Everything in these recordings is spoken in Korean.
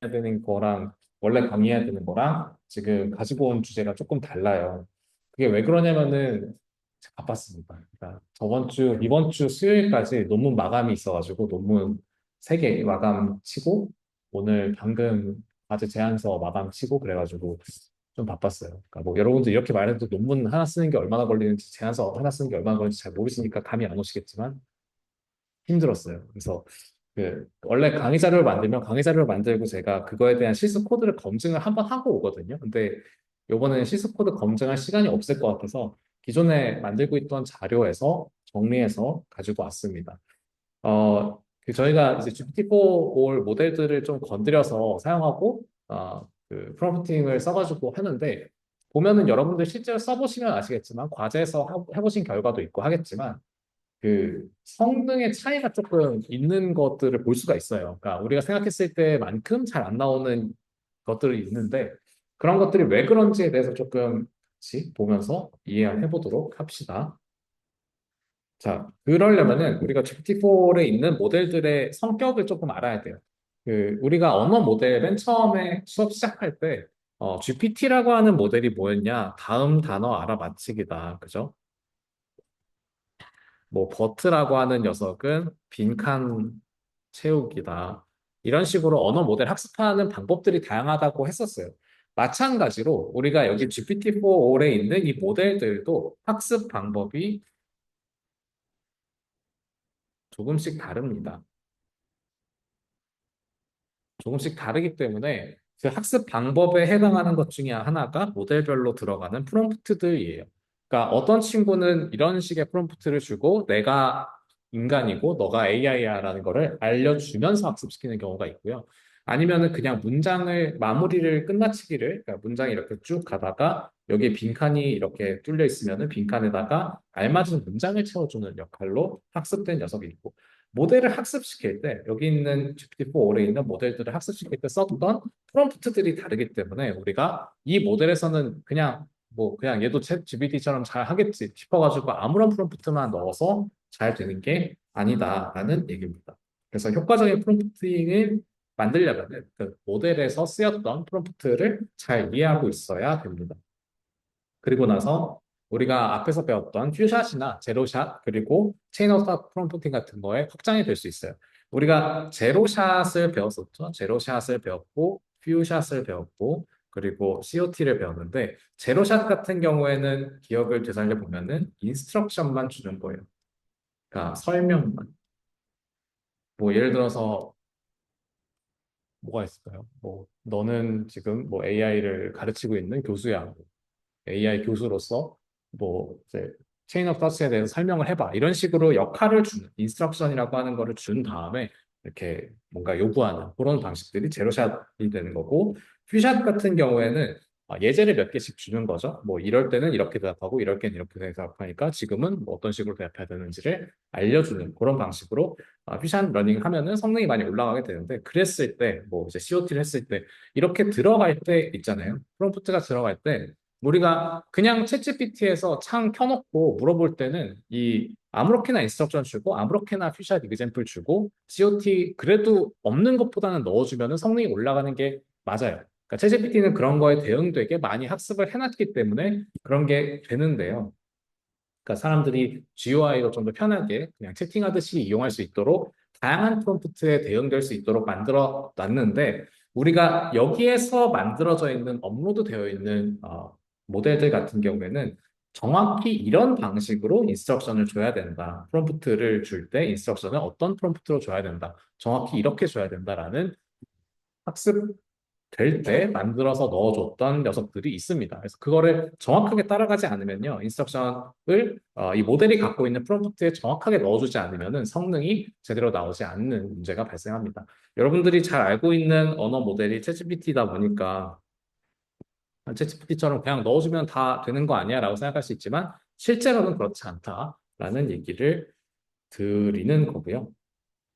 되는 거랑 원래 강의해야 되는 거랑 지금 가지고 온 주제가 조금 달라요. 그게 왜 그러냐면은 바빴습니다. 그러니까 저번 주, 이번 주 수요일까지 논문 마감이 있어가지고 논문 3개 마감 치고 오늘 방금 과제 제안서 마감 치고 그래가지고 좀 바빴어요. 그러니까 뭐 여러분들 이렇게 말해도 논문 하나 쓰는 게 얼마나 걸리는지 제안서 하나 쓰는 게 얼마나 걸리는지 잘 모르시니까 감이 안 오시겠지만 힘들었어요. 그래서 그 원래 강의 자료를 만들면 강의 자료를 만들고 제가 그거에 대한 실습 코드를 검증을 한번 하고 오거든요. 근데 요번에는 실습 코드 검증할 시간이 없을 것 같아서 기존에 만들고 있던 자료에서 정리해서 가지고 왔습니다. 그 저희가 이제 GPT-4올 모델들을 좀 건드려서 사용하고 그 프롬프팅을 써가지고 하는데 보면은 여러분들 실제로 써보시면 아시겠지만 과제에서 해보신 결과도 있고 하겠지만 그 성능의 차이가 조금 있는 것들을 볼 수가 있어요. 그러니까 우리가 생각했을 때만큼 잘 안 나오는 것들이 있는데 그런 것들이 왜 그런지에 대해서 조금 같이 보면서 이해해 보도록 합시다. 자, 그러려면은 우리가 GPT-4에 있는 모델들의 성격을 조금 알아야 돼요. 그 우리가 언어 모델 맨 처음에 수업 시작할 때 GPT라고 하는 모델이 뭐였냐? 다음 단어 알아맞히기다. 그죠? 뭐 버트라고 하는 녀석은 빈칸 채우기다. 이런 식으로 언어 모델 학습하는 방법들이 다양하다고 했었어요. 마찬가지로 우리가 여기 GPT-4올에 있는 이 모델들도 학습 방법이 조금씩 다릅니다. 조금씩 다르기 때문에 그 학습 방법에 해당하는 것 중에 하나가 모델별로 들어가는 프롬프트들이에요. 그러니까 어떤 친구는 이런 식의 프롬프트를 주고 내가 인간이고 너가 AI야라는 거를 알려주면서 학습시키는 경우가 있고요. 아니면은 그냥 문장을 마무리를 끝마치기를 그러니까 문장이 이렇게 쭉 가다가 여기에 빈칸이 이렇게 뚫려 있으면은 빈칸에다가 알맞은 문장을 채워주는 역할로 학습된 녀석이 있고 모델을 학습시킬 때 여기 있는 GPT-4올에 있는 모델들을 학습시킬 때 썼던 프롬프트들이 다르기 때문에 우리가 이 모델에서는 그냥 뭐 그냥 얘도 챗 GPT처럼 잘 하겠지 싶어가지고 아무런 프롬프트만 넣어서 잘 되는 게 아니다라는 얘기입니다. 그래서 효과적인 프롬프팅을 만들려면 그 모델에서 쓰였던 프롬프트를 잘 이해하고 있어야 됩니다. 그리고 나서 우리가 앞에서 배웠던 퓨샷이나 제로샷 그리고 체인 오브 탑 프롬프팅 같은 거에 확장이 될 수 있어요. 우리가 제로샷을 배웠었죠. 제로샷을 배웠고 퓨샷을 배웠고 그리고 COT를 배웠는데 제로샷 같은 경우에는 기억을 되살려 보면은 인스트럭션만 주는 거예요. 그러니까 설명만. 뭐 예를 들어서 뭐가 있을까요? 뭐 너는 지금 뭐 AI를 가르치고 있는 교수야. AI 교수로서 뭐 이제 체인 오브 터치에 대해서 설명을 해봐. 이런 식으로 역할을 주는 인스트럭션이라고 하는 거를 준 다음에 이렇게 뭔가 요구하는 그런 방식들이 제로샷이 되는 거고 퓨샷 같은 경우에는 예제를 몇 개씩 주는 거죠. 뭐 이럴 때는 이렇게 대답하고 이럴 때는 이렇게 대답하니까 지금은 뭐 어떤 식으로 대답해야 되는지를 알려주는 그런 방식으로 퓨샷 러닝 하면은 성능이 많이 올라가게 되는데 그랬을 때 뭐 이제 COT를 했을 때 이렇게 들어갈 때 있잖아요. 프롬프트가 들어갈 때 우리가 그냥 챗GPT에서 창 켜놓고 물어볼 때는 이 아무렇게나 인스트럭션 주고 아무렇게나 퓨샷 이그젬플 주고 COT 그래도 없는 것보다는 넣어주면 성능이 올라가는 게 맞아요. 그러니까 챗GPT는 그런 거에 대응되게 많이 학습을 해놨기 때문에 그런 게 되는데요. 그러니까 사람들이 GUI로 좀 더 편하게 그냥 채팅하듯이 이용할 수 있도록 다양한 프롬프트에 대응될 수 있도록 만들어 놨는데 우리가 여기에서 만들어져 있는 업로드 되어 있는 모델들 같은 경우에는 정확히 이런 방식으로 인스트럭션을 줘야 된다. 프롬프트를 줄 때 인스트럭션을 어떤 프롬프트로 줘야 된다. 정확히 이렇게 줘야 된다라는 학습 될 때 만들어서 넣어줬던 녀석들이 있습니다. 그래서 그거를 정확하게 따라가지 않으면요, 인스트럭션을 이 모델이 갖고 있는 프롬프트에 정확하게 넣어주지 않으면은 성능이 제대로 나오지 않는 문제가 발생합니다. 여러분들이 잘 알고 있는 언어 모델이 챗GPT다 보니까 챗GPT처럼 그냥 넣어주면 다 되는 거 아니야라고 생각할 수 있지만 실제로는 그렇지 않다라는 얘기를 드리는 거고요.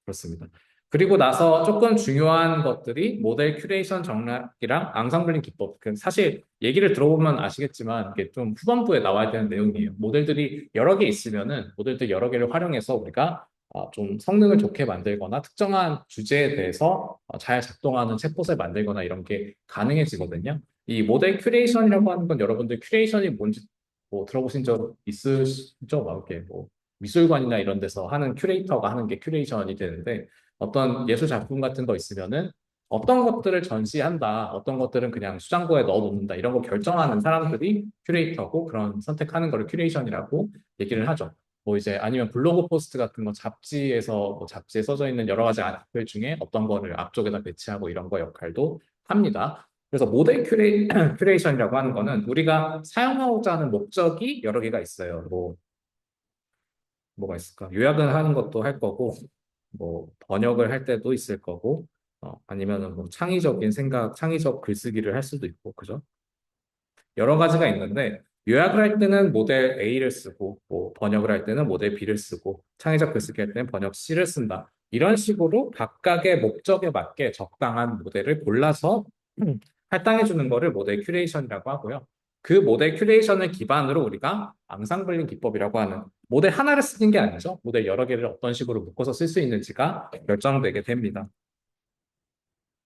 그렇습니다. 그리고 나서 조금 중요한 것들이 모델 큐레이션 정략이랑 앙상블링 기법. 사실 얘기를 들어보면 아시겠지만 이게 좀 후반부에 나와야 되는 내용이에요. 모델들이 여러 개 있으면은 모델들 여러 개를 활용해서 우리가 좀 성능을 좋게 만들거나 특정한 주제에 대해서 잘 작동하는 챗봇을 만들거나 이런 게 가능해지거든요. 이 모델 큐레이션이라고 하는 건 여러분들 큐레이션이 뭔지 뭐 들어보신 적 있으시죠? 막 이렇게 뭐 미술관이나 이런 데서 하는 큐레이터가 하는 게 큐레이션이 되는데 어떤 예술 작품 같은 거 있으면은 어떤 것들을 전시한다, 어떤 것들은 그냥 수장고에 넣어놓는다 이런 거 결정하는 사람들이 큐레이터고 그런 선택하는 거를 큐레이션이라고 얘기를 하죠. 뭐 이제 아니면 블로그 포스트 같은 거 잡지에서 뭐 잡지에 써져 있는 여러 가지 아티클 중에 어떤 거를 앞쪽에다 배치하고 이런 거 역할도 합니다. 그래서 모델 큐레이션이라고 하는 거는 우리가 사용하고자 하는 목적이 여러 개가 있어요. 뭐 뭐가 있을까? 요약을 하는 것도 할 거고, 뭐 번역을 할 때도 있을 거고, 아니면은 뭐 창의적인 생각, 창의적 글쓰기를 할 수도 있고, 그죠? 여러 가지가 있는데 요약을 할 때는 모델 A를 쓰고 뭐 번역을 할 때는 모델 B를 쓰고 창의적 글쓰기 할 때는 번역 C를 쓴다. 이런 식으로 각각의 목적에 맞게 적당한 모델을 골라서 할당해 주는 거를 모델 큐레이션이라고 하고요. 그 모델 큐레이션을 기반으로 우리가 앙상블링 기법이라고 하는 모델 하나를 쓰는 게 아니죠. 모델 여러 개를 어떤 식으로 묶어서 쓸 수 있는지가 결정되게 됩니다.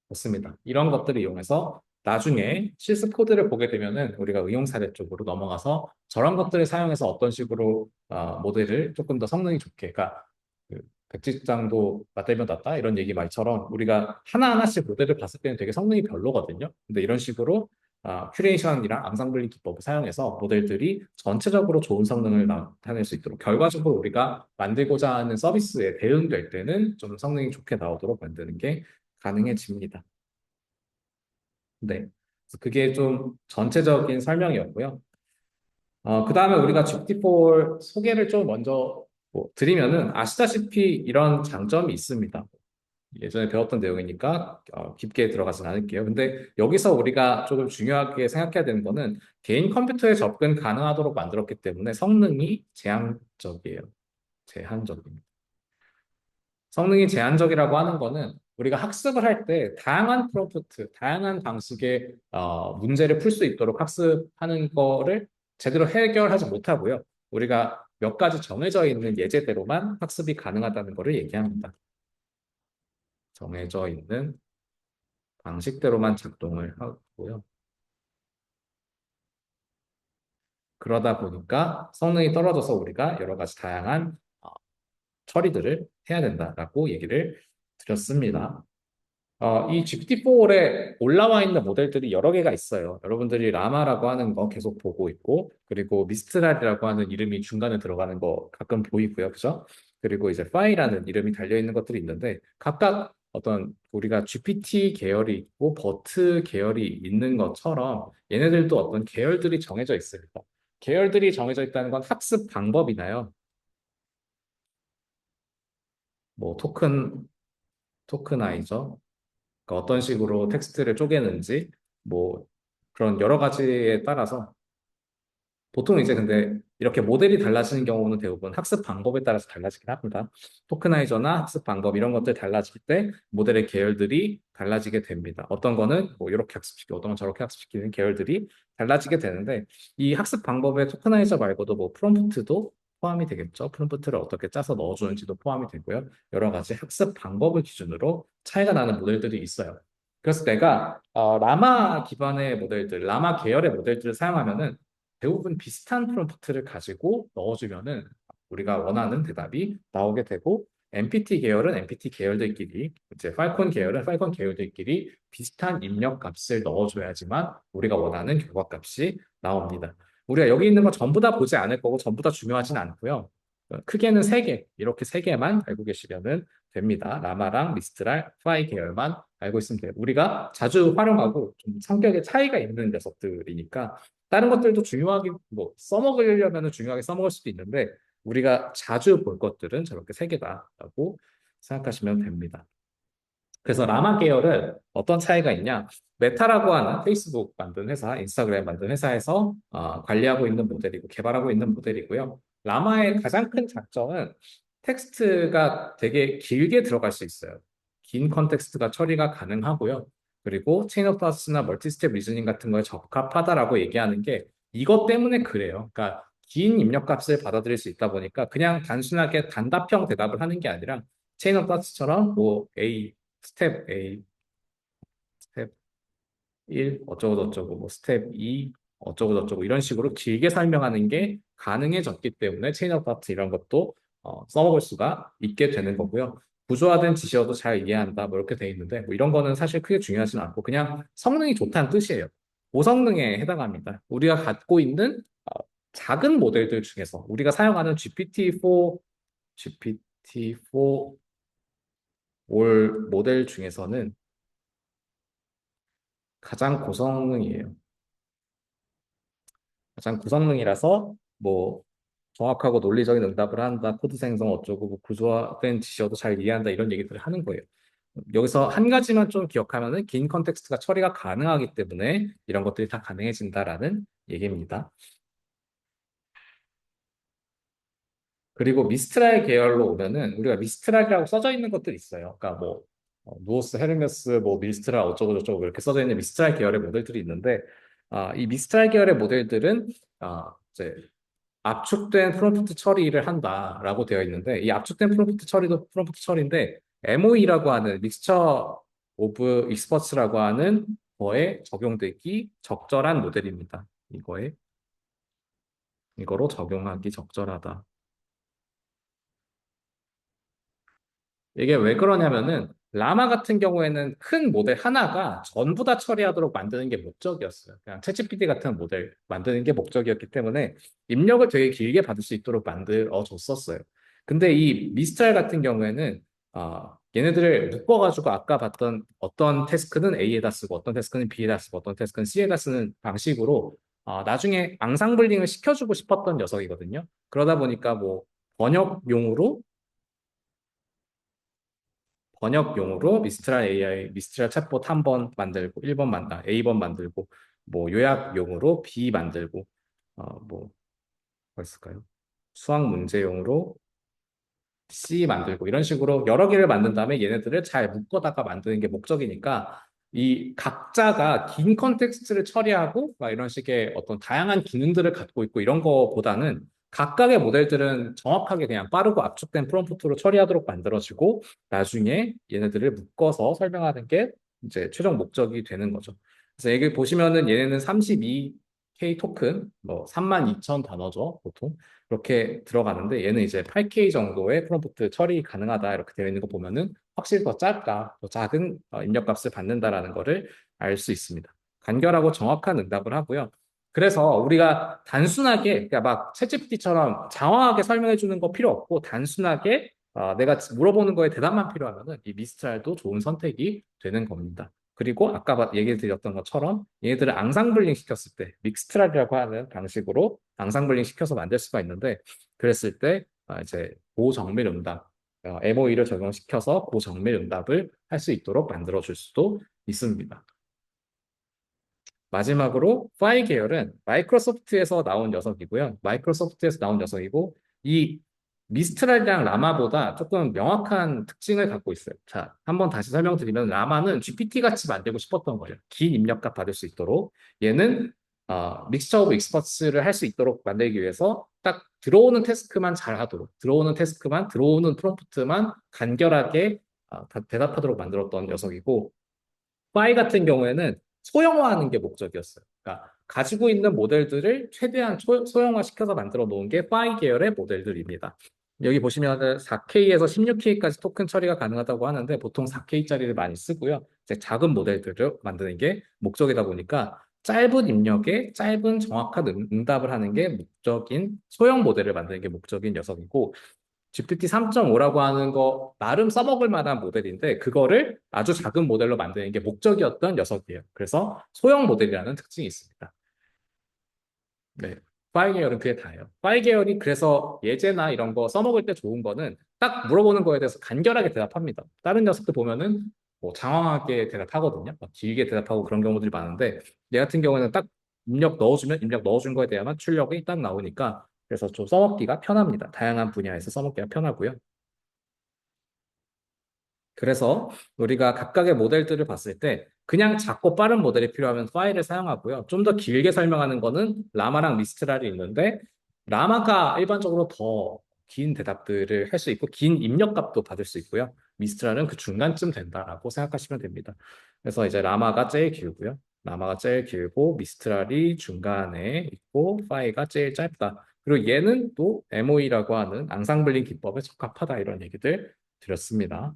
좋습니다. 이런 것들을 이용해서 나중에 실습 코드를 보게 되면은 우리가 응용 사례 쪽으로 넘어가서 저런 것들을 사용해서 어떤 식으로 모델을 조금 더 성능이 좋게, 그러니까 그 백지장도 맞대면 낫다 이런 얘기 말처럼 우리가 하나하나씩 모델을 봤을 때는 되게 성능이 별로거든요. 근데 이런 식으로 큐레이션이랑 앙상블링 기법을 사용해서 모델들이 전체적으로 좋은 성능을 나타낼 수 있도록 결과적으로 우리가 만들고자 하는 서비스에 대응될 때는 좀 성능이 좋게 나오도록 만드는 게 가능해집니다. 네. 그래서 그게 좀 전체적인 설명이었고요. 그 다음에 우리가 GPT-4 소개를 좀 먼저 뭐 드리면은 아시다시피 이런 장점이 있습니다. 예전에 배웠던 내용이니까 깊게 들어가진 않을게요. 근데 여기서 우리가 조금 중요하게 생각해야 되는 거는 개인 컴퓨터에 접근 가능하도록 만들었기 때문에 성능이 제한적이에요. 제한적입니다. 성능이 제한적이라고 하는 거는 우리가 학습을 할 때 다양한 프롬프트, 다양한 방식의 문제를 풀 수 있도록 학습하는 거를 제대로 해결하지 못하고요. 우리가 몇 가지 정해져 있는 예제대로만 학습이 가능하다는 것을 얘기합니다. 정해져 있는 방식대로만 작동을 하고요. 그러다 보니까 성능이 떨어져서 우리가 여러 가지 다양한 처리들을 해야 된다라고 얘기를 드렸습니다. 이 GPT-4에 올라와 있는 모델들이 여러 개가 있어요. 여러분들이 라마라고 하는 거 계속 보고 있고, 그리고 미스트랄이라고 하는 이름이 중간에 들어가는 거 가끔 보이고요. 그죠? 그리고 이제 파이라는 이름이 달려 있는 것들이 있는데, 각각 어떤 우리가 GPT 계열이 있고, 버트 계열이 있는 것처럼 얘네들도 어떤 계열들이 정해져 있습니다. 계열들이 정해져 있다는 건 학습 방법이나요. 뭐 토크나이저, 그러니까 어떤 식으로 텍스트를 쪼개는지 뭐 그런 여러 가지에 따라서 보통 이제 근데 이렇게 모델이 달라지는 경우는 대부분 학습 방법에 따라서 달라지긴 합니다. 토크나이저나 학습 방법 이런 것들 달라질 때 모델의 계열들이 달라지게 됩니다. 어떤 거는 뭐 이렇게 학습시키고 어떤 건 저렇게 학습시키는 계열들이 달라지게 되는데 이 학습 방법에 토크나이저 말고도 뭐 프롬프트도 포함이 되겠죠. 프롬프트를 어떻게 짜서 넣어주는지도 포함이 되고요. 여러 가지 학습 방법을 기준으로 차이가 나는 모델들이 있어요. 그래서 내가 라마 기반의 모델들, 라마 계열의 모델들을 사용하면은 대부분 비슷한 프롬프트를 가지고 넣어주면은 우리가 원하는 대답이 나오게 되고 MPT 계열은 MPT 계열들끼리 이제 팔콘 계열은 팔콘 계열들끼리 비슷한 입력 값을 넣어줘야지만 우리가 원하는 결과 값이 나옵니다. 우리가 여기 있는 거 전부 다 보지 않을 거고 전부 다 중요하진 않고요. 크게는 세 개, 이렇게 세 개만 알고 계시면 됩니다. 라마랑 미스트랄, 파이 계열만 알고 있으면 돼요. 우리가 자주 활용하고 좀 성격의 차이가 있는 녀석들이니까 다른 것들도 중요하게 뭐 써먹으려면 중요하게 써먹을 수도 있는데 우리가 자주 볼 것들은 저렇게 세 개다라고 생각하시면 됩니다. 그래서 라마 계열은 어떤 차이가 있냐? 메타라고 하는 페이스북 만든 회사, 인스타그램 만든 회사에서 관리하고 있는 모델이고 개발하고 있는 모델이고요. 라마의 가장 큰 장점은 텍스트가 되게 길게 들어갈 수 있어요. 긴 컨텍스트가 처리가 가능하고요. 그리고 체인 오브 파스나 멀티 스텝 리즈닝 같은 거에 적합하다라고 얘기하는 게 이것 때문에 그래요. 그러니까 긴 입력값을 받아들일 수 있다 보니까 그냥 단순하게 단답형 대답을 하는 게 아니라 체인 오브 파츠처럼 뭐 스텝 A, 스텝 1 어쩌고 저쩌고 뭐 스텝 2 어쩌고 저쩌고 이런 식으로 길게 설명하는 게 가능해졌기 때문에 체인 오브 파트 이런 것도 써먹을 수가 있게 되는 거고요. 구조화된 지시어도 잘 이해한다 뭐 이렇게 돼 있는데 뭐 이런 거는 사실 크게 중요하지는 않고 그냥 성능이 좋다는 뜻이에요. 고성능에 해당합니다. 우리가 갖고 있는 작은 모델들 중에서 우리가 사용하는 GPT-4 올 모델 중에서는 가장 고성능이에요. 가장 고성능이라서 뭐 정확하고 논리적인 응답을 한다, 코드 생성 어쩌고 뭐 구조화된 지시어도 잘 이해한다 이런 얘기들을 하는 거예요. 여기서 한 가지만 좀 기억하면은 긴 컨텍스트가 처리가 가능하기 때문에 이런 것들이 다 가능해진다라는 얘기입니다. 그리고 미스트랄 계열로 오면은 우리가 미스트랄이라고 써져 있는 것들이 있어요. 그러니까 뭐 누오스, 헤르메스, 뭐 미스트랄 어쩌고 저쩌고 이렇게 써져 있는 미스트랄 계열의 모델들이 있는데 이 미스트랄 계열의 모델들은 이제 압축된 프롬프트 처리를 한다라고 되어 있는데 이 압축된 프롬프트 처리도 프롬프트 처리인데 MOE라고 하는 믹스처 오브 익스퍼츠라고 하는 거에 적용되기 적절한 모델입니다. 이거로 적용하기 적절하다. 이게 왜 그러냐면은 라마 같은 경우에는 큰 모델 하나가 전부 다 처리하도록 만드는 게 목적이었어요. 그냥 챗GPT 같은 모델 만드는 게 목적이었기 때문에 입력을 되게 길게 받을 수 있도록 만들어 줬었어요. 근데 이 미스트랄 같은 경우에는 얘네들을 묶어가지고 아까 봤던 어떤 태스크는 A에다 쓰고 어떤 태스크는 B에다 쓰고 어떤 태스크는 C에다 쓰는 방식으로 나중에 앙상블링을 시켜주고 싶었던 녀석이거든요. 그러다 보니까 뭐 번역용으로 번역용으로 미스트랄 AI, 미스트랄 챗봇 한 번 만들고, 1번 A번 만들고, 뭐 요약용으로 B 만들고, 뭐, 뭐 있을까요? 수학 문제용으로 C 만들고, 이런 식으로 여러 개를 만든 다음에 얘네들을 잘 묶어다가 만드는 게 목적이니까, 이 각자가 긴 컨텍스트를 처리하고, 막 이런 식의 어떤 다양한 기능들을 갖고 있고, 이런 거보다는 각각의 모델들은 정확하게 그냥 빠르고 압축된 프롬프트로 처리하도록 만들어지고 나중에 얘네들을 묶어서 설명하는 게 이제 최종 목적이 되는 거죠. 그래서 여기 보시면은 얘네는 32K 토큰, 뭐 32,000 단어죠, 보통. 그렇게 들어가는데 얘는 이제 8K 정도의 프롬프트 처리 가능하다 이렇게 되어 있는 거 보면은 확실히 더 짧다, 더 작은 입력값을 받는다라는 거를 알 수 있습니다. 간결하고 정확한 응답을 하고요. 그래서 우리가 단순하게 그러니까 막 챗GPT처럼 장황하게 설명해 주는 거 필요 없고 단순하게 내가 물어보는 거에 대답만 필요하면은 이 미스트랄도 좋은 선택이 되는 겁니다. 그리고 아까 얘기 드렸던 것처럼 얘네들을 앙상블링 시켰을 때 믹스트랄이라고 하는 방식으로 앙상블링 시켜서 만들 수가 있는데 그랬을 때 이제 고정밀 응답 MOE를 적용시켜서 고정밀 응답을 할 수 있도록 만들어 줄 수도 있습니다. 마지막으로 파이 계열은 마이크로소프트에서 나온 녀석이고요. 마이크로소프트에서 나온 녀석이고 이 미스트랄이랑 라마보다 조금 명확한 특징을 갖고 있어요. 자, 한번 다시 설명드리면 라마는 GPT 같이 만들고 싶었던 거예요. 긴 입력값 받을 수 있도록. 얘는 믹스처 오브 익스퍼츠를 할 수 있도록 만들기 위해서 딱 들어오는 태스크만 잘 하도록 들어오는 태스크만 들어오는 프롬프트만 간결하게 대답하도록 만들었던 녀석이고 파이 같은 경우에는 소형화하는 게 목적이었어요. 그러니까 가지고 있는 모델들을 최대한 소형화시켜서 만들어 놓은 게 파이 계열의 모델들입니다. 여기 보시면 4K에서 16K까지 토큰 처리가 가능하다고 하는데 보통 4K짜리를 많이 쓰고요. 이제 작은 모델들을 만드는 게 목적이다 보니까 짧은 입력에 짧은 정확한 응답을 하는 게 목적인 소형 모델을 만드는 게 목적인 녀석이고 GPT 3.5라고 하는 거 나름 써먹을 만한 모델인데 그거를 아주 작은 모델로 만드는 게 목적이었던 녀석이에요. 그래서 소형 모델이라는 특징이 있습니다. 네. 파일 계열은 그게 다예요. 파일 계열이 그래서 예제나 이런 거 써먹을 때 좋은 거는 딱 물어보는 거에 대해서 간결하게 대답합니다. 다른 녀석들 보면은 뭐 장황하게 대답하거든요. 막 길게 대답하고 그런 경우들이 많은데 얘 같은 경우에는 딱 입력 넣어주면 입력 넣어준 거에 대한 출력이 딱 나오니까 그래서 좀 써먹기가 편합니다. 다양한 분야에서 써먹기가 편하고요. 그래서 우리가 각각의 모델들을 봤을 때 그냥 작고 빠른 모델이 필요하면 파일을 사용하고요. 좀 더 길게 설명하는 거는 라마랑 미스트랄이 있는데 라마가 일반적으로 더 긴 대답들을 할 수 있고 긴 입력값도 받을 수 있고요. 미스트랄은 그 중간쯤 된다라고 생각하시면 됩니다. 그래서 이제 라마가 제일 길고요. 라마가 제일 길고 미스트랄이 중간에 있고 파이가 제일 짧다. 그리고 얘는 또 MOE라고 하는 앙상블링 기법에 적합하다 이런 얘기들 드렸습니다.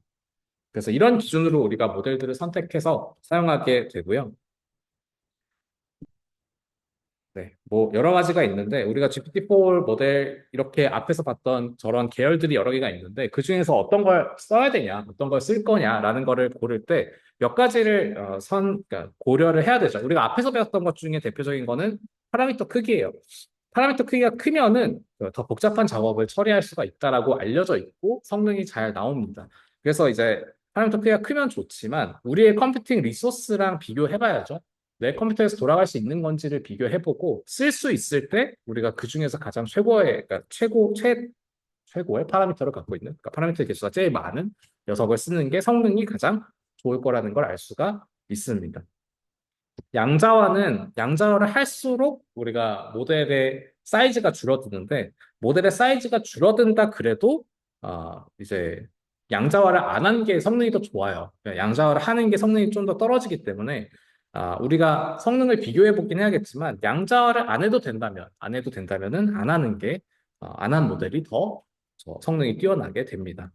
그래서 이런 기준으로 우리가 모델들을 선택해서 사용하게 되고요. 네, 뭐 여러 가지가 있는데 우리가 GPT-4 모델 이렇게 앞에서 봤던 저런 계열들이 여러 개가 있는데 그 중에서 어떤 걸 써야 되냐, 어떤 걸 쓸 거냐라는 거를 고를 때 몇 가지를 그러니까 고려를 해야 되죠. 우리가 앞에서 배웠던 것 중에 대표적인 거는 파라미터 크기예요. 파라미터 크기가 크면은 더 복잡한 작업을 처리할 수가 있다라고 알려져 있고 성능이 잘 나옵니다. 그래서 이제 파라미터 크기가 크면 좋지만 우리의 컴퓨팅 리소스랑 비교해봐야죠. 내 컴퓨터에서 돌아갈 수 있는 건지를 비교해보고 쓸 수 있을 때 우리가 그 중에서 가장 최고의 그러니까 최고의 파라미터를 갖고 있는 그러니까 파라미터 개수가 제일 많은 녀석을 쓰는 게 성능이 가장 좋을 거라는 걸 알 수가 있습니다. 양자화를 할수록 우리가 모델의 사이즈가 줄어드는데 모델의 사이즈가 줄어든다 그래도 이제 양자화를 안 한 게 성능이 더 좋아요. 그러니까 양자화를 하는 게 성능이 좀 더 떨어지기 때문에 우리가 성능을 비교해 보긴 해야겠지만 양자화를 안 해도 된다면은 안 하는 게 안 한 모델이 더 성능이 뛰어나게 됩니다.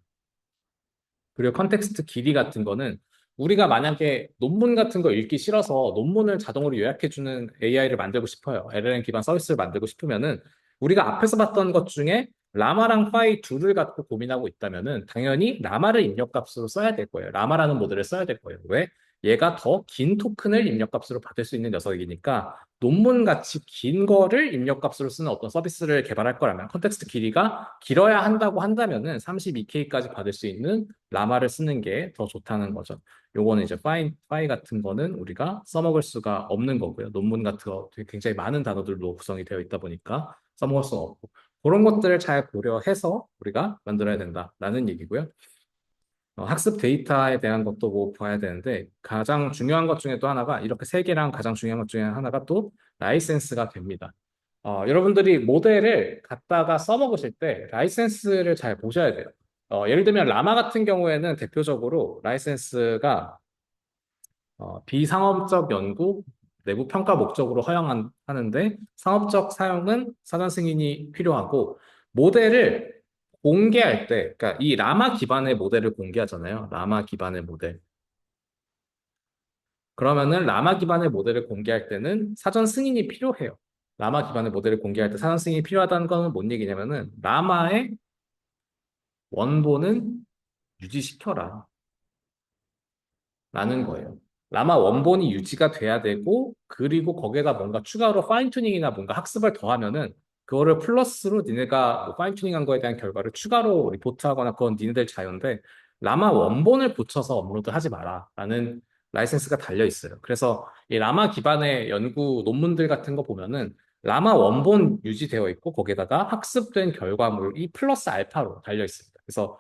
그리고 컨텍스트 길이 같은 거는 우리가 만약에 논문 같은 거 읽기 싫어서 논문을 자동으로 요약해주는 AI를 만들고 싶어요. LLM 기반 서비스를 만들고 싶으면은 우리가 앞에서 봤던 것 중에 라마랑 파이 둘을 갖고 고민하고 있다면은 당연히 라마를 입력값으로 써야 될 거예요. 라마라는 모델을 써야 될 거예요. 왜? 얘가 더 긴 토큰을 입력값으로 받을 수 있는 녀석이니까 논문 같이 긴 거를 입력값으로 쓰는 어떤 서비스를 개발할 거라면 컨텍스트 길이가 길어야 한다고 한다면은 32K까지 받을 수 있는 라마를 쓰는 게 더 좋다는 거죠. 요거는 이제 파이 같은 거는 우리가 써먹을 수가 없는 거고요. 논문 같은 거 되게 굉장히 많은 단어들로 구성이 되어 있다 보니까 써먹을 수가 없고 그런 것들을 잘 고려해서 우리가 만들어야 된다라는 얘기고요. 학습 데이터에 대한 것도 뭐 봐야 되는데 가장 중요한 것 중에 또 하나가 이렇게 세 개랑 가장 중요한 것 중에 하나가 또 라이센스가 됩니다. 여러분들이 모델을 갖다가 써먹으실 때 라이센스를 잘 보셔야 돼요. 예를 들면 라마 같은 경우에는 대표적으로 라이센스가 비상업적 연구, 내부 평가 목적으로 허용하는데 상업적 사용은 사전 승인이 필요하고 모델을 공개할 때, 그러니까 이 라마 기반의 모델을 공개하잖아요. 라마 기반의 모델. 그러면은 라마 기반의 모델을 공개할 때는 사전 승인이 필요해요. 라마 기반의 모델을 공개할 때 사전 승인이 필요하다는 건 뭔 얘기냐면은 라마의 원본은 유지시켜라. 라는 거예요. 라마 원본이 유지가 돼야 되고, 그리고 거기에다 뭔가 추가로 파인튜닝이나 뭔가 학습을 더하면은, 그거를 플러스로 니네가 뭐 파인튜닝한 거에 대한 결과를 추가로 리포트하거나 그건 니네들 자유인데, 라마 원본을 붙여서 업로드 하지 마라. 라는 라이센스가 달려 있어요. 그래서 이 라마 기반의 연구 논문들 같은 거 보면은, 라마 원본 유지되어 있고, 거기에다가 학습된 결과물이 플러스 알파로 달려 있습니다. 그래서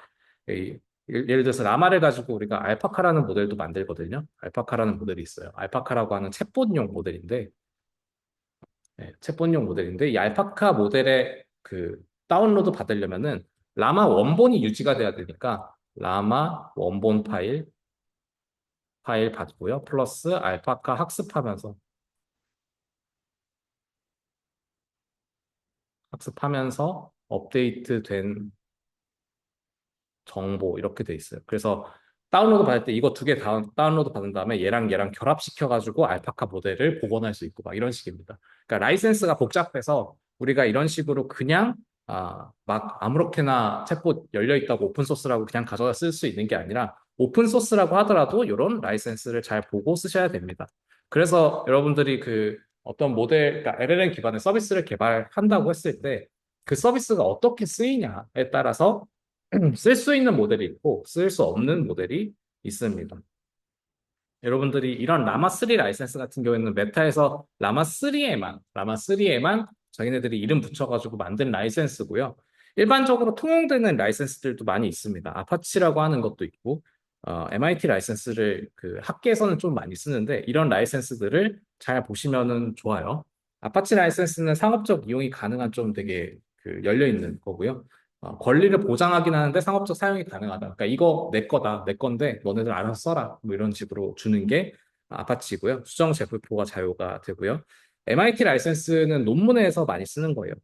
예를 들어서 라마를 가지고 우리가 알파카라는 모델도 만들거든요. 알파카라는 모델이 있어요. 알파카라고 하는 챗봇용 모델인데, 네, 챗봇용 모델인데 이 알파카 모델의 그 다운로드 받으려면은 라마 원본이 유지가 돼야 되니까 라마 원본 파일 받고요. 플러스 알파카 학습하면서 업데이트된 정보 이렇게 돼 있어요. 그래서 다운로드 받을 때 이거 두 개 다운로드 받은 다음에 얘랑 결합시켜가지고 알파카 모델을 복원할 수 있고 막 이런 식입니다. 그러니까 라이센스가 복잡해서 우리가 이런 식으로 그냥 막 아무렇게나 챗봇 열려 있다고 오픈 소스라고 그냥 가져다 쓸 수 있는 게 아니라 오픈 소스라고 하더라도 이런 라이센스를 잘 보고 쓰셔야 됩니다. 그래서 여러분들이 그 어떤 모델, 그러니까 LLM 기반의 서비스를 개발한다고 했을 때 그 서비스가 어떻게 쓰이냐에 따라서 쓸 수 있는 모델이 있고 쓸 수 없는 모델이 있습니다. 여러분들이 이런 라마3 라이센스 같은 경우에는 메타에서 라마3에만 자기네들이 이름 붙여가지고 만든 라이센스고요. 일반적으로 통용되는 라이센스들도 많이 있습니다. 아파치라고 하는 것도 있고, MIT 라이센스를 그 학계에서는 좀 많이 쓰는데 이런 라이센스들을 잘 보시면은 좋아요. 아파치 라이센스는 상업적 이용이 가능한 좀 되게 그 열려 있는 거고요. 권리를 보장하긴 하는데 상업적 사용이 가능하다. 그러니까 이거 내 거다, 내 건데 너네들 알아서 써라. 뭐 이런 식으로 주는 게 아파치고요. 수정 제풀포가 자유가 되고요. MIT 라이센스는 논문에서 많이 쓰는 거예요.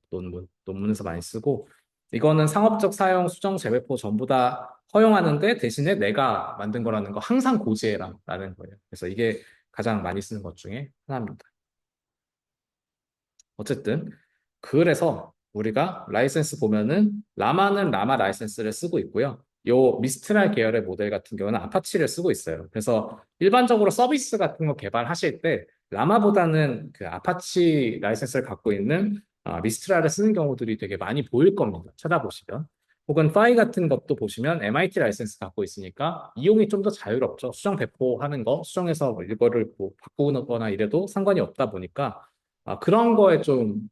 논문에서 많이 쓰고 이거는 상업적 사용, 수정, 재배포 전부 다 허용하는데 대신에 내가 만든 거라는 거 항상 고지해라라는 거예요. 그래서 이게 가장 많이 쓰는 것 중에 하나입니다. 어쨌든 그래서 우리가 라이센스 보면은 라마는 라마 라이센스를 쓰고 있고요. 요 미스트랄 계열의 모델 같은 경우는 아파치를 쓰고 있어요. 그래서 일반적으로 서비스 같은 거 개발하실 때 라마보다는 그 아파치 라이센스를 갖고 있는 미스트랄을 쓰는 경우들이 되게 많이 보일 겁니다. 찾아보시면. 혹은 파이 같은 것도 보시면 MIT 라이센스 갖고 있으니까 이용이 좀 더 자유롭죠. 수정 배포하는 거, 수정해서 뭐 이거를 뭐 바꾸거나 이래도 상관이 없다 보니까 그런 거에 좀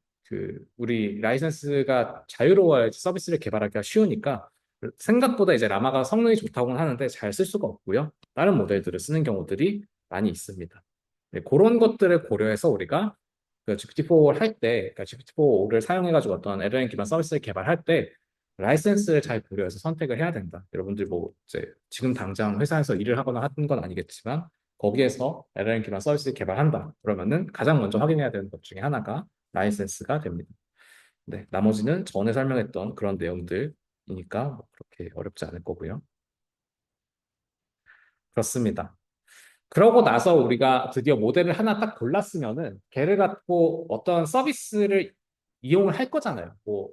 우리 라이센스가 자유로워야지 서비스를 개발하기가 쉬우니까 생각보다 이제 라마가 성능이 좋다고는 하는데 잘 쓸 수가 없고요. 다른 모델들을 쓰는 경우들이 많이 있습니다. 네, 그런 것들을 고려해서 우리가 그 GPT-4를 할 때, 그러니까 GPT-4를 사용해가지고 어떤 LLM 기반 서비스를 개발할 때 라이센스를 잘 고려해서 선택을 해야 된다. 여러분들 뭐 이제 지금 당장 회사에서 일을 하거나 하는 건 아니겠지만 거기에서 LLM 기반 서비스를 개발한다. 그러면은 가장 먼저 확인해야 되는 것 중에 하나가 라이센스가 됩니다. 네, 나머지는 전에 설명했던 그런 내용들이니까 뭐 그렇게 어렵지 않을 거고요. 그렇습니다. 그러고 나서 우리가 드디어 모델을 하나 딱 골랐으면은 걔를 갖고 어떤 서비스를 이용을 할 거잖아요. 뭐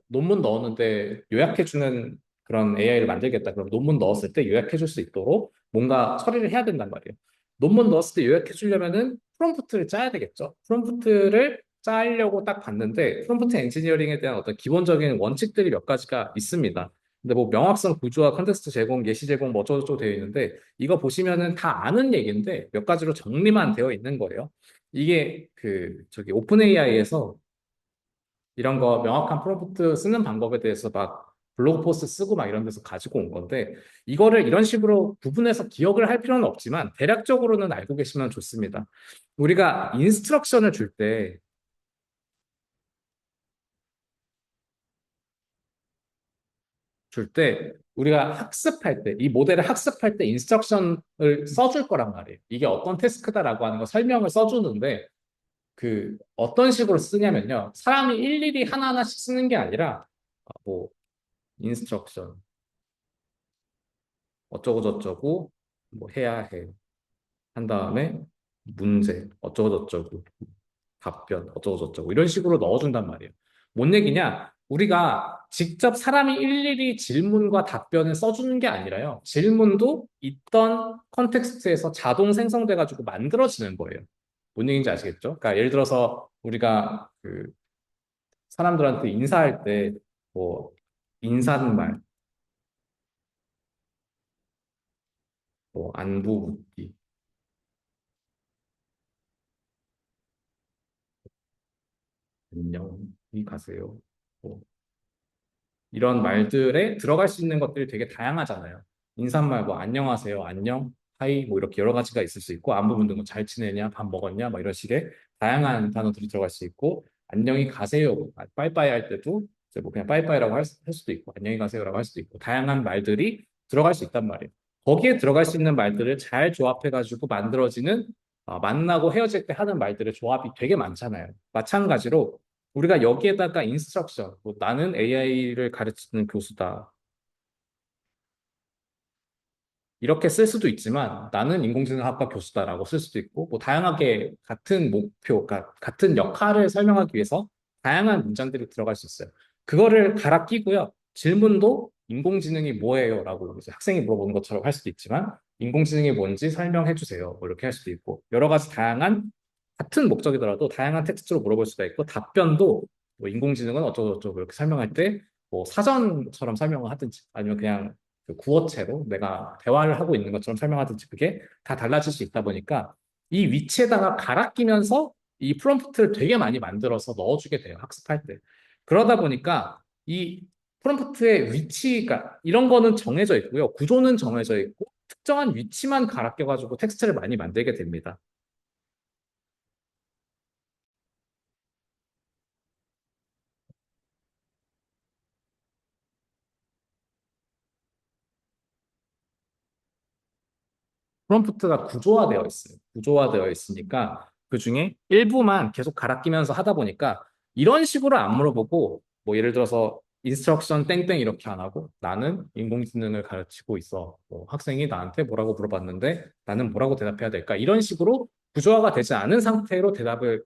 논문 넣었는데 요약해주는 그런 AI를 만들겠다. 그럼 논문 넣었을 때 요약해줄 수 있도록 뭔가 처리를 해야 된단 말이에요. 논문 넣었을 때 요약해주려면은 프롬프트를 짜야 되겠죠. 프롬프트를 짜려고 딱 봤는데 프롬프트 엔지니어링에 대한 어떤 기본적인 원칙들이 몇 가지가 있습니다. 근데 뭐 명확성 구조와 컨텍스트 제공, 예시 제공 뭐 어쩌고저쩌고 되어 있는데 이거 보시면은 다 아는 얘기인데 몇 가지로 정리만 되어 있는 거예요. 이게 저기 오픈 AI에서 이런 거 명확한 프롬프트 쓰는 방법에 대해서 막 블로그 포스트 쓰고 막 이런 데서 가지고 온 건데 이거를 이런 식으로 구분해서 기억을 할 필요는 없지만 대략적으로는 알고 계시면 좋습니다. 우리가 인스트럭션을 줄 때 우리가 학습할 때, 이 모델을 학습할 때 인스트럭션을 써줄 거란 말이에요. 이게 어떤 태스크다라고 하는 거 설명을 써주는데 어떤 식으로 쓰냐면요. 사람이 일일이 하나하나씩 쓰는 게 아니라 뭐 인스트럭션 어쩌고 저쩌고 뭐 해야 해. 한 다음에 문제 어쩌고 저쩌고 답변 어쩌고 저쩌고 이런 식으로 넣어준단 말이에요. 뭔 얘기냐? 우리가 직접 사람이 일일이 질문과 답변을 써주는 게 아니라요. 질문도 있던 컨텍스트에서 자동 생성돼가지고 만들어지는 거예요. 뭔 얘기인지 아시겠죠? 그러니까 예를 들어서 우리가 사람들한테 인사할 때 뭐 인사말, 뭐 안부 묻기, 안녕히 가세요. 뭐 이런 말들에 들어갈 수 있는 것들이 되게 다양하잖아요. 인사말 뭐 안녕하세요, 안녕, 하이 뭐 이렇게 여러 가지가 있을 수 있고 안부 묻는 거 잘 지내냐, 밥 먹었냐, 뭐 이런 식의 다양한 단어들이 들어갈 수 있고 안녕히 가세요, 빠이빠이 할 때도 이제 뭐 그냥 빠이빠이라고 할 수도 있고 안녕히 가세요라고 할 수도 있고 다양한 말들이 들어갈 수 있단 말이에요. 거기에 들어갈 수 있는 말들을 잘 조합해가지고 만들어지는 만나고 헤어질 때 하는 말들의 조합이 되게 많잖아요. 마찬가지로 우리가 여기에다가 인스트럭션, 뭐 나는 AI를 가르치는 교수다. 이렇게 쓸 수도 있지만 나는 인공지능학과 교수다라고 쓸 수도 있고 뭐 다양하게 같은 목표, 그러니까 같은 역할을 설명하기 위해서 다양한 문장들이 들어갈 수 있어요. 그거를 갈아 끼고요. 질문도 인공지능이 뭐예요? 라고 이제 학생이 물어보는 것처럼 할 수도 있지만 인공지능이 뭔지 설명해 주세요. 뭐 이렇게 할 수도 있고 여러 가지 다양한 같은 목적이더라도 다양한 텍스트로 물어볼 수가 있고 답변도 뭐 인공지능은 어쩌고저쩌고 이렇게 설명할 때 뭐 사전처럼 설명을 하든지 아니면 그냥 구어체로 내가 대화를 하고 있는 것처럼 설명하든지 그게 다 달라질 수 있다 보니까 이 위치에다가 갈아 끼면서 이 프롬프트를 되게 많이 만들어서 넣어주게 돼요. 학습할 때. 그러다 보니까 이 프롬프트의 위치가 이런 거는 정해져 있고요. 구조는 정해져 있고 특정한 위치만 갈아 껴가지고 텍스트를 많이 만들게 됩니다. 프롬프트가 구조화되어 있어요. 구조화되어 있으니까 그 중에 일부만 계속 갈아 끼면서 하다 보니까 이런 식으로 안 물어보고 뭐 예를 들어서 인스트럭션 땡땡 이렇게 안 하고 나는 인공지능을 가르치고 있어. 뭐 학생이 나한테 뭐라고 물어봤는데 나는 뭐라고 대답해야 될까? 이런 식으로 구조화가 되지 않은 상태로 대답을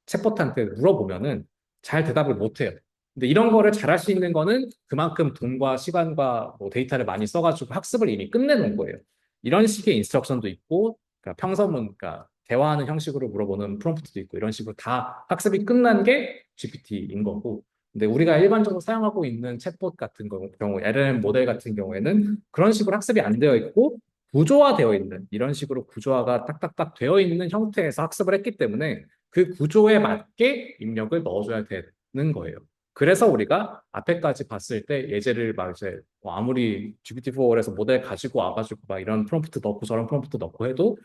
챗봇한테 물어보면은 잘 대답을 못 해요. 근데 이런 거를 잘할 수 있는 거는 그만큼 돈과 시간과 뭐 데이터를 많이 써가지고 학습을 이미 끝내는 거예요. 이런 식의 인스트럭션도 있고, 그러니까 평서문, 그러니까 대화하는 형식으로 물어보는 프롬프트도 있고, 이런 식으로 다 학습이 끝난 게 GPT인 거고. 근데 우리가 일반적으로 사용하고 있는 챗봇 같은 경우, LLM 모델 같은 경우에는 그런 식으로 학습이 안 되어 있고, 구조화되어 있는, 이런 식으로 구조화가 딱딱딱 되어 있는 형태에서 학습을 했기 때문에 그 구조에 맞게 입력을 넣어줘야 되는 거예요. 그래서 우리가 앞에까지 봤을 때 예제를 막 이제 뭐 아무리 GPT-4에서 모델 가지고 와가지고 막 이런 프롬프트 넣고 저런 프롬프트 넣고 해도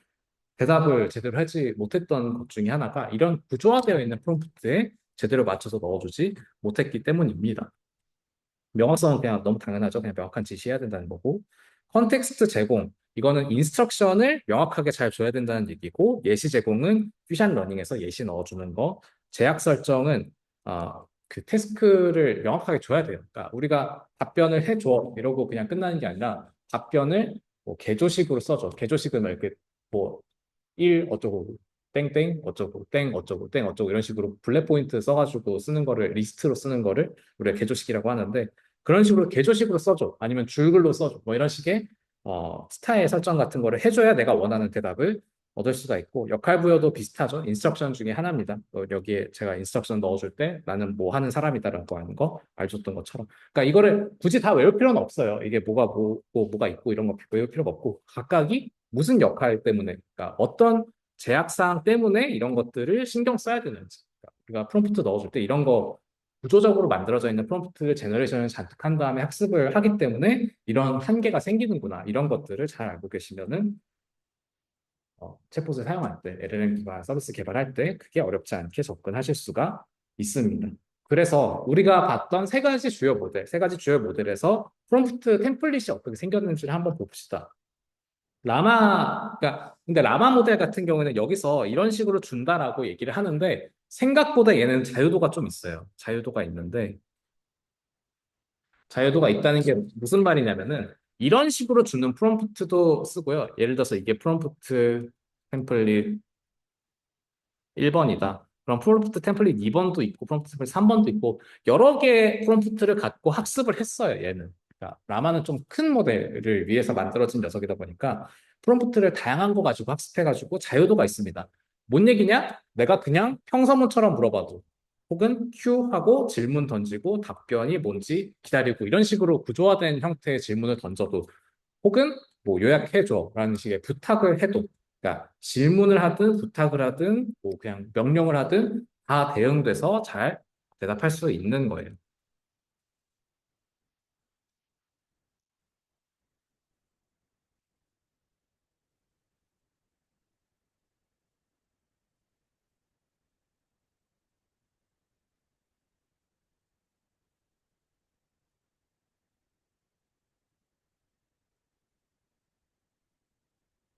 대답을 제대로 하지 못했던 것 중에 하나가 이런 구조화되어 있는 프롬프트에 제대로 맞춰서 넣어주지 못했기 때문입니다. 명확성은 그냥 너무 당연하죠. 그냥 명확한 지시해야 된다는 거고. 컨텍스트 제공. 이거는 인스트럭션을 명확하게 잘 줘야 된다는 얘기고, 예시 제공은 퓨전 러닝에서 예시 넣어주는 거. 제약 설정은 그 태스크를 명확하게 줘야 돼요. 그러니까 우리가 답변을 해줘 이러고 그냥 끝나는 게 아니라 답변을 뭐 개조식으로 써줘. 개조식은 뭐 이렇게 뭐1 어쩌고 땡땡 어쩌고 땡 어쩌고 땡 어쩌고 이런 식으로 블랙 포인트 써가지고 쓰는 거를 리스트로 쓰는 거를 우리가 개조식이라고 하는데 그런 식으로 개조식으로 써줘 아니면 줄글로 써줘 뭐 이런 식의 스타일 설정 같은 거를 해줘야 내가 원하는 대답을 얻을 수가 있고 역할 부여도 비슷하죠. 인스트럭션 중에 하나입니다. 여기에 제가 인스트럭션 넣어줄 때 나는 뭐 하는 사람이다라고 하는 거 알려줬던 것처럼 그러니까 이거를 굳이 다 외울 필요는 없어요. 이게 뭐가 있고 이런 거 외울 필요가 없고 각각이 무슨 역할 때문에 그러니까 어떤 제약사항 때문에 이런 것들을 신경 써야 되는지 그러니까 우리가 프롬프트 넣어줄 때 이런 거 구조적으로 만들어져 있는 프롬프트 제너레이션을 잔뜩 한 다음에 학습을 하기 때문에 이런 한계가 생기는구나. 이런 것들을 잘 알고 계시면은 챗봇을 사용할 때, LLM 기반 서비스 개발할 때 그게 어렵지 않게 접근하실 수가 있습니다. 그래서 우리가 봤던 세 가지 주요 모델, 세 가지 주요 모델에서 프롬프트 템플릿이 어떻게 생겼는지를 한번 봅시다. 그러니까 근데 라마 모델 같은 경우는 여기서 이런 식으로 준다라고 얘기를 하는데 생각보다 얘는 자유도가 좀 있어요. 자유도가 있는데 자유도가 있다는 게 무슨 말이냐면은 이런 식으로 주는 프롬프트도 쓰고요. 예를 들어서 이게 프롬프트 템플릿 1번이다. 그럼 프롬프트 템플릿 2번도 있고 프롬프트 템플릿 3번도 있고 여러 개의 프롬프트를 갖고 학습을 했어요, 얘는. 그러니까 라마는 좀 큰 모델을 위해서 만들어진 녀석이다 보니까 프롬프트를 다양한 거 가지고 학습해가지고 자유도가 있습니다. 뭔 얘기냐? 내가 그냥 평서문처럼 물어봐도 혹은 큐 하고 질문 던지고 답변이 뭔지 기다리고 이런 식으로 구조화된 형태의 질문을 던져도 혹은 뭐 요약해줘라는 식의 부탁을 해도 그러니까 질문을 하든 부탁을 하든 뭐 그냥 명령을 하든 다 대응돼서 잘 대답할 수 있는 거예요.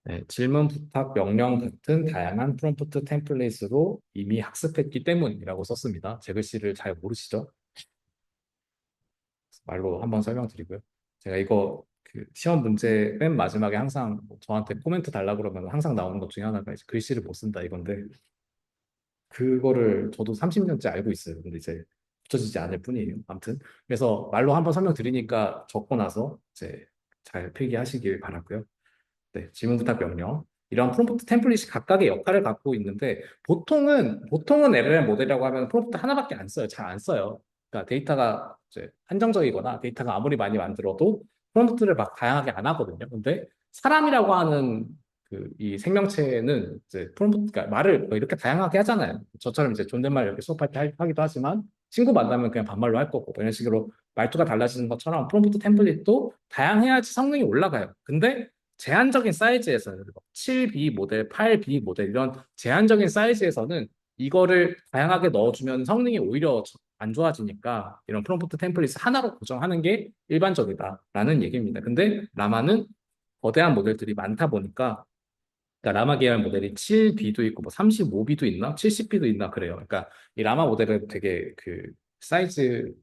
네, 질문, 부탁, 명령 같은 다양한 프롬프트 템플릿으로 이미 학습했기 때문이라고 썼습니다. 제 글씨를 잘 모르시죠? 말로 한번 설명드리고요. 제가 이거 그 시험 문제 맨 마지막에 항상 뭐 저한테 코멘트 달라 그러면 항상 나오는 것 중에 하나가 이제 글씨를 못 쓴다 이건데 그거를 저도 30년째 알고 있어요. 근데 이제 붙여지지 않을 뿐이에요. 아무튼 그래서 말로 한번 설명드리니까 적고 나서 이제 잘 필기하시길 바라고요. 네, 질문 부탁 명령. 이런 프롬프트 템플릿이 각각의 역할을 갖고 있는데 보통은 LLM 모델이라고 하면 프롬프트 하나밖에 안 써요. 잘 안 써요. 그러니까 데이터가 이제 한정적이거나 데이터가 아무리 많이 만들어도 프롬프트를 막 다양하게 안 하거든요. 근데 사람이라고 하는 그 이 생명체는 이제 프롬프트, 그러니까 말을 뭐 이렇게 다양하게 하잖아요. 저처럼 이제 존댓말 이렇게 수업할 때 하기도 하지만 친구 만나면 그냥 반말로 할 거고 이런 식으로 말투가 달라지는 것처럼 프롬프트 템플릿도 다양해야지 성능이 올라가요. 근데 제한적인 사이즈에서는 7B 모델, 8B 모델 이런 제한적인 사이즈에서는 이거를 다양하게 넣어주면 성능이 오히려 안 좋아지니까 이런 프롬프트 템플릿 하나로 고정하는 게 일반적이다라는 얘기입니다. 근데 라마는 거대한 모델들이 많다 보니까 그러니까 라마 계열 모델이 7B도 있고 뭐 35B도 있나? 70B도 있나 그래요. 그러니까 이 라마 모델은 되게 그 사이즈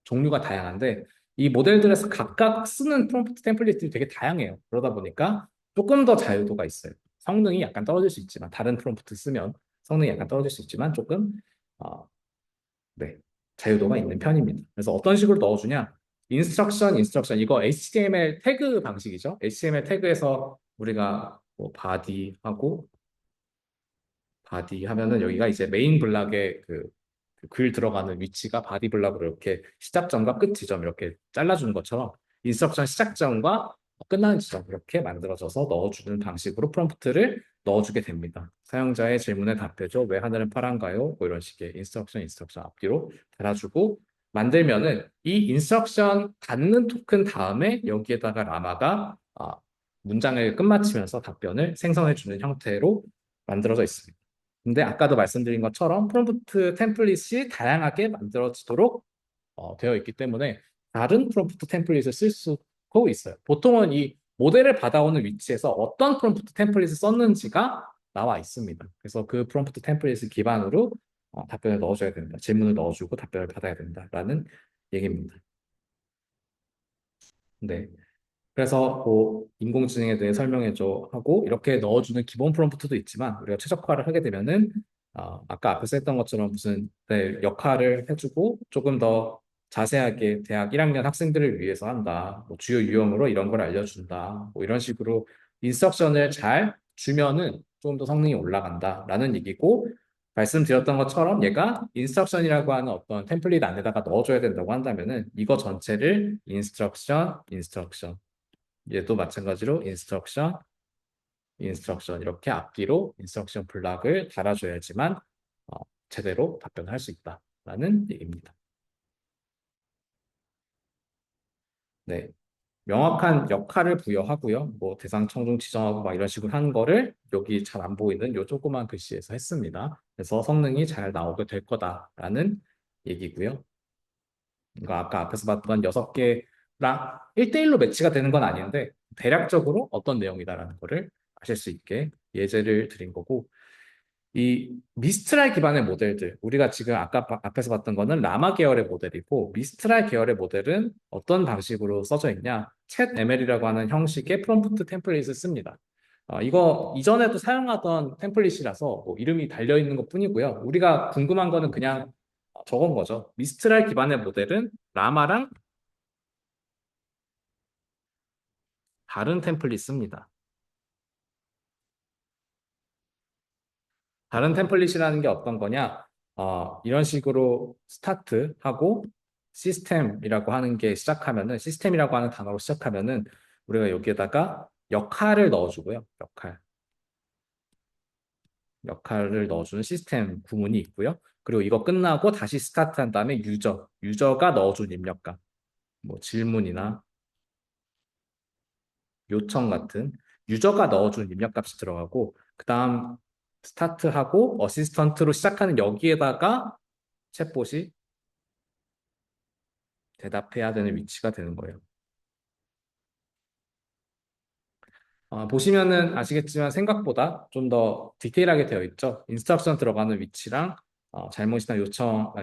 종류가 다양한데 이 모델들에서 각각 쓰는 프롬프트 템플릿들이 되게 다양해요. 그러다 보니까 조금 더 자유도가 있어요. 성능이 약간 떨어질 수 있지만 다른 프롬프트 쓰면 성능이 약간 떨어질 수 있지만 조금 어, 네, 자유도가 있는 편입니다. 그래서 어떤 식으로 넣어주냐? 인스트럭션 이거 HTML 태그 방식이죠. HTML 태그에서 우리가 뭐 바디 하면은 여기가 이제 메인 블락에 그글 들어가는 위치가 바디 블락으로 이렇게 시작점과 끝 지점 이렇게 잘라주는 것처럼 인스트럭션 시작점과 끝나는 지점 이렇게 만들어져서 넣어주는 방식으로 프롬프트를 넣어주게 됩니다. 사용자의 질문에 답해줘. 왜 하늘은 파란가요? 뭐 이런 식의 인스트럭션 앞뒤로 달아주고 만들면은 이 인스트럭션 닫는 토큰 다음에 여기에다가 라마가 문장을 끝마치면서 답변을 생성해주는 형태로 만들어져 있습니다. 근데 아까도 말씀드린 것처럼 프롬프트 템플릿이 다양하게 만들어지도록 되어 있기 때문에 다른 프롬프트 템플릿을 쓸 수도 있어요. 보통은 이 모델을 받아오는 위치에서 어떤 프롬프트 템플릿을 썼는지가 나와 있습니다. 그래서 그 프롬프트 템플릿을 기반으로 답변을 넣어줘야 된다. 질문을 넣어주고 답변을 받아야 된다라는 얘기입니다. 네. 그래서 뭐 인공지능에 대해 설명해줘 하고 이렇게 넣어주는 기본 프롬프트도 있지만 우리가 최적화를 하게 되면은 아까 앞에서 했던 것처럼 무슨 네, 역할을 해주고 조금 더 자세하게 대학 1학년 학생들을 위해서 한다. 뭐 주요 유형으로 이런 걸 알려준다. 뭐 이런 식으로 인스트럭션을 잘 주면은 조금 더 성능이 올라간다라는 얘기고 말씀드렸던 것처럼 얘가 인스트럭션이라고 하는 어떤 템플릿 안에다가 넣어줘야 된다고 한다면은 이거 전체를 인스트럭션 얘도 마찬가지로 인스트럭션 이렇게 앞뒤로 인스트럭션 블락을 달아줘야지만 어, 제대로 답변을 할 수 있다라는 얘기입니다. 네, 명확한 역할을 부여하고요. 뭐 대상 청중 지정하고 막 이런 식으로 하는 거를 여기 잘 안 보이는 요 조그만 글씨에서 했습니다. 그래서 성능이 잘 나오게 될 거다라는 얘기고요. 그러니까 아까 앞에서 봤던 6개랑 1대1로 매치가 되는 건 아닌데 대략적으로 어떤 내용이다라는 거를 아실 수 있게 예제를 드린 거고 이 미스트랄 기반의 모델들 우리가 지금 아까 앞에서 봤던 거는 라마 계열의 모델이고 미스트랄 계열의 모델은 어떤 방식으로 써져 있냐 챗 ML이라고 하는 형식의 프롬프트 템플릿을 씁니다. 이거 이전에도 사용하던 템플릿이라서 뭐 이름이 달려 있는 것 뿐이고요. 우리가 궁금한 거는 그냥 저건 거죠. 미스트랄 기반의 모델은 라마랑 다른 템플릿 씁니다. 다른 템플릿이라는 게 어떤 거냐? 이런 식으로 스타트하고 시스템이라고 하는 게 시작하면은 시스템이라고 하는 단어로 시작하면은 우리가 여기에다가 역할을 넣어주고요. 역할을 넣어주는 시스템 구문이 있고요. 그리고 이거 끝나고 다시 스타트한 다음에 유저가 넣어준 입력값, 뭐 질문이나 요청 같은 유저가 넣어준 입력값이 들어가고 그다음 스타트하고 어시스턴트로 시작하는 여기에다가 챗봇이 대답해야 되는 위치가 되는 거예요. 보시면은 아시겠지만 생각보다 좀 더 디테일하게 되어 있죠. 인스트럭션 들어가는 위치랑 잘못이나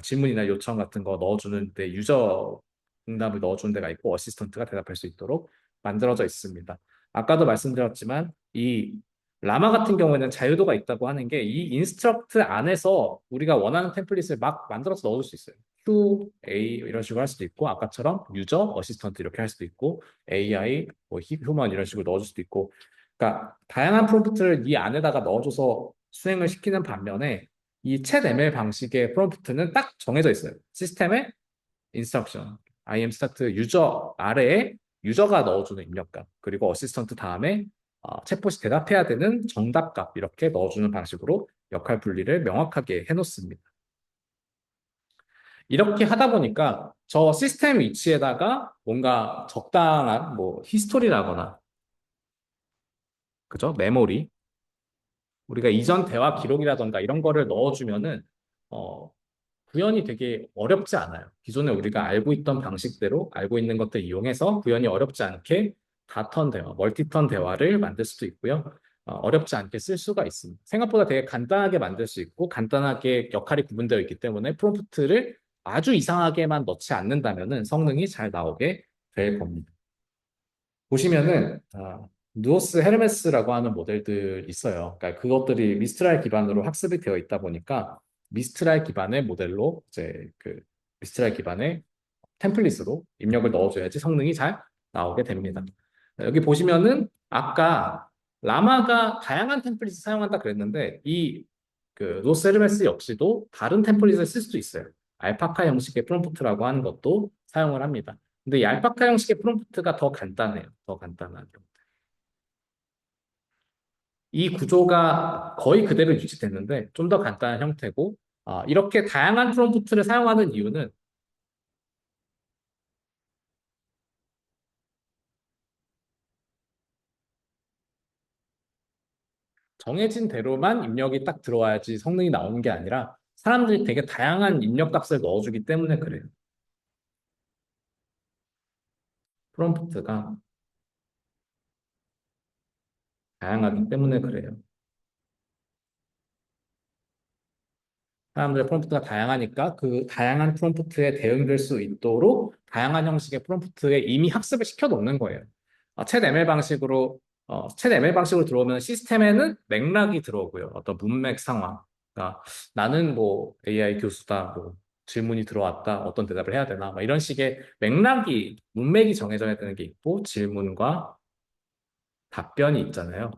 질문이나 요청 같은 거 넣어주는 데 유저 응답을 넣어주는 데가 있고 어시스턴트가 대답할 수 있도록 만들어져 있습니다. 아까도 말씀드렸지만 이 라마 같은 경우에는 자유도가 있다고 하는 게 이 인스트럭트 안에서 우리가 원하는 템플릿을 막 만들어서 넣을 수 있어요. Q, A 이런 식으로 할 수도 있고 아까처럼 유저, 어시스턴트 이렇게 할 수도 있고 AI, 뭐 휴먼 이런 식으로 넣어줄 수도 있고 그러니까 다양한 프롬프트를 이 안에다가 넣어줘서 수행을 시키는 반면에 이 챗 ML 방식의 프롬프트는 딱 정해져 있어요. 시스템의 인스트럭션, IM 스타트 유저 아래에 유저가 넣어주는 입력값, 그리고 어시스턴트 다음에 챗봇이 대답해야 되는 정답값 이렇게 넣어주는 방식으로 역할 분리를 명확하게 해놓습니다. 이렇게 하다 보니까 저 시스템 위치에다가 뭔가 적당한 뭐 히스토리라거나 그죠? 메모리 우리가 이전 대화 기록이라던가 이런 거를 넣어주면은 어, 구현이 되게 어렵지 않아요. 기존에 우리가 알고 있던 방식대로 알고 있는 것들 이용해서 구현이 어렵지 않게 다턴 대화, 멀티턴 대화를 만들 수도 있고요. 어렵지 않게 쓸 수가 있습니다. 생각보다 되게 간단하게 만들 수 있고 간단하게 역할이 구분되어 있기 때문에 프롬프트를 아주 이상하게만 넣지 않는다면은 성능이 잘 나오게 될 겁니다. 보시면은 누오스 헤르메스라고 하는 모델들 있어요. 그러니까 그것들이 미스트랄 기반으로 학습이 되어 있다 보니까 미스트랄 기반의 모델로 이제 그 미스트랄 기반의 템플릿으로 입력을 넣어줘야지 성능이 잘 나오게 됩니다. 여기 보시면은 아까 라마가 다양한 템플릿을 사용한다 그랬는데 이 그 노스헤르메스 역시도 다른 템플릿을 쓸 수도 있어요. 알파카 형식의 프롬프트라고 하는 것도 사용을 합니다. 근데 이 알파카 형식의 프롬프트가 더 간단해요. 더 간단하죠. 이 구조가 거의 그대로 유지됐는데 좀 더 간단한 형태고 이렇게 다양한 프롬프트를 사용하는 이유는 정해진 대로만 입력이 딱 들어와야지 성능이 나오는 게 아니라 사람들이 되게 다양한 입력 값을 넣어주기 때문에 그래요. 프롬프트가 다양하기 때문에 그래요. 사람들의 프롬프트가 다양하니까 그 다양한 프롬프트에 대응될 수 있도록 다양한 형식의 프롬프트에 이미 학습을 시켜 놓는 거예요. 챗 ML 방식으로 챗 ML 방식으로 들어오면 시스템에는 맥락이 들어오고요. 어떤 문맥 상황. 그러니까 나는 뭐 AI 교수다. 뭐 질문이 들어왔다. 어떤 대답을 해야 되나. 막 이런 식의 맥락이 문맥이 정해져야 되는 게 있고 질문과 답변이 있잖아요.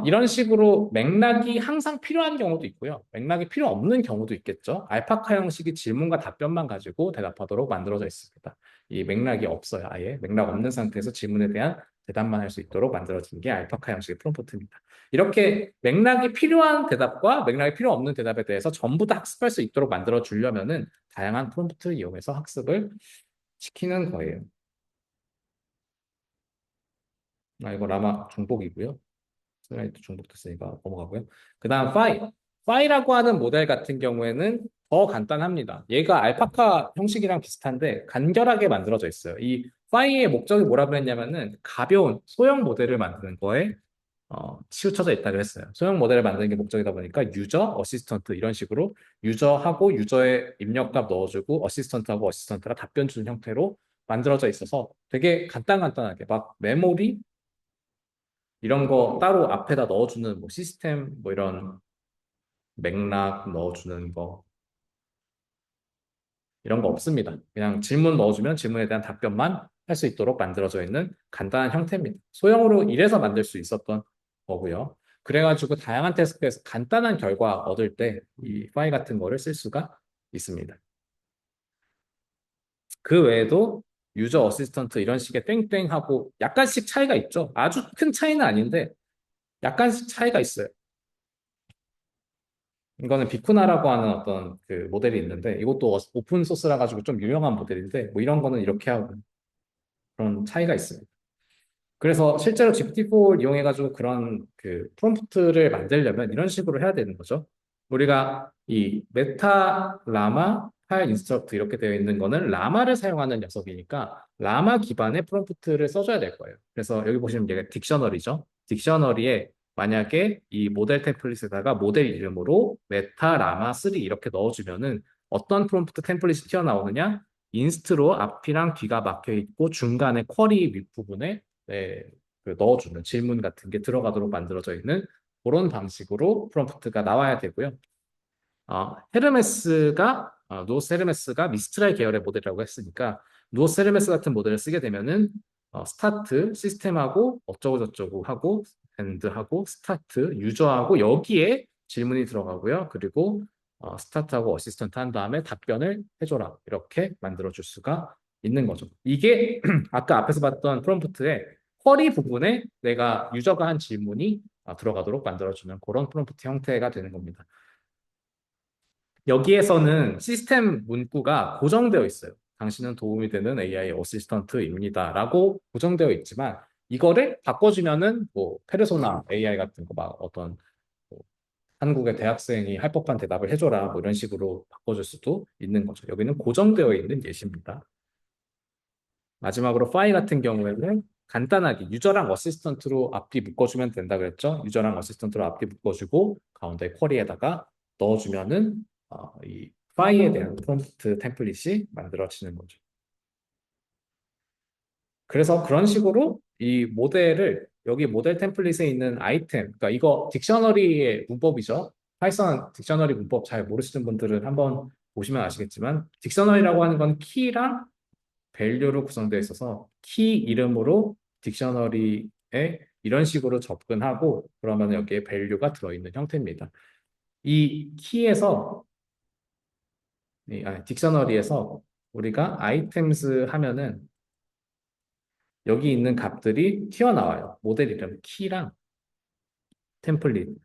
이런 식으로 맥락이 항상 필요한 경우도 있고요. 맥락이 필요 없는 경우도 있겠죠. 알파카 형식이 질문과 답변만 가지고 대답하도록 만들어져 있습니다. 이 맥락이 없어요. 아예 맥락 없는 상태에서 질문에 대한 대답만 할 수 있도록 만들어진 게 알파카 형식의 프롬프트입니다. 이렇게 맥락이 필요한 대답과 맥락이 필요 없는 대답에 대해서 전부 다 학습할 수 있도록 만들어 주려면은 다양한 프롬프트를 이용해서 학습을 시키는 거예요. 이거 라마 중복이고요. 슬라이드 중복됐으니까 넘어가고요. 그 다음 파이. 파이라고 하는 모델 같은 경우에는 더 간단합니다. 얘가 알파카 형식이랑 비슷한데 간결하게 만들어져 있어요. 이 파이의 목적이 뭐라 그랬냐면은 가벼운 소형 모델을 만드는 거에 치우쳐져 있다 그랬어요. 소형 모델을 만드는 게 목적이다 보니까 유저, 어시스턴트 이런 식으로 유저하고 유저의 입력값 넣어주고 어시스턴트하고 어시스턴트가 답변 주는 형태로 만들어져 있어서 되게 간단하게 막 메모리 이런 거 따로 앞에다 넣어주는 뭐 시스템 뭐 이런 맥락 넣어주는 거 이런 거 없습니다. 그냥 질문 넣어주면 질문에 대한 답변만 할 수 있도록 만들어져 있는 간단한 형태입니다. 소형으로 이래서 만들 수 있었던 거고요. 그래가지고 다양한 태스크에서 간단한 결과 얻을 때 이 파일 같은 거를 쓸 수가 있습니다. 그 외에도 유저 어시스턴트 이런 식의 땡땡하고 약간씩 차이가 있죠. 아주 큰 차이는 아닌데 약간씩 차이가 있어요. 이거는 비쿠나라고 하는 어떤 그 모델이 있는데 이것도 오픈 소스라 가지고 좀 유명한 모델인데 뭐 이런 거는 이렇게 하고 그런 차이가 있어요. 그래서 실제로 GPT-4를 이용해 가지고 그런 그 프롬프트를 만들려면 이런 식으로 해야 되는 거죠. 우리가 이 메타 라마 파일 인스트럭트 이렇게 되어 있는 거는 라마를 사용하는 녀석이니까 라마 기반의 프롬프트를 써줘야 될 거예요. 그래서 여기 보시면 얘가 딕셔너리죠. 딕셔너리에 만약에 이 모델 템플릿에다가 모델 이름으로 메타 라마 3 이렇게 넣어주면은 어떤 프롬프트 템플릿이 튀어나오느냐? 인스트로 앞이랑 뒤가 막혀 있고 중간에 쿼리 윗부분에 네, 그 넣어주는 질문 같은 게 들어가도록 만들어져 있는 그런 방식으로 프롬프트가 나와야 되고요. 노스 헤르메스가 미스트랄 계열의 모델이라고 했으니까 노스 헤르메스 같은 모델을 쓰게 되면은 스타트 시스템하고 어쩌고 저쩌고 하고 엔드하고 스타트 유저하고 여기에 질문이 들어가고요. 그리고 스타트하고 어시스턴트 한 다음에 답변을 해줘라 이렇게 만들어 줄 수가 있는 거죠. 이게 아까 앞에서 봤던 프롬프트의 쿼리 부분에 내가 유저가 한 질문이 들어가도록 만들어주는 그런 프롬프트 형태가 되는 겁니다. 여기에서는 시스템 문구가 고정되어 있어요. 당신은 도움이 되는 AI 어시스턴트입니다라고 고정되어 있지만 이거를 바꿔주면은 뭐 페르소나 AI 같은 거 막 어떤 뭐 한국의 대학생이 할 법한 대답을 해줘라 뭐 이런 식으로 바꿔줄 수도 있는 거죠. 여기는 고정되어 있는 예시입니다. 마지막으로 파이 같은 경우에는 간단하게 유저랑 어시스턴트로 앞뒤 묶어주면 된다 그랬죠? 유저랑 어시스턴트로 앞뒤 묶어주고 가운데 쿼리에다가 넣어주면은 이 파이에 대한 프롬프트 템플릿이 만들어지는 거죠. 그래서 그런 식으로 이 모델을 여기 모델 템플릿에 있는 아이템, 그러니까 이거 딕셔너리의 문법이죠. 파이썬 딕셔너리 문법 잘 모르시는 분들은 한번 보시면 아시겠지만 딕셔너리라고 하는 건 키랑 밸류로 구성되어 있어서 키 이름으로 딕셔너리에 이런 식으로 접근하고 그러면 여기에 밸류가 들어있는 형태입니다. 이 키에서 딕셔너리에서 우리가 아이템스 하면은 여기 있는 값들이 튀어나와요. 모델 이름 키랑 템플릿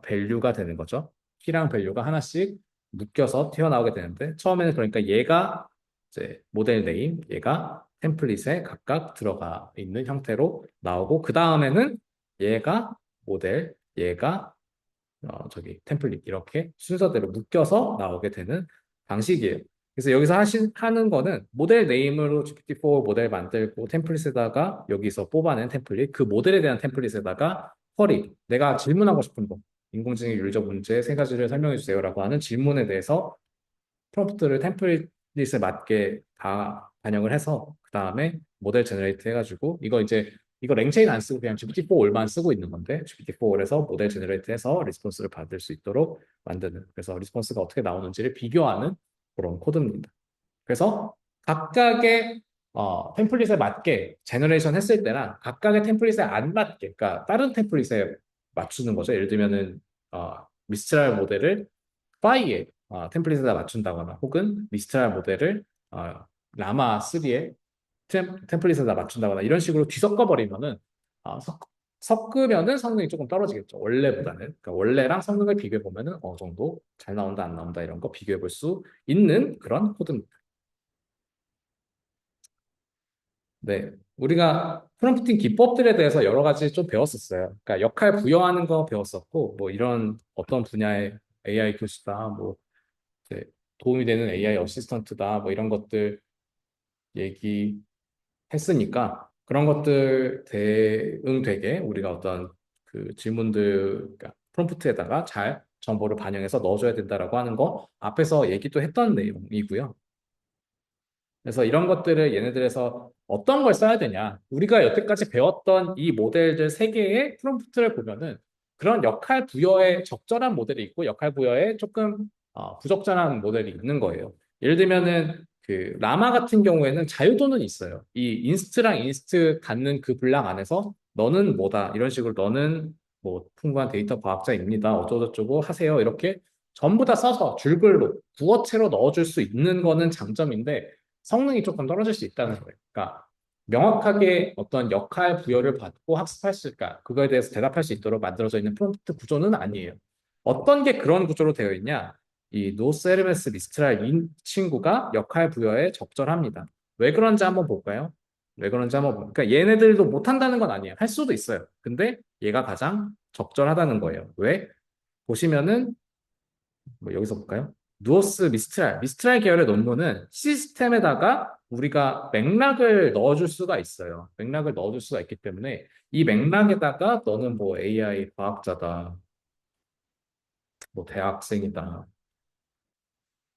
밸류가 되는 거죠. 키랑 밸류가 하나씩 묶여서 튀어나오게 되는데 처음에는 그러니까 얘가 이제 모델 네임, 얘가 템플릿에 각각 들어가 있는 형태로 나오고 그 다음에는 얘가 모델, 얘가 저기 템플릿 이렇게 순서대로 묶여서 나오게 되는 방식이에요. 그래서 여기서 하는 거는 모델 네임으로 GPT-4 모델 만들고 템플릿에다가 여기서 뽑아낸 템플릿, 그 모델에 대한 템플릿에다가 쿼리, 내가 질문하고 싶은 거, 인공지능 윤리적 문제 세 가지를 설명해 주세요라고 하는 질문에 대해서 프롬프트를 템플릿에 맞게 다 반영을 해서 그 다음에 모델 제너레이트 해가지고 이거 랭체인 안 쓰고 그냥 GPT-4올만 쓰고 있는 건데 GPT-4올에서 모델 제너레이트 해서 리스폰스를 받을 수 있도록 만드는 그래서 리스폰스가 어떻게 나오는지를 비교하는 그런 코드입니다. 그래서 각각의 템플릿에 맞게 제너레이션 했을 때랑 각각의 템플릿에 안 맞게 그러니까 다른 템플릿에 맞추는 거죠. 예를 들면은 미스트랄 모델을 파이에 템플릿에다 맞춘다거나 혹은 미스트랄 모델을 라마 3에 템플릿에다 맞춘다거나 이런 식으로 뒤섞어 버리면은 섞으면은 성능이 조금 떨어지겠죠. 원래보다는. 그러니까 원래랑 성능을 비교해 보면은 어느 정도 잘 나온다 안 나온다 이런 거 비교해 볼 수 있는 그런 코드입니다. 네. 우리가 프롬프팅 기법들에 대해서 여러 가지 좀 배웠었어요. 그러니까 역할 부여하는 거 배웠었고 뭐 이런 어떤 분야의 AI 교수다 뭐 이제 도움이 되는 AI 어시스턴트다 뭐 이런 것들 얘기했으니까 그런 것들 대응되게 우리가 어떤 그 질문들 그러니까 프롬프트에다가 잘 정보를 반영해서 넣어줘야 된다라고 하는 거 앞에서 얘기도 했던 내용이고요. 그래서 이런 것들을 얘네들에서 어떤 걸 써야 되냐. 우리가 여태까지 배웠던 이 모델들 세 개의 프롬프트를 보면은 그런 역할 부여에 적절한 모델이 있고 역할 부여에 조금 부적절한 모델이 있는 거예요. 예를 들면은 그 라마 같은 경우에는 자유도는 있어요. 이 인스트랑 인스트 갖는 그 분량 안에서 너는 뭐다 이런 식으로 너는 뭐 풍부한 데이터 과학자입니다. 어쩌고저쩌고 하세요. 이렇게 전부 다 써서 줄글로 구어체로 넣어줄 수 있는 거는 장점인데 성능이 조금 떨어질 수 있다는 거예요. 그러니까 명확하게 어떤 역할 부여를 받고 학습할 수, 그러니까 그거에 대해서 대답할 수 있도록 만들어져 있는 프롬프트 구조는 아니에요. 어떤 게 그런 구조로 되어 있냐? 이 노스 에르메스 미스트랄 이 친구가 역할 부여에 적절합니다. 왜 그런지 한번 볼까요? 왜 그런지 한번 볼까요? 그러니까 얘네들도 못한다는 건 아니에요. 할 수도 있어요. 근데 얘가 가장 적절하다는 거예요. 왜? 보시면은 뭐 여기서 볼까요? 누오스 미스트랄 계열의 논문은 시스템에다가 우리가 맥락을 넣어줄 수가 있어요. 맥락을 넣어줄 수가 있기 때문에 이 맥락에다가 너는 뭐 AI 과학자다, 뭐 대학생이다,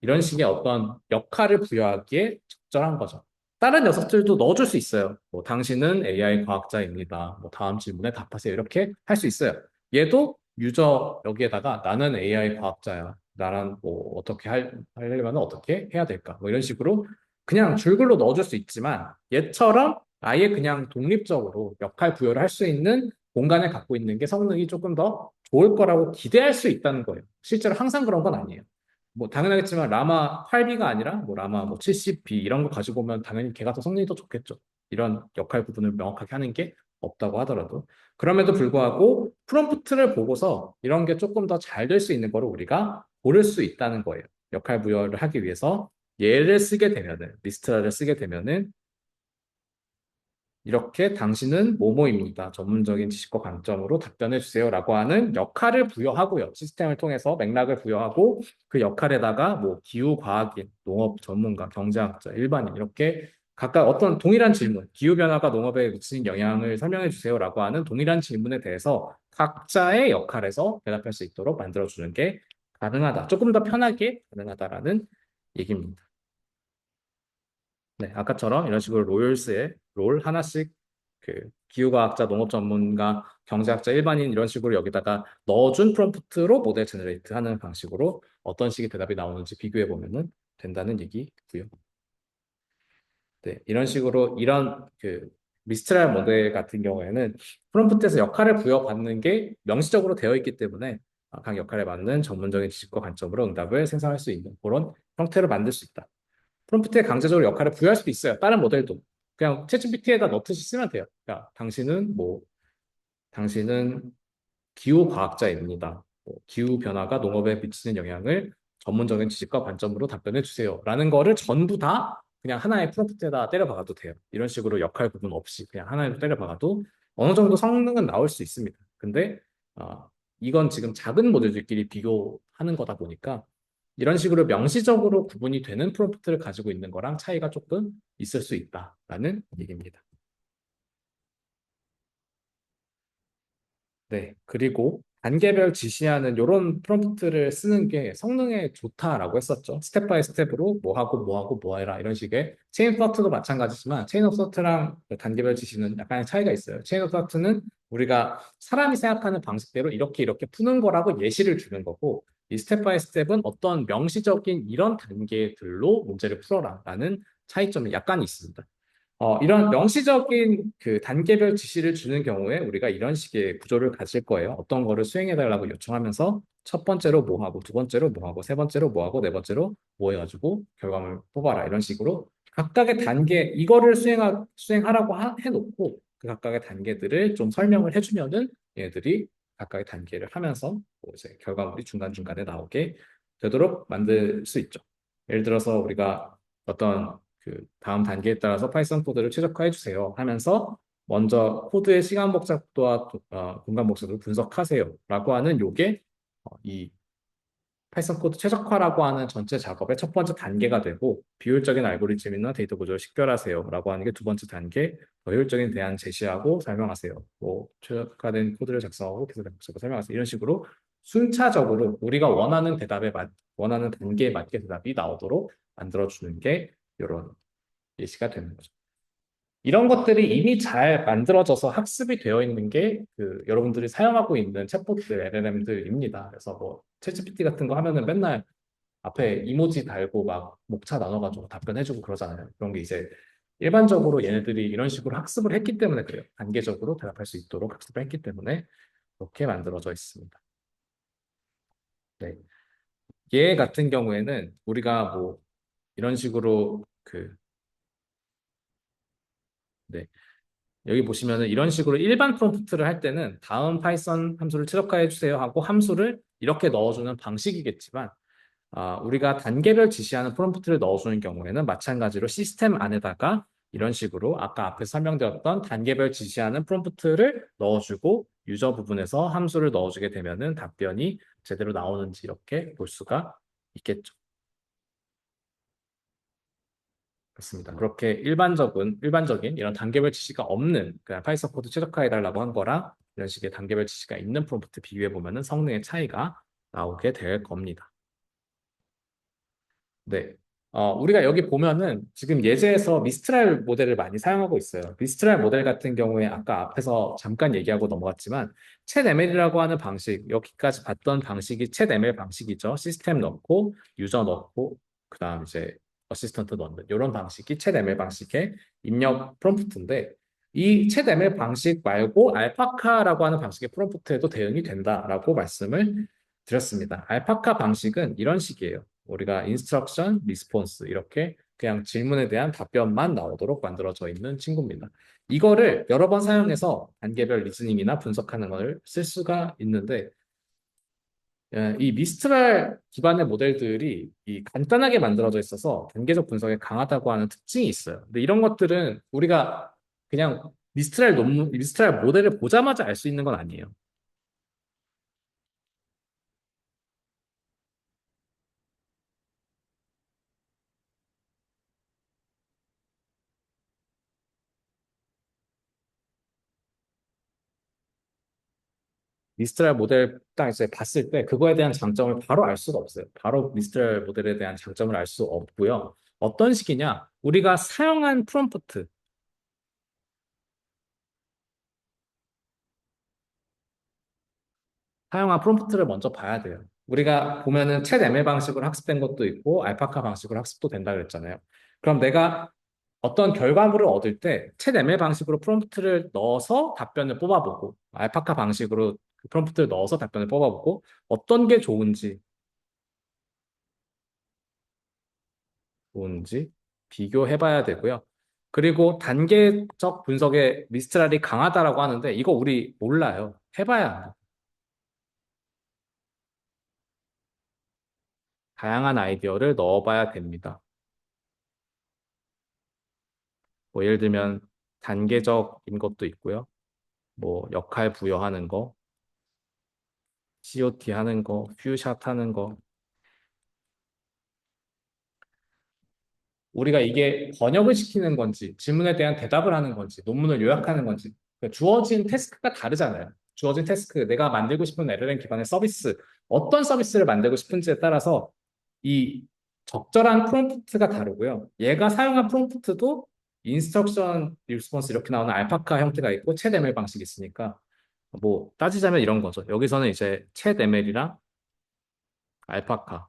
이런 식의 어떤 역할을 부여하기에 적절한 거죠. 다른 녀석들도 넣어줄 수 있어요. 뭐 당신은 AI 과학자입니다. 뭐 다음 질문에 답하세요. 이렇게 할 수 있어요. 얘도 유저 여기에다가 나는 AI 과학자야. 나랑 뭐 어떻게 하려면 어떻게 해야 될까? 뭐 이런 식으로 그냥 줄글로 넣어줄 수 있지만 얘처럼 아예 그냥 독립적으로 역할 부여를 할 수 있는 공간을 갖고 있는 게 성능이 조금 더 좋을 거라고 기대할 수 있다는 거예요. 실제로 항상 그런 건 아니에요. 뭐 당연하겠지만 라마 8B가 아니라 뭐 라마 뭐 70B 이런 거 가지고 오면 당연히 걔가 더 성능이 더 좋겠죠. 이런 역할 구분을 명확하게 하는 게 없다고 하더라도 그럼에도 불구하고 프롬프트를 보고서 이런 게 조금 더 잘 될 수 있는 거를 우리가 고를 수 있다는 거예요. 역할 부여를 하기 위해서 얘를 쓰게 되면은 리스트라를 쓰게 되면은 이렇게 당신은 뭐뭐입니다. 전문적인 지식과 관점으로 답변해 주세요라고 하는 역할을 부여하고요. 시스템을 통해서 맥락을 부여하고 그 역할에다가 뭐 기후 과학인, 농업 전문가, 경제학자, 일반인 이렇게 각각 어떤 동일한 질문, 기후변화가 농업에 미치는 영향을 설명해 주세요라고 하는 동일한 질문에 대해서 각자의 역할에서 대답할 수 있도록 만들어주는 게 가능하다. 조금 더 편하게 가능하다라는 얘기입니다. 네, 아까처럼 이런 식으로 로열스의 롤 하나씩 그 기후과학자, 농업 전문가, 경제학자, 일반인 이런 식으로 여기다가 넣어준 프롬프트로 모델 제너레이트 하는 방식으로 어떤 식의 대답이 나오는지 비교해 보면은 된다는 얘기고요. 네, 이런 식으로 이런 그 미스트랄 모델 같은 경우에는 프롬프트에서 역할을 부여받는 게 명시적으로 되어 있기 때문에 각 역할에 맞는 전문적인 지식과 관점으로 응답을 생성할 수 있는 그런 형태로 만들 수 있다. 프롬프트에 강제적으로 역할을 부여할 수도 있어요. 다른 모델도. 그냥 챗GPT에다 넣듯이 쓰면 돼요. 야, 당신은 기후 과학자입니다. 기후 변화가 농업에 미치는 영향을 전문적인 지식과 관점으로 답변해 주세요. 라는 거를 전부 다 그냥 하나의 프롬프트에다 때려박아도 돼요. 이런 식으로 역할 구분 없이 그냥 하나로 때려박아도 어느 정도 성능은 나올 수 있습니다. 근데 아, 이건 지금 작은 모델들끼리 비교하는 거다 보니까 이런 식으로 명시적으로 구분이 되는 프롬프트를 가지고 있는 거랑 차이가 조금 있을 수 있다라는 얘기입니다. 네. 그리고 단계별 지시하는 이런 프롬프트를 쓰는 게 성능에 좋다라고 했었죠. 스텝 바이 스텝으로 뭐 하고 뭐 하고 뭐 해라 이런 식의 체인 오브 서트도 마찬가지지만 체인 오브 서트랑 단계별 지시는 약간의 차이가 있어요. 체인 오브 서트는 우리가 사람이 생각하는 방식대로 이렇게 이렇게 푸는 거라고 예시를 주는 거고 이 스텝 바이 스텝은 어떤 명시적인 이런 단계들로 문제를 풀어라라는 차이점이 약간 있습니다. 이런 명시적인 그 단계별 지시를 주는 경우에 우리가 이런 식의 구조를 가질 거예요. 어떤 거를 수행해달라고 요청하면서 첫 번째로 뭐 하고, 두 번째로 뭐 하고, 세 번째로 뭐 하고, 네 번째로 뭐 해가지고 결과물 뽑아라. 이런 식으로 각각의 단계, 이거를 수행하라고 해놓고 그 각각의 단계들을 좀 설명을 해주면은 얘들이 각각의 단계를 하면서 뭐 이제 결과물이 중간중간에 나오게 되도록 만들 수 있죠. 예를 들어서 우리가 어떤 그 다음 단계에 따라서 파이썬 코드를 최적화해 주세요 하면서 먼저 코드의 시간 복잡도와 공간 복잡도를 분석하세요라고 하는 요게 이 파이썬 코드 최적화라고 하는 전체 작업의 첫 번째 단계가 되고 비효율적인 알고리즘이나 데이터 구조를 식별하세요라고 하는 게 두 번째 단계 더 효율적인 대안 제시하고 설명하세요. 뭐 최적화된 코드를 작성하고 기술 작성하고 설명하세요. 이런 식으로 순차적으로 우리가 원하는 단계에 맞게 대답이 나오도록 만들어주는 게 이런 예시가 되는 거죠. 이런 것들이 이미 잘 만들어져서 학습이 되어 있는 게 그 여러분들이 사용하고 있는 챗봇들, LLM들입니다. 그래서 뭐 챗GPT 같은 거 하면은 맨날 앞에 이모지 달고 막 목차 나눠가지고 답변해주고 그러잖아요. 그런 게 이제 일반적으로 얘네들이 이런 식으로 학습을 했기 때문에 그래요. 단계적으로 대답할 수 있도록 학습을 했기 때문에 그렇게 만들어져 있습니다. 네. 얘 같은 경우에는 우리가 뭐 이런 식으로 네. 여기 보시면은 이런 식으로 일반 프롬프트를 할 때는 다음 파이썬 함수를 최적화해 주세요 하고 함수를 이렇게 넣어주는 방식이겠지만 우리가 단계별 지시하는 프롬프트를 넣어주는 경우에는 마찬가지로 시스템 안에다가 이런 식으로 아까 앞에 설명드렸던 단계별 지시하는 프롬프트를 넣어주고 유저 부분에서 함수를 넣어주게 되면은 답변이 제대로 나오는지 이렇게 볼 수가 있겠죠. 그렇습니다. 그렇게 일반적인 이런 단계별 지시가 없는 그냥 파이썬 코드 최적화해달라고 한 거랑 이런 식의 단계별 지시가 있는 프롬프트 비교해 보면은 성능의 차이가 나오게 될 겁니다. 네. 우리가 여기 보면은 지금 예제에서 미스트랄 모델을 많이 사용하고 있어요. 미스트랄 모델 같은 경우에 아까 앞에서 잠깐 얘기하고 넘어갔지만 챗 ML이라고 하는 방식, 여기까지 봤던 방식이 챗 ML 방식이죠. 시스템 넣고 유저 넣고 그다음 이제 어시스턴트 넣는 이런 방식이 챗 ML 방식의 입력 프롬프트인데 이 챗 ML 방식 말고 알파카라고 하는 방식의 프롬프트에도 대응이 된다라고 말씀을 드렸습니다. 알파카 방식은 이런 식이에요. 우리가 인스트럭션, 리스폰스 이렇게 그냥 질문에 대한 답변만 나오도록 만들어져 있는 친구입니다. 이거를 여러 번 사용해서 단계별 리즈닝이나 분석하는 걸 쓸 수가 있는데 이 미스트랄 기반의 모델들이 이 간단하게 만들어져 있어서 단계적 분석에 강하다고 하는 특징이 있어요. 근데 이런 것들은 우리가 그냥 미스트랄 모델을 보자마자 알 수 있는 건 아니에요. 미스트랄 모델 딱 이제 봤을 때 그거에 대한 장점을 바로 알 수가 없어요. 바로 미스트랄 모델에 대한 장점을 알 수 없고요. 어떤 식이냐? 우리가 사용한 프롬프트, 사용한 프롬프트를 먼저 봐야 돼요. 우리가 보면은 챗 ML 방식으로 학습된 것도 있고 알파카 방식으로 학습도 된다 그랬잖아요. 그럼 내가 어떤 결과물을 얻을 때 챗 ML 방식으로 프롬프트를 넣어서 답변을 뽑아보고 알파카 방식으로 그 프롬프트를 넣어서 답변을 뽑아보고 어떤 게 좋은지 비교해봐야 되고요. 그리고 단계적 분석에 미스트랄이 강하다라고 하는데 이거 우리 몰라요. 해봐야 합니다. 다양한 아이디어를 넣어봐야 됩니다. 뭐 예를 들면 단계적인 것도 있고요. 뭐 역할 부여하는 거, COT 하는 거, 퓨샷 하는 거. 우리가 이게 번역을 시키는 건지, 질문에 대한 대답을 하는 건지, 논문을 요약하는 건지, 그러니까 주어진 태스크가 다르잖아요. 주어진 태스크, 내가 만들고 싶은 LLM 기반의 서비스, 어떤 서비스를 만들고 싶은지에 따라서 이 적절한 프롬프트가 다르고요. 얘가 사용한 프롬프트도 인스트럭션 리스폰스 이렇게 나오는 알파카 형태가 있고, 챗 ML 방식이 있으니까, 뭐, 따지자면 이런 거죠. 여기서는 이제 챗 ML이랑 알파카,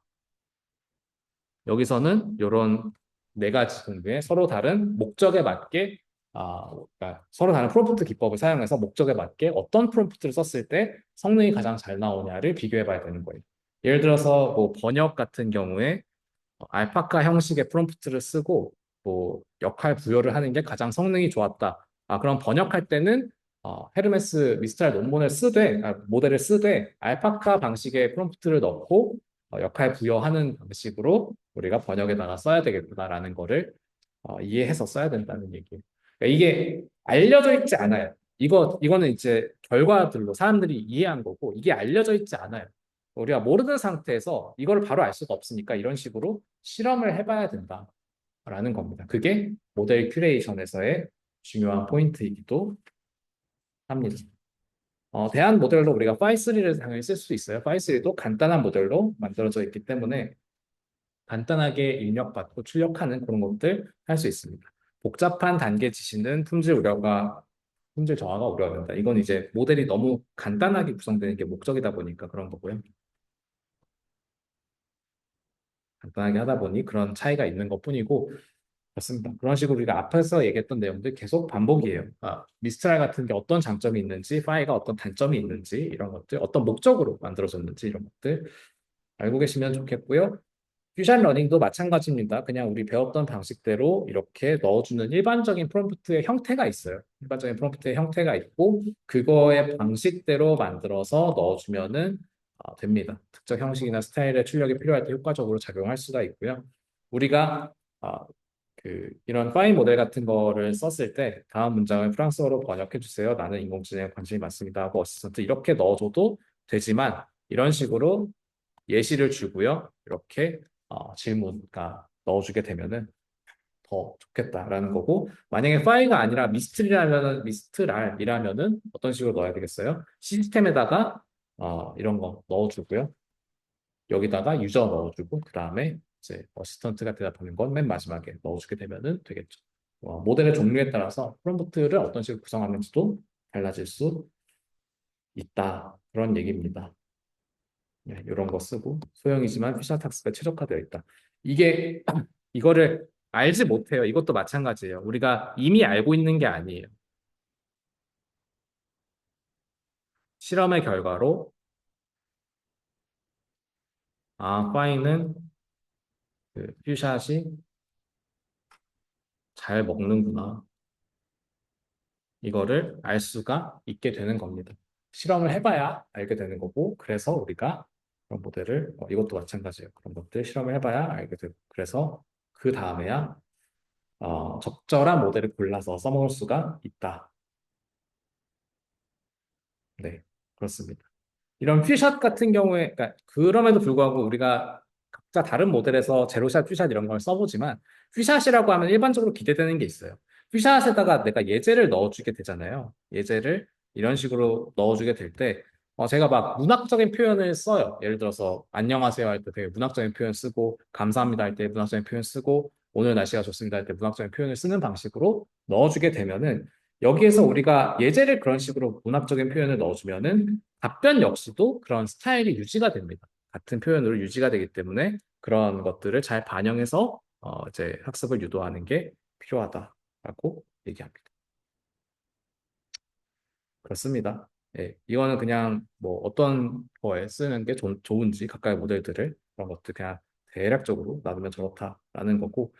여기서는 이런 네 가지 정도의 서로 다른 목적에 맞게 그러니까 서로 다른 프롬프트 기법을 사용해서 목적에 맞게 어떤 프롬프트를 썼을 때 성능이 가장 잘 나오냐를 비교해 봐야 되는 거예요. 예를 들어서 뭐 번역 같은 경우에 알파카 형식의 프롬프트를 쓰고 뭐 역할 부여를 하는 게 가장 성능이 좋았다. 그럼 번역할 때는 헤르메스 미스트랄 논문을 모델을 쓰되 알파카 방식의 프롬프트를 넣고 역할 부여하는 방식으로 우리가 번역에다가 써야 되겠구나라는 거를 이해해서 써야 된다는 얘기예요. 그러니까 이게 알려져 있지 않아요. 이거는 이제 결과들로 사람들이 이해한 거고 이게 알려져 있지 않아요. 우리가 모르는 상태에서 이걸 바로 알 수가 없으니까 이런 식으로 실험을 해봐야 된다라는 겁니다. 그게 모델 큐레이션에서의 중요한 포인트이기도 합니다. 대한 모델로 우리가 파이3를 당연히 쓸 수 있어요. 파이3도 간단한 모델로 만들어져 있기 때문에 간단하게 입력받고 출력하는 그런 것들 할 수 있습니다. 복잡한 단계 지시는 품질 저하가 우려된다. 이건 이제 모델이 너무 간단하게 구성되는 게 목적이다 보니까 그런 거고요. 간단하게 하다 보니 그런 차이가 있는 것뿐이고 그렇습니다. 그런 식으로 우리가 앞에서 얘기했던 내용들 계속 반복이에요. 미스트랄 같은 게 어떤 장점이 있는지, 파이가 어떤 단점이 있는지 이런 것들, 어떤 목적으로 만들어졌는지 이런 것들 알고 계시면 좋겠고요. 퓨전 러닝도 마찬가지입니다. 그냥 우리 배웠던 방식대로 이렇게 넣어주는 일반적인 프롬프트의 형태가 있어요. 일반적인 프롬프트의 형태가 있고 그거의 방식대로 만들어서 넣어주면은 됩니다. 특정 형식이나 스타일의 출력이 필요할 때 효과적으로 작용할 수가 있고요. 우리가 아, 이런 파인 모델 같은 거를 썼을 때 다음 문장을 프랑스어로 번역해 주세요. 나는 인공지능에 관심이 많습니다 하고 어시스턴트 이렇게 넣어줘도 되지만 이런 식으로 예시를 주고요. 이렇게 질문, 넣어주게 되면은 더 좋겠다라는 거고 만약에 파일가 아니라 미스트랄이라면은 어떤 식으로 넣어야 되겠어요? 시스템에다가 이런 거 넣어주고요. 여기다가 유저 넣어주고 그 다음에 이제 어시스턴트가 대답하는 건 맨 마지막에 넣어주게 되면은 되겠죠. 모델의 종류에 따라서 프롬프트를 어떤 식으로 구성하는지도 달라질 수 있다. 그런 얘기입니다. 네, 이런 거 쓰고 소형이지만 피셔 탁스가 최적화되어 있다. 이게 이거를 알지 못해요. 이것도 마찬가지예요. 우리가 이미 알고 있는 게 아니에요. 실험의 결과로 파이는 그 퓨샷이 잘 먹는구나. 이거를 알 수가 있게 되는 겁니다. 실험을 해봐야 알게 되는 거고, 그래서 우리가 그런 모델을, 이것도 마찬가지예요. 그런 것들 실험을 해봐야 알게 되고, 그래서 그 다음에야 적절한 모델을 골라서 써먹을 수가 있다. 네, 그렇습니다. 이런 퓨샷 같은 경우에, 그러니까 그럼에도 불구하고 우리가 각자 다른 모델에서 제로샷, 퓨샷 이런 걸 써보지만, 퓨샷이라고 하면 일반적으로 기대되는 게 있어요. 퓨샷에다가 내가 예제를 넣어주게 되잖아요. 예제를 이런 식으로 넣어주게 될 때, 제가 막 문학적인 표현을 써요. 예를 들어서 안녕하세요 할 때 되게 문학적인 표현 쓰고 감사합니다 할 때 문학적인 표현 쓰고 오늘 날씨가 좋습니다 할 때 문학적인 표현을 쓰는 방식으로 넣어주게 되면은 여기에서 우리가 예제를 그런 식으로 문학적인 표현을 넣어주면은 답변 역시도 그런 스타일이 유지가 됩니다. 같은 표현으로 유지가 되기 때문에 그런 것들을 잘 반영해서 이제 학습을 유도하는 게 필요하다라고 얘기합니다. 그렇습니다. 예, 이거는 그냥 뭐 어떤 거에 쓰는 게 좋은지 각각의 모델들을 그런 것들 그냥 대략적으로 놔두면 저렇다라는 거고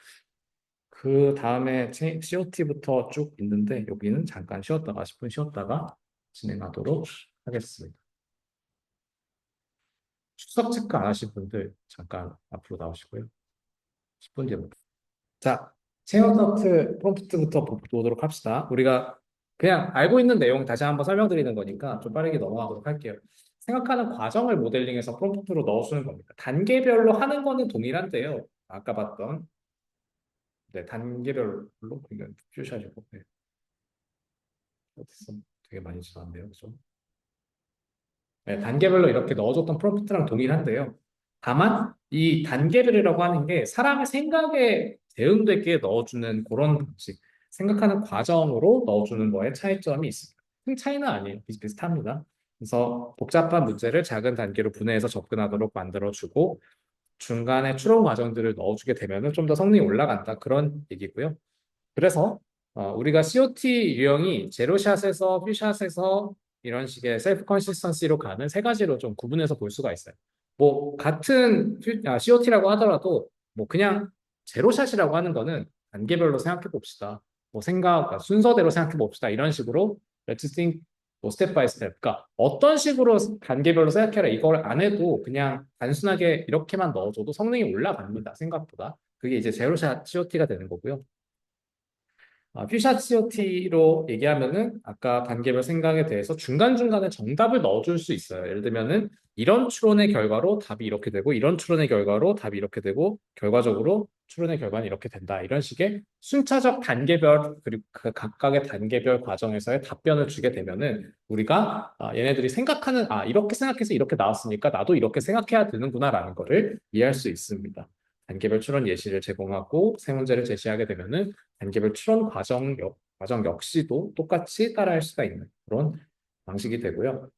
그 다음에 COT부터 쭉 있는데 여기는 잠깐 쉬었다가 10분 쉬었다가 진행하도록 하겠습니다. 출석 체크 안 하신 분들 잠깐 앞으로 나오시고요. 10분 뒤에 자, 체어노트 프롬프트부터 보도록 합시다. 우리가 그냥 알고 있는 내용 다시 한번 설명드리는 거니까 좀 빠르게 넘어가도록 할게요. 생각하는 과정을 모델링해서 프롬프트로 넣어주는 겁니다. 단계별로 하는 거는 동일한데요. 아까 봤던 네, 단계별로 그러니까 퓨샷이고 네. 어딨어? 되게 많이 지났네요. 그죠? 네, 단계별로 이렇게 넣어줬던 프롬프트랑 동일한데요. 다만 이 단계별이라고 하는 게 사람의 생각에 대응되게 넣어주는 그런 방식, 생각하는 과정으로 넣어주는 거에 차이점이 있습니다. 큰 차이는 아니에요. 비슷비슷합니다. 그래서 복잡한 문제를 작은 단계로 분해해서 접근하도록 만들어주고 중간에 추론 과정들을 넣어주게 되면 좀 더 성능이 올라간다. 그런 얘기고요. 그래서 우리가 COT 유형이 제로샷에서 퓨샷에서 이런 식의 셀프 컨시스턴시로 가는 세 가지로 좀 구분해서 볼 수가 있어요. 뭐 같은 COT라고 하더라도 뭐 그냥 제로샷이라고 하는 거는 단계별로 생각해 봅시다. 뭐 순서대로 생각해 봅시다. 이런 식으로 Let's think 뭐 스텝 바이 스텝. 그러니까 어떤 식으로 단계별로 생각해라 이걸 안 해도 그냥 단순하게 이렇게만 넣어줘도 성능이 올라갑니다. 생각보다. 그게 이제 제로샷 COT가 되는 거고요. 퓨샷 COT로 얘기하면은 아까 단계별 생각에 대해서 중간중간에 정답을 넣어줄 수 있어요. 예를 들면은 이런 추론의 결과로 답이 이렇게 되고 이런 추론의 결과로 답이 이렇게 되고 결과적으로 추론의 결과는 이렇게 된다. 이런 식의 순차적 단계별 그리고 그 각각의 단계별 과정에서의 답변을 주게 되면은 우리가 얘네들이 생각하는 이렇게 생각해서 이렇게 나왔으니까 나도 이렇게 생각해야 되는구나라는 거를 이해할 수 있습니다. 단계별 추론 예시를 제공하고 세 문제를 제시하게 되면은 단계별 추론 과정 역시도 똑같이 따라할 수가 있는 그런 방식이 되고요.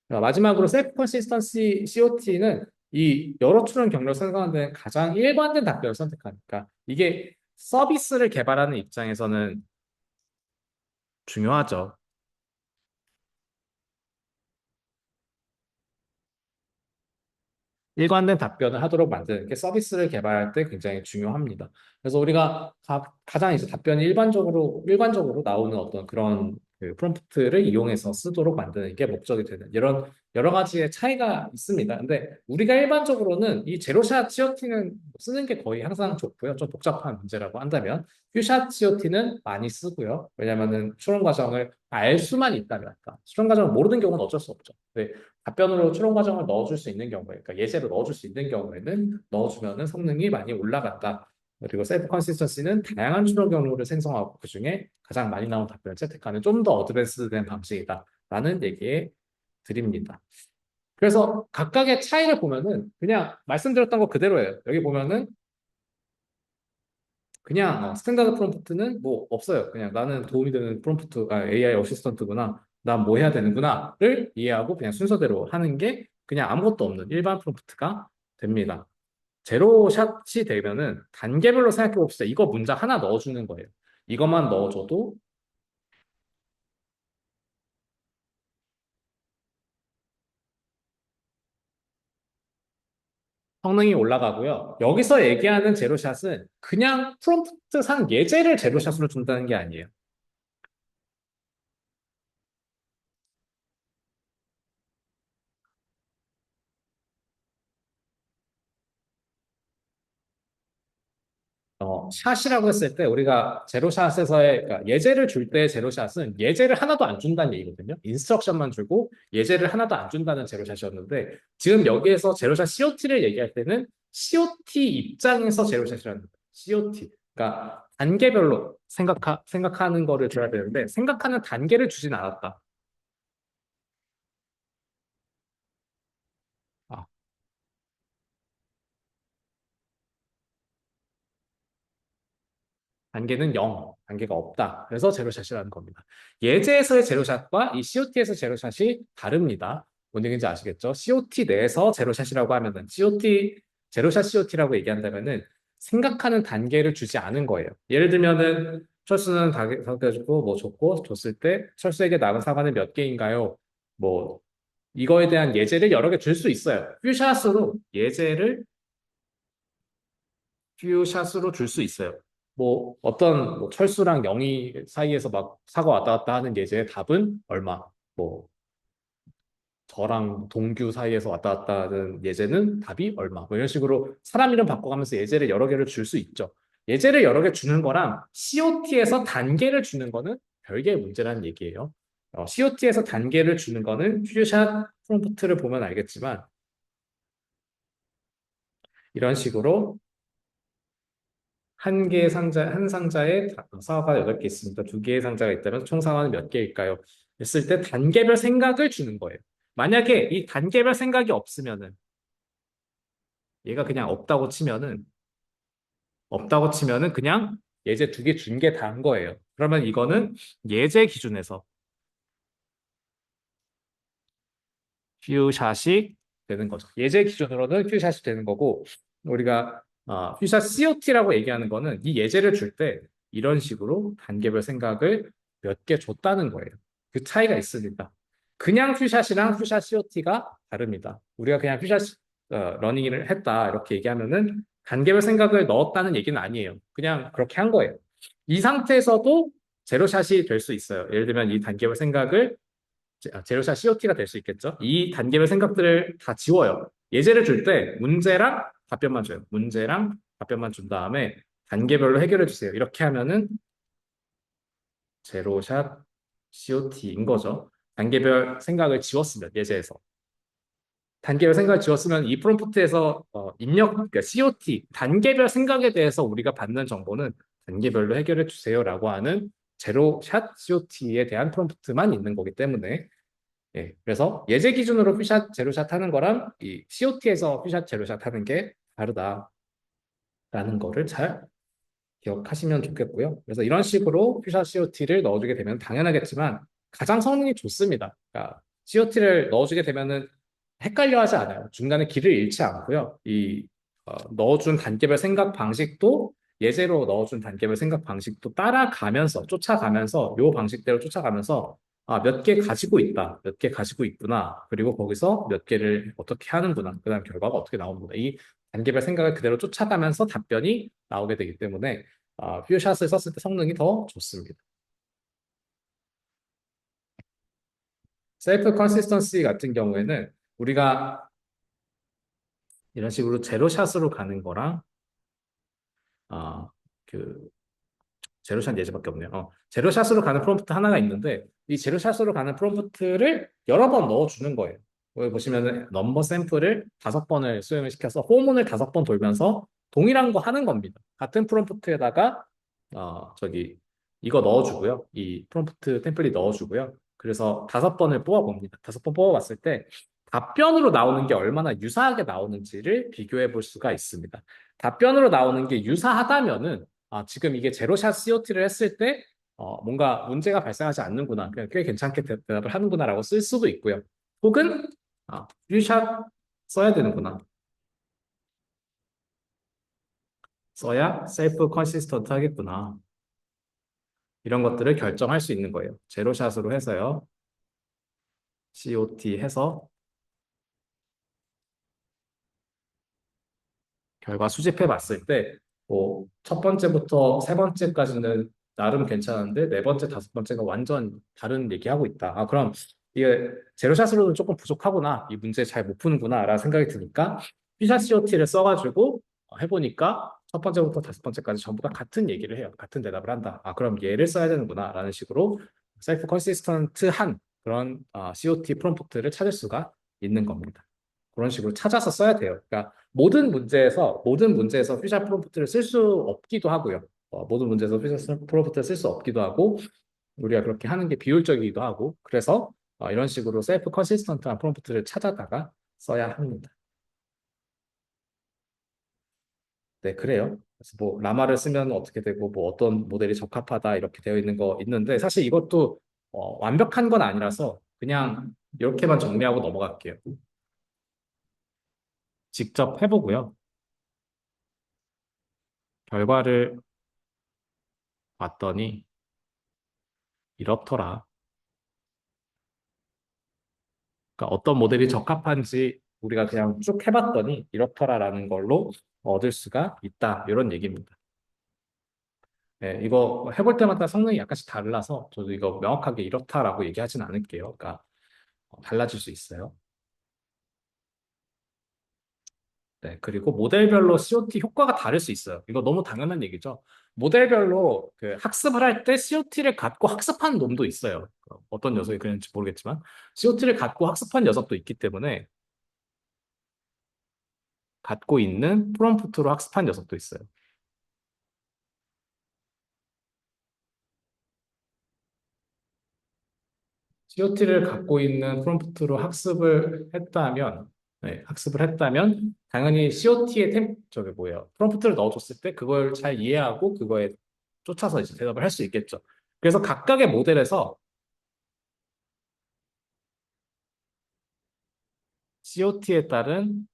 마지막으로 셀프 컨시스턴시 COT는 이 여러 추론 경로를 생각하는 데 가장 일관된 답변을 선택하니까 이게 서비스를 개발하는 입장에서는 중요하죠. 일관된 답변을 하도록 만드는 게 서비스를 개발할 때 굉장히 중요합니다. 그래서 우리가 가장 이제 답변이 일관적으로 나오는 어떤 그런 그 프롬프트를 이용해서 쓰도록 만드는 게 목적이 되는 이런 여러 가지의 차이가 있습니다. 근데 우리가 일반적으로는 이 제로샷 COT는 쓰는 게 거의 항상 좋고요. 좀 복잡한 문제라고 한다면 퓨샷 COT는 많이 쓰고요. 왜냐하면은 추론 과정을 알 수만 있다면, 그러니까 추론 과정을 모르는 경우는 어쩔 수 없죠. 네, 답변으로 추론 과정을 넣어줄 수 있는 경우에, 그러니까 예제로 넣어줄 수 있는 경우에는 넣어주면은 성능이 많이 올라간다. 그리고 셀프 컨시스턴시는 다양한 추론 경로를 생성하고 그중에 가장 많이 나온 답변을 채택하는 좀 더 어드밴스된 방식이다라는 얘기에 드립니다. 그래서 각각의 차이를 보면은 그냥 말씀드렸던 거 그대로예요. 여기 보면은 그냥 스탠다드 프롬프트는 뭐 없어요. 그냥 나는 도움이 되는 AI 어시스턴트구나. 난 뭐 해야 되는구나를 이해하고 그냥 순서대로 하는 게 그냥 아무것도 없는 일반 프롬프트가 됩니다. 제로샷이 되면은 단계별로 생각해 봅시다. 이거 문장 하나 넣어주는 거예요. 이것만 넣어줘도 성능이 올라가고요. 여기서 얘기하는 제로샷은 그냥 프롬프트상 예제를 제로샷으로 준다는 게 아니에요. 샷이라고 했을 때 우리가 제로샷에서의 그러니까 예제를 줄 때 제로샷은 예제를 하나도 안 준다는 얘기거든요. 인스트럭션만 주고 예제를 하나도 안 준다는 제로샷이었는데 지금 여기에서 제로샷 COT를 얘기할 때는 COT 입장에서 제로샷이라는 거예요. COT. 그러니까 단계별로 생각하는 거를 줘야 되는데 생각하는 단계를 주진 않았다. 단계는 0, 단계가 없다. 그래서 제로샷이라는 겁니다. 예제에서의 제로샷과 이 COT에서 제로샷이 다릅니다. 뭔 얘기인지 아시겠죠? COT 내에서 제로샷이라고 하면은 COT 제로샷 COT라고 얘기한다면은 생각하는 단계를 주지 않은 거예요. 예를 들면은 철수는 가지고 뭐 줬을 때 철수에게 남은 사과는 몇 개인가요? 뭐 이거에 대한 예제를 여러 개 줄 수 있어요. 퓨샷으로 예제를 퓨샷으로 줄 수 있어요. 뭐 어떤 뭐 철수랑 영희 사이에서 막 사과 왔다 갔다 하는 예제의 답은 얼마? 뭐 저랑 동규 사이에서 왔다 갔다 하는 예제는 답이 얼마? 뭐 이런 식으로 사람 이름 바꿔가면서 예제를 여러 개를 줄 수 있죠. 예제를 여러 개 주는 거랑 COT에서 단계를 주는 거는 별개의 문제라는 얘기예요. COT에서 단계를 주는 거는 퓨샷 프롬프트를 보면 알겠지만 이런 식으로 한 개의 상자, 한 상자에 사과가 8개 있습니다. 두 개의 상자가 있다면 총 사과는 몇 개일까요? 했을 때 단계별 생각을 주는 거예요. 만약에 이 단계별 생각이 없으면은 얘가 그냥 없다고 치면은 그냥 예제 두 개 준 게 다인 거예요. 그러면 이거는 예제 기준에서 퓨샷이 되는 거죠. 예제 기준으로는 퓨샷이 되는 거고 우리가 퓨샷 COT라고 얘기하는 거는 이 예제를 줄 때 이런 식으로 단계별 생각을 몇 개 줬다는 거예요. 그 차이가 있습니다. 그냥 퓨샷이랑 퓨샷 COT가 다릅니다. 우리가 그냥 퓨샷 러닝을 했다 이렇게 얘기하면은 단계별 생각을 넣었다는 얘기는 아니에요. 그냥 그렇게 한 거예요. 이 상태에서도 제로샷이 될 수 있어요. 예를 들면 이 단계별 생각을 제로샷 COT가 될 수 있겠죠. 이 단계별 생각들을 다 지워요. 예제를 줄 때 문제랑 답변만 줘요. 문제랑 답변만 준 다음에 단계별로 해결해 주세요. 이렇게 하면은 제로샷 COT인 거죠. 단계별 생각을 지웠으면 예제에서. 단계별 생각을 지웠으면 이 프롬프트에서 그러니까 COT, 단계별 생각에 대해서 우리가 받는 정보는 단계별로 해결해 주세요라고 하는 제로샷 COT에 대한 프롬프트만 있는 거기 때문에 예, 그래서 예제 기준으로 퓨샷 제로샷 하는 거랑 이 COT에서 퓨샷 제로샷 하는 게 다르다라는 거를 잘 기억하시면 좋겠고요. 그래서 이런 식으로 퓨샷 COT를 넣어주게 되면 당연하겠지만 가장 성능이 좋습니다. 그러니까 COT를 넣어주게 되면은 헷갈려 하지 않아요. 중간에 길을 잃지 않고요. 넣어준 단계별 생각 방식도 예제로 넣어준 단계별 생각 방식도 따라가면서 쫓아가면서 요 방식대로 쫓아가면서 몇 개 가지고 있다. 몇 개 가지고 있구나. 그리고 거기서 몇 개를 어떻게 하는구나. 그다음 결과가 어떻게 나오는구나. 이 단계별 생각을 그대로 쫓아가면서 답변이 나오게 되기 때문에 퓨샷을 썼을 때 성능이 더 좋습니다. 셀프 컨시스턴시 같은 경우에는 우리가 이런 식으로 제로샷으로 가는 거랑 아, 그 제로샷 예제밖에 없네요. 제로샷으로 가는 프롬프트 하나가 있는데 이 제로샷으로 가는 프롬프트를 여러 번 넣어주는 거예요. 여기 보시면은 넘버 샘플을 5번을 수행을 시켜서 호문을 5번 돌면서 동일한 거 하는 겁니다. 같은 프롬프트에다가 저기 이거 넣어주고요. 이 프롬프트 템플릿 넣어주고요. 그래서 5번을 뽑아봅니다. 5번 뽑아봤을 때 답변으로 나오는 게 얼마나 유사하게 나오는지를 비교해 볼 수가 있습니다. 답변으로 나오는 게 유사하다면은 지금 이게 제로샷 COT를 했을 때 뭔가 문제가 발생하지 않는구나. 그냥 꽤 괜찮게 대답을 하는구나라고 쓸 수도 있고요. 혹은 퓨샷 써야 되는구나. 써야 셀프 컨시스턴트 하겠구나. 이런 것들을 결정할 수 있는 거예요. 제로샷으로 해서요. COT 해서 결과 수집해 봤을 때, 뭐, 첫 번째부터 세 번째까지는 나름 괜찮은데, 네 번째, 다섯 번째가 완전 다른 얘기하고 있다. 그럼 이게 제로샷으로는 조금 부족하구나. 이 문제 잘 못 푸는구나. 라는 생각이 드니까, P샷 COT를 써가지고 해보니까 첫 번째부터 다섯 번째까지 전부 다 같은 얘기를 해요. 같은 대답을 한다. 그럼 얘를 써야 되는구나. 라는 식으로 셀프 컨시스턴트한 그런 COT 프롬프트를 찾을 수가 있는 겁니다. 그런 식으로 찾아서 써야 돼요. 그러니까 모든 문제에서 퓨샷 프롬프트를 쓸 수 없기도 하고요. 모든 문제에서 퓨샷 프롬프트를 쓸 수 없기도 하고 우리가 그렇게 하는 게 비효율적이기도 하고 그래서 이런 식으로 셀프 컨시스턴트한 프롬프트를 찾아다가 써야 합니다. 네, 그래요. 그래서 뭐 라마를 쓰면 어떻게 되고 뭐 어떤 모델이 적합하다 이렇게 되어 있는 거 있는데 사실 이것도 완벽한 건 아니라서 그냥 이렇게만 정리하고 넘어갈게요. 직접 해보고요. 결과를 봤더니 이렇더라. 그러니까 어떤 모델이 적합한지 우리가 그냥 쭉 해봤더니 이렇더라라는 걸로 얻을 수가 있다. 이런 얘기입니다. 네, 이거 해볼 때마다 성능이 약간씩 달라서 저도 이거 명확하게 이렇다라고 얘기하진 않을게요. 그러니까 달라질 수 있어요. 네, 그리고 모델별로 COT 효과가 다를 수 있어요. 이거 너무 당연한 얘기죠. 모델별로 그 학습을 할 때 COT를 갖고 학습한 놈도 있어요. 어떤 녀석이 그랬는지 모르겠지만 COT를 갖고 학습한 녀석도 있기 때문에 갖고 있는 프롬프트로 학습한 녀석도 있어요. COT를 갖고 있는 프롬프트로 학습을 했다면, 네, 학습을 했다면 당연히 COT의 저게 뭐예요? 프롬프트를 넣어줬을 때 그걸 잘 이해하고 그거에 쫓아서 이제 대답을 할 수 있겠죠. 그래서 각각의 모델에서 COT에 따른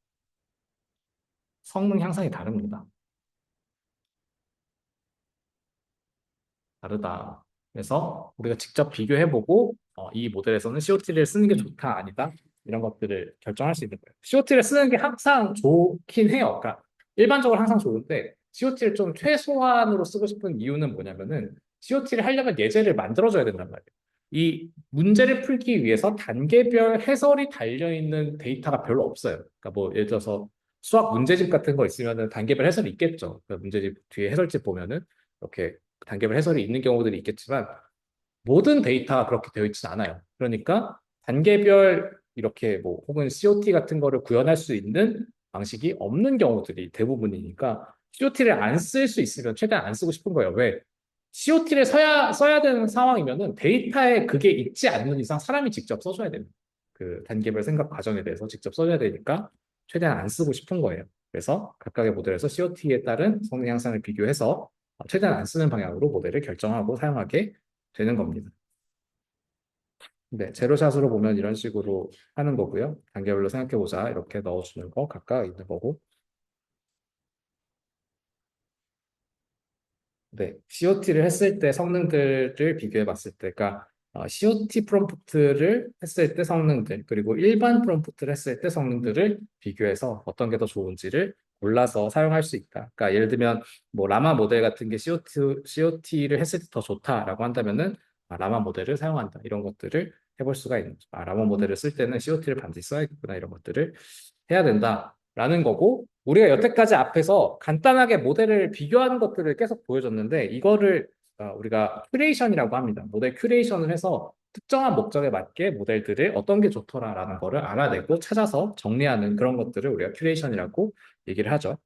성능 향상이 다릅니다. 다르다. 그래서 우리가 직접 비교해보고 이 모델에서는 COT를 쓰는 게 좋다, 아니다 이런 것들을 결정할 수 있는 거예요. COT를 쓰는 게 항상 좋긴 해요. 그러니까 일반적으로 항상 좋은데 COT를 좀 최소한으로 쓰고 싶은 이유는 뭐냐면은 COT를 하려면 예제를 만들어줘야 된단 말이에요. 이 문제를 풀기 위해서 단계별 해설이 달려있는 데이터가 별로 없어요. 그러니까 뭐 예를 들어서 수학 문제집 같은 거 있으면은 단계별 해설이 있겠죠. 그 문제집 뒤에 해설집 보면은 이렇게 단계별 해설이 있는 경우들이 있겠지만 모든 데이터가 그렇게 되어 있지는 않아요. 그러니까 단계별 이렇게 뭐 혹은 COT 같은 거를 구현할 수 있는 방식이 없는 경우들이 대부분이니까 COT를 안 쓸 수 있으면 최대한 안 쓰고 싶은 거예요. 왜? COT를 써야 되는 상황이면은 데이터에 그게 있지 않는 이상 사람이 직접 써줘야 됩니다. 그 단계별 생각 과정에 대해서 직접 써줘야 되니까 최대한 안 쓰고 싶은 거예요. 그래서 각각의 모델에서 COT에 따른 성능 향상을 비교해서 최대한 안 쓰는 방향으로 모델을 결정하고 사용하게 되는 겁니다. 네, 제로샷으로 보면 이런 식으로 하는 거고요. 단계별로 생각해보자. 이렇게 넣어주는 거 각각 있는 거고. 네, COT를 했을 때 성능들을 비교해 봤을 때, 그러니까 COT 프롬프트를 했을 때 성능들, 그리고 일반 프롬프트를 했을 때 성능들을 비교해서 어떤 게 더 좋은지를 골라서 사용할 수 있다. 그러니까 예를 들면 뭐 라마 모델 같은 게 COT를 했을 때 더 좋다라고 한다면은 라마 모델을 사용한다. 이런 것들을 해볼 수가 있는 거죠. 라마 모델을 쓸 때는 COT를 반드시 써야겠구나. 이런 것들을 해야 된다라는 거고 우리가 여태까지 앞에서 간단하게 모델을 비교하는 것들을 계속 보여줬는데 이거를 우리가 큐레이션이라고 합니다. 모델 큐레이션을 해서 특정한 목적에 맞게 모델들을 어떤 게 좋더라라는 거를 알아내고 찾아서 정리하는 그런 것들을 우리가 큐레이션이라고 얘기를 하죠.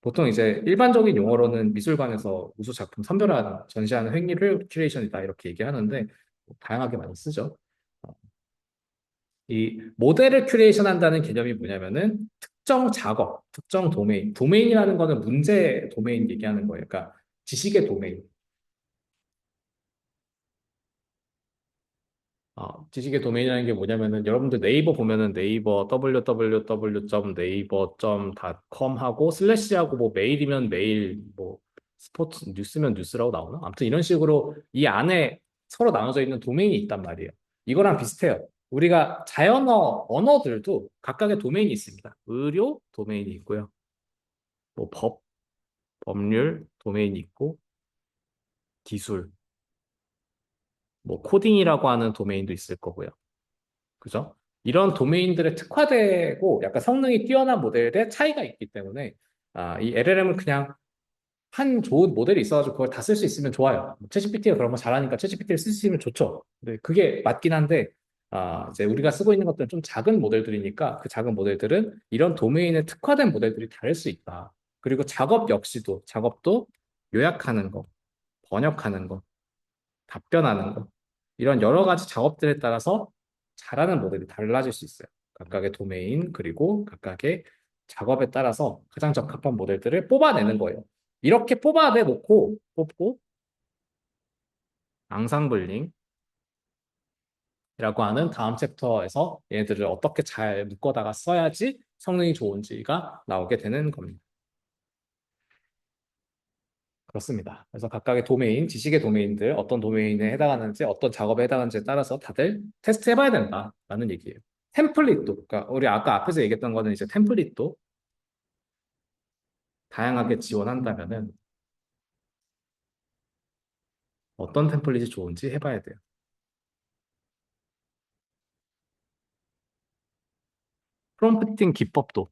보통 이제 일반적인 용어로는 미술관에서 우수 작품 선별하는, 전시하는 행위를 큐레이션이다 이렇게 얘기하는데 다양하게 많이 쓰죠. 이 모델을 큐레이션 한다는 개념이 뭐냐면은 특정 작업, 특정 도메인. 도메인이라는 거는 문제 도메인 얘기하는 거예요. 그러니까 지식의 도메인. 지식의 도메인이라는 게 뭐냐면은 여러분들 네이버 보면은 네이버 www.naver.com 하고 슬래시하고 뭐 메일이면 메일, 뭐 스포츠 뉴스면 뉴스라고 나오나? 아무튼 이런 식으로 이 안에 서로 나눠져 있는 도메인이 있단 말이에요. 이거랑 비슷해요. 우리가 자연어 언어들도 각각의 도메인이 있습니다. 의료 도메인이 있고요. 뭐 법률 도메인이 있고 기술, 뭐 코딩이라고 하는 도메인도 있을 거고요. 그죠? 이런 도메인들에 특화되고 약간 성능이 뛰어난 모델의 차이가 있기 때문에 이 LLM은 그냥 한 좋은 모델이 있어가지고 그걸 다 쓸 수 있으면 좋아요. 챗GPT가 그런 거 잘하니까 챗GPT를 쓸 수 있으면 좋죠. 근데 그게 맞긴 한데 이제 우리가 쓰고 있는 것들은 좀 작은 모델들이니까 그 작은 모델들은 이런 도메인에 특화된 모델들이 다를 수 있다. 그리고 작업 역시도 작업도 요약하는 거, 번역하는 거, 답변하는 거 이런 여러 가지 작업들에 따라서 잘하는 모델이 달라질 수 있어요. 각각의 도메인 그리고 각각의 작업에 따라서 가장 적합한 모델들을 뽑아내는 거예요. 이렇게 뽑아내 놓고 뽑고 앙상블링이라고 하는 다음 챕터에서 얘네들을 어떻게 잘 묶어다가 써야지 성능이 좋은지가 나오게 되는 겁니다. 그렇습니다. 그래서 각각의 도메인, 지식의 도메인들, 어떤 도메인에 해당하는지, 어떤 작업에 해당하는지에 따라서 다들 테스트 해봐야 된다라는 얘기예요. 템플릿도, 그러니까 우리 아까 앞에서 얘기했던 거는 이제 템플릿도 다양하게 지원한다면은 어떤 템플릿이 좋은지 해봐야 돼요. 프롬프팅 기법도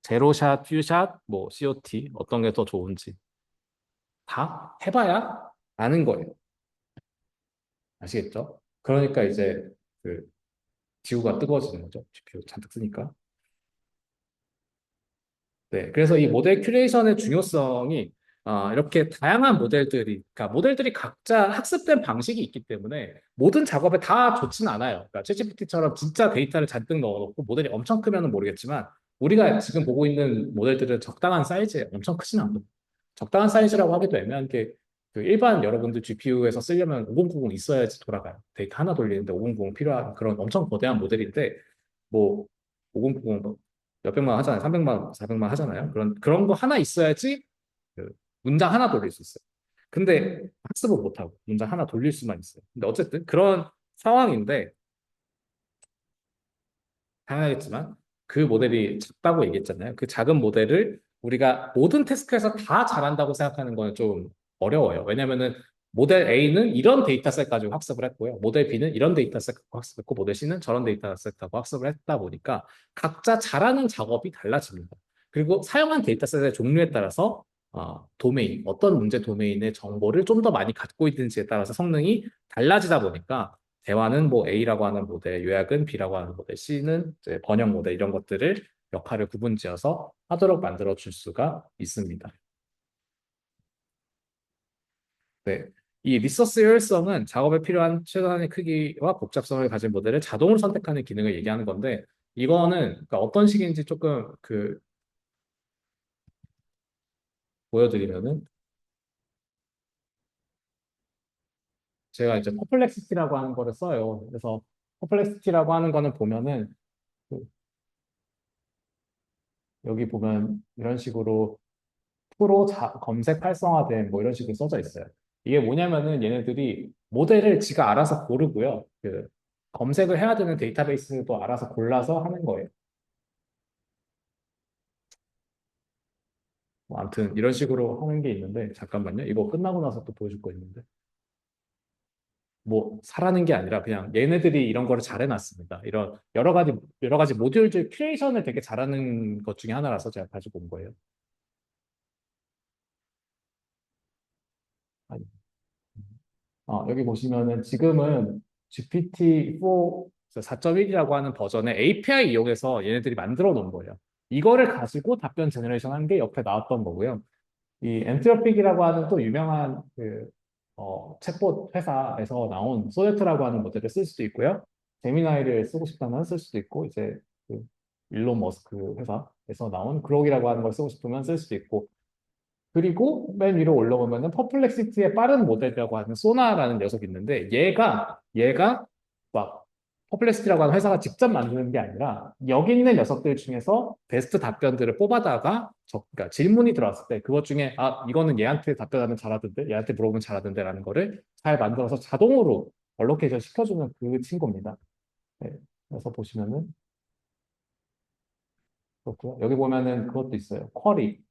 제로샷, 퓨샷, 뭐 COT 어떤 게 더 좋은지 다 해봐야 아는 거예요. 아시겠죠? 그러니까 이제 그 지구가 뜨거워지는 거죠. GPU 잔뜩 쓰니까. 네, 그래서 이 모델 큐레이션의 중요성이 이렇게 다양한 모델들이, 그러니까 모델들이 각자 학습된 방식이 있기 때문에 모든 작업에 다 좋지는 않아요. 그러니까 챗GPT처럼 진짜 데이터를 잔뜩 넣어놓고 모델이 엄청 크면 모르겠지만 우리가 지금 보고 있는 모델들은 적당한 사이즈에 엄청 크진 않거든요. 적당한 사이즈라고 하기도 애매한 게 그 일반 여러분들 GPU에서 쓰려면 5090 있어야지 돌아가요. 데이터 하나 돌리는데 5090 필요한 그런 엄청 거대한 모델인데 뭐 5090 몇백만 하잖아요. 300만, 400만 하잖아요. 그런 거 하나 있어야지 그 문장 하나 돌릴 수 있어요. 근데 학습을 못하고 문장 하나 돌릴 수만 있어요. 근데 어쨌든 그런 상황인데 당연하겠지만 그 모델이 작다고 얘기했잖아요. 그 작은 모델을 우리가 모든 태스크에서 다 잘한다고 생각하는 건 좀 어려워요. 왜냐면은 모델 A는 이런 데이터셋 가지고 학습을 했고요. 모델 B는 이런 데이터셋 가지고 학습했고, 모델 C는 저런 데이터셋 가지고 학습을 했다 보니까 각자 잘하는 작업이 달라집니다. 그리고 사용한 데이터셋의 종류에 따라서 도메인, 어떤 문제 도메인의 정보를 좀 더 많이 갖고 있는지에 따라서 성능이 달라지다 보니까 대화는 뭐 A라고 하는 모델, 요약은 B라고 하는 모델, C는 이제 번역 모델 이런 것들을 역할을 구분지어서 하도록 만들어 줄 수가 있습니다. 네. 이 리소스 효율성은 작업에 필요한 최단의 크기와 복잡성을 가진 모델을 자동으로 선택하는 기능을 얘기하는 건데 이거는 그러니까 어떤 식인지 조금 그 보여드리면은 제가 이제 퍼플렉시티라고 하는 거를 써요. 그래서 퍼플렉시티라고 하는 거는 보면은 그 여기 보면 이런 식으로 검색 활성화된 뭐 이런 식으로 써져 있어요. 이게 뭐냐면은 얘네들이 모델을 지가 알아서 고르고요. 그 검색을 해야 되는 데이터베이스도 알아서 골라서 하는 거예요. 뭐 아무튼 이런 식으로 하는 게 있는데 잠깐만요. 이거 끝나고 나서 또 보여줄 거 있는데 뭐 사라는 게 아니라 그냥 얘네들이 이런 거를 잘 해놨습니다. 이런 여러 가지 모듈들 큐레이션을 되게 잘하는 것 중에 하나라서 제가 가지고 온 거예요. 아니, 여기 보시면은 지금은 GPT-4 4.1이라고 하는 버전의 API 이용해서 얘네들이 만들어 놓은 거예요. 이거를 가지고 답변 제너레이션 한 게 옆에 나왔던 거고요. 이 엔트로픽이라고 하는 또 유명한 그 챗봇 회사에서 나온 소네트라고 하는 모델을 쓸 수도 있고요. 제미나이를 쓰고 싶다면 쓸 수도 있고 이제 그 일론 머스크 회사에서 나온 그록이라고 하는 걸 쓰고 싶으면 쓸 수도 있고 그리고 맨 위로 올라오면은 퍼플렉시티의 빠른 모델이라고 하는 소나라는 녀석이 있는데 얘가 막 퍼플렉시티라고 하는 회사가 직접 만드는 게 아니라 여기 있는 녀석들 중에서 베스트 답변들을 뽑아다가 그러니까 질문이 들어왔을 때 그것 중에 이거는 얘한테 답변하면 잘하던데 얘한테 물어보면 잘하던데라는 거를 잘 만들어서 자동으로 얼로케이션 시켜주는 그 친구입니다. 네. 그래서 보시면은 그렇고요. 여기 보면은 그것도 있어요. 쿼리.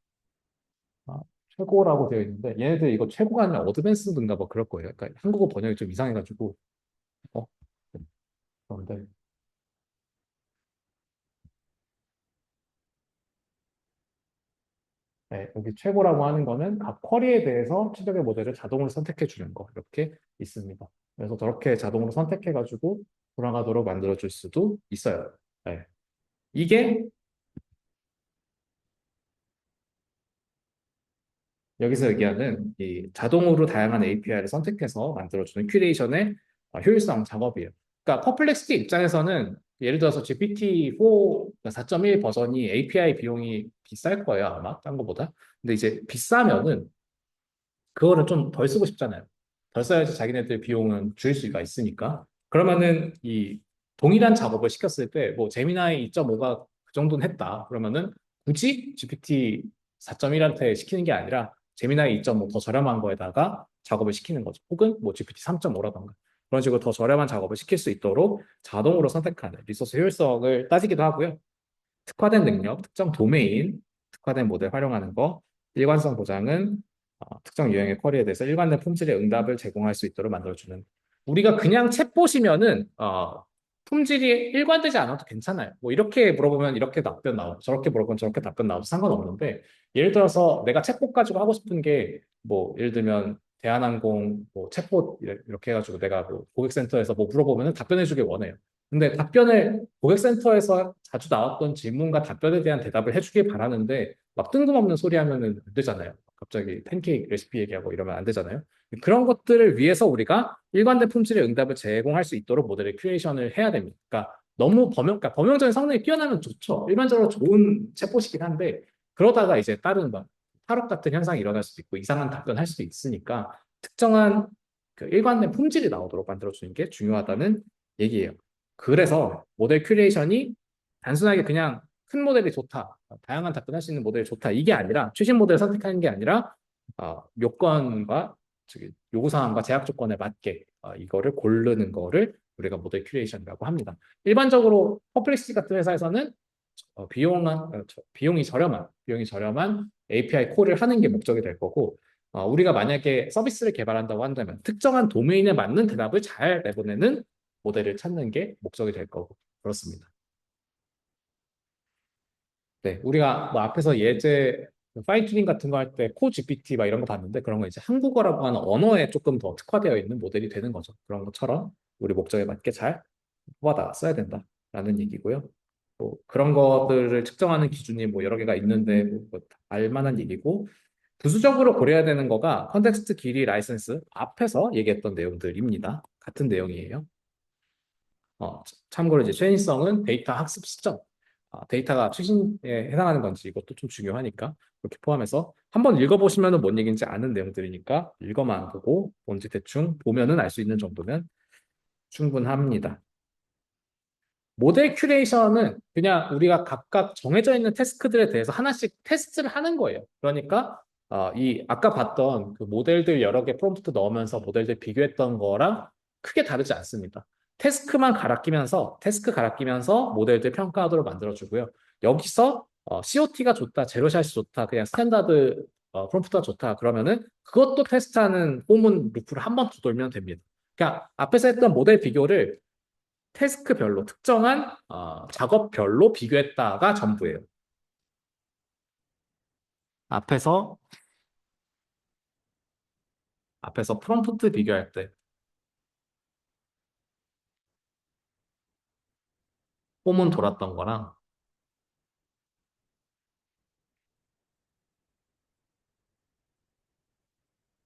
아, 최고라고 되어 있는데 얘네들 이거 최고가 아니라 어드밴스드인가 뭐 그럴 거예요. 그러니까 한국어 번역이 좀 이상해가지고 어 그런데 네, 여기 최고라고 하는 거는 각 쿼리에 대해서 최적의 모델을 자동으로 선택해 주는 거 이렇게 있습니다. 그래서 저렇게 자동으로 선택해가지고 돌아가도록 만들어 줄 수도 있어요. 네. 이게 여기서 얘기하는 이 자동으로 다양한 API를 선택해서 만들어주는 큐레이션의 효율성 작업이에요. 그러니까 퍼플렉시티 입장에서는 예를 들어서 GPT-4 4.1 버전이 API 비용이 비쌀 거예요, 아마 딴 거보다. 근데 이제 비싸면은 그거를 좀 덜 쓰고 싶잖아요. 덜 써야지 자기네들 비용은 줄일 수가 있으니까. 그러면은 이 동일한 작업을 시켰을 때 뭐 제미나이 2.5가 그 정도는 했다. 그러면은 굳이 GPT 4.1한테 시키는 게 아니라 제미나이 2.5 더 저렴한 거에다가 작업을 시키는 거죠. 혹은 뭐 GPT 3.5라던가 그런 식으로 더 저렴한 작업을 시킬 수 있도록 자동으로 선택하는 리소스 효율성을 따지기도 하고요. 특화된 능력, 특정 도메인, 특화된 모델 활용하는 거, 일관성 보장은 특정 유형의 쿼리에 대해서 일관된 품질의 응답을 제공할 수 있도록 만들어주는. 우리가 그냥 챗봇이면은 품질이 일관되지 않아도 괜찮아요. 뭐 이렇게 물어보면 이렇게 답변 나오고 저렇게 물어보면 저렇게 답변 나와도 상관없는데 예를 들어서 내가 챗봇 가지고 하고 싶은 게 뭐 예를 들면 대한항공 뭐 챗봇 이렇게 해가지고 내가 뭐 고객센터에서 뭐 물어보면 답변해주길 원해요. 근데 답변을 고객센터에서 자주 나왔던 질문과 답변에 대한 대답을 해주길 바라는데 막 뜬금없는 소리 하면은 안 되잖아요. 갑자기 팬케이크 레시피 얘기하고 이러면 안 되잖아요. 그런 것들을 위해서 우리가 일관된 품질의 응답을 제공할 수 있도록 모델의 큐레이션을 해야 됩니다. 그러니까 너무 그러니까 범용적인 성능이 뛰어나면 좋죠. 일반적으로 좋은 챗봇이긴 한데 그러다가 이제 다른 막 탈옥 같은 현상이 일어날 수도 있고 이상한 답변할 수도 있으니까 특정한 그 일관된 품질이 나오도록 만들어주는 게 중요하다는 얘기예요. 그래서 모델 큐레이션이 단순하게 그냥 큰 모델이 좋다, 다양한 답변할 수 있는 모델이 좋다 이게 아니라 최신 모델을 선택하는 게 아니라 요건과 요구사항과 제약 조건에 맞게 이거를 고르는 거를 우리가 모델 큐레이션이라고 합니다. 일반적으로 퍼플렉시티 같은 회사에서는 비용이 저렴한 API 콜을 하는 게 목적이 될 거고 우리가 만약에 서비스를 개발한다고 한다면 특정한 도메인에 맞는 대답을 잘 내보내는 모델을 찾는 게 목적이 될 거고 그렇습니다. 네, 우리가 뭐 앞에서 예제 파인튜닝 같은 거 할 때 코 GPT 막 이런 거 봤는데 그런 거 이제 한국어라고 하는 언어에 조금 더 특화되어 있는 모델이 되는 거죠. 그런 것처럼 우리 목적에 맞게 잘 뽑아다 써야 된다라는 얘기고요. 뭐 그런 것들을 측정하는 기준이 뭐 여러 개가 있는데 뭐 알만한 얘기고 부수적으로 고려해야 되는 거가 컨텍스트 길이 라이센스 앞에서 얘기했던 내용들입니다. 같은 내용이에요. 참고로 이제 최신성은 데이터 학습 시점, 데이터가 최신에 해당하는 건지 이것도 좀 중요하니까 그렇게 포함해서 한번 읽어보시면 뭔 얘기인지 아는 내용들이니까 읽어만 보고 뭔지 대충 보면은 알 수 있는 정도면 충분합니다. 모델 큐레이션은 그냥 우리가 각각 정해져 있는 태스크들에 대해서 하나씩 테스트를 하는 거예요. 그러니까 이 아까 봤던 그 모델들 여러 개 프롬프트 넣으면서 모델들 비교했던 거랑 크게 다르지 않습니다. 테스크 갈아 끼면서 모델들 평가하도록 만들어주고요. 여기서 COT가 좋다, 제로샷이 좋다, 그냥 스탠다드 프롬프트가 좋다 그러면은 그것도 테스트하는 포문 루프를 한 번 더 돌면 됩니다. 그러니까 앞에서 했던 모델 비교를 태스크별로 특정한 작업별로 비교했다가 전부예요. 앞에서 앞에서 프롬프트 비교할 때 홈은 돌았던 거랑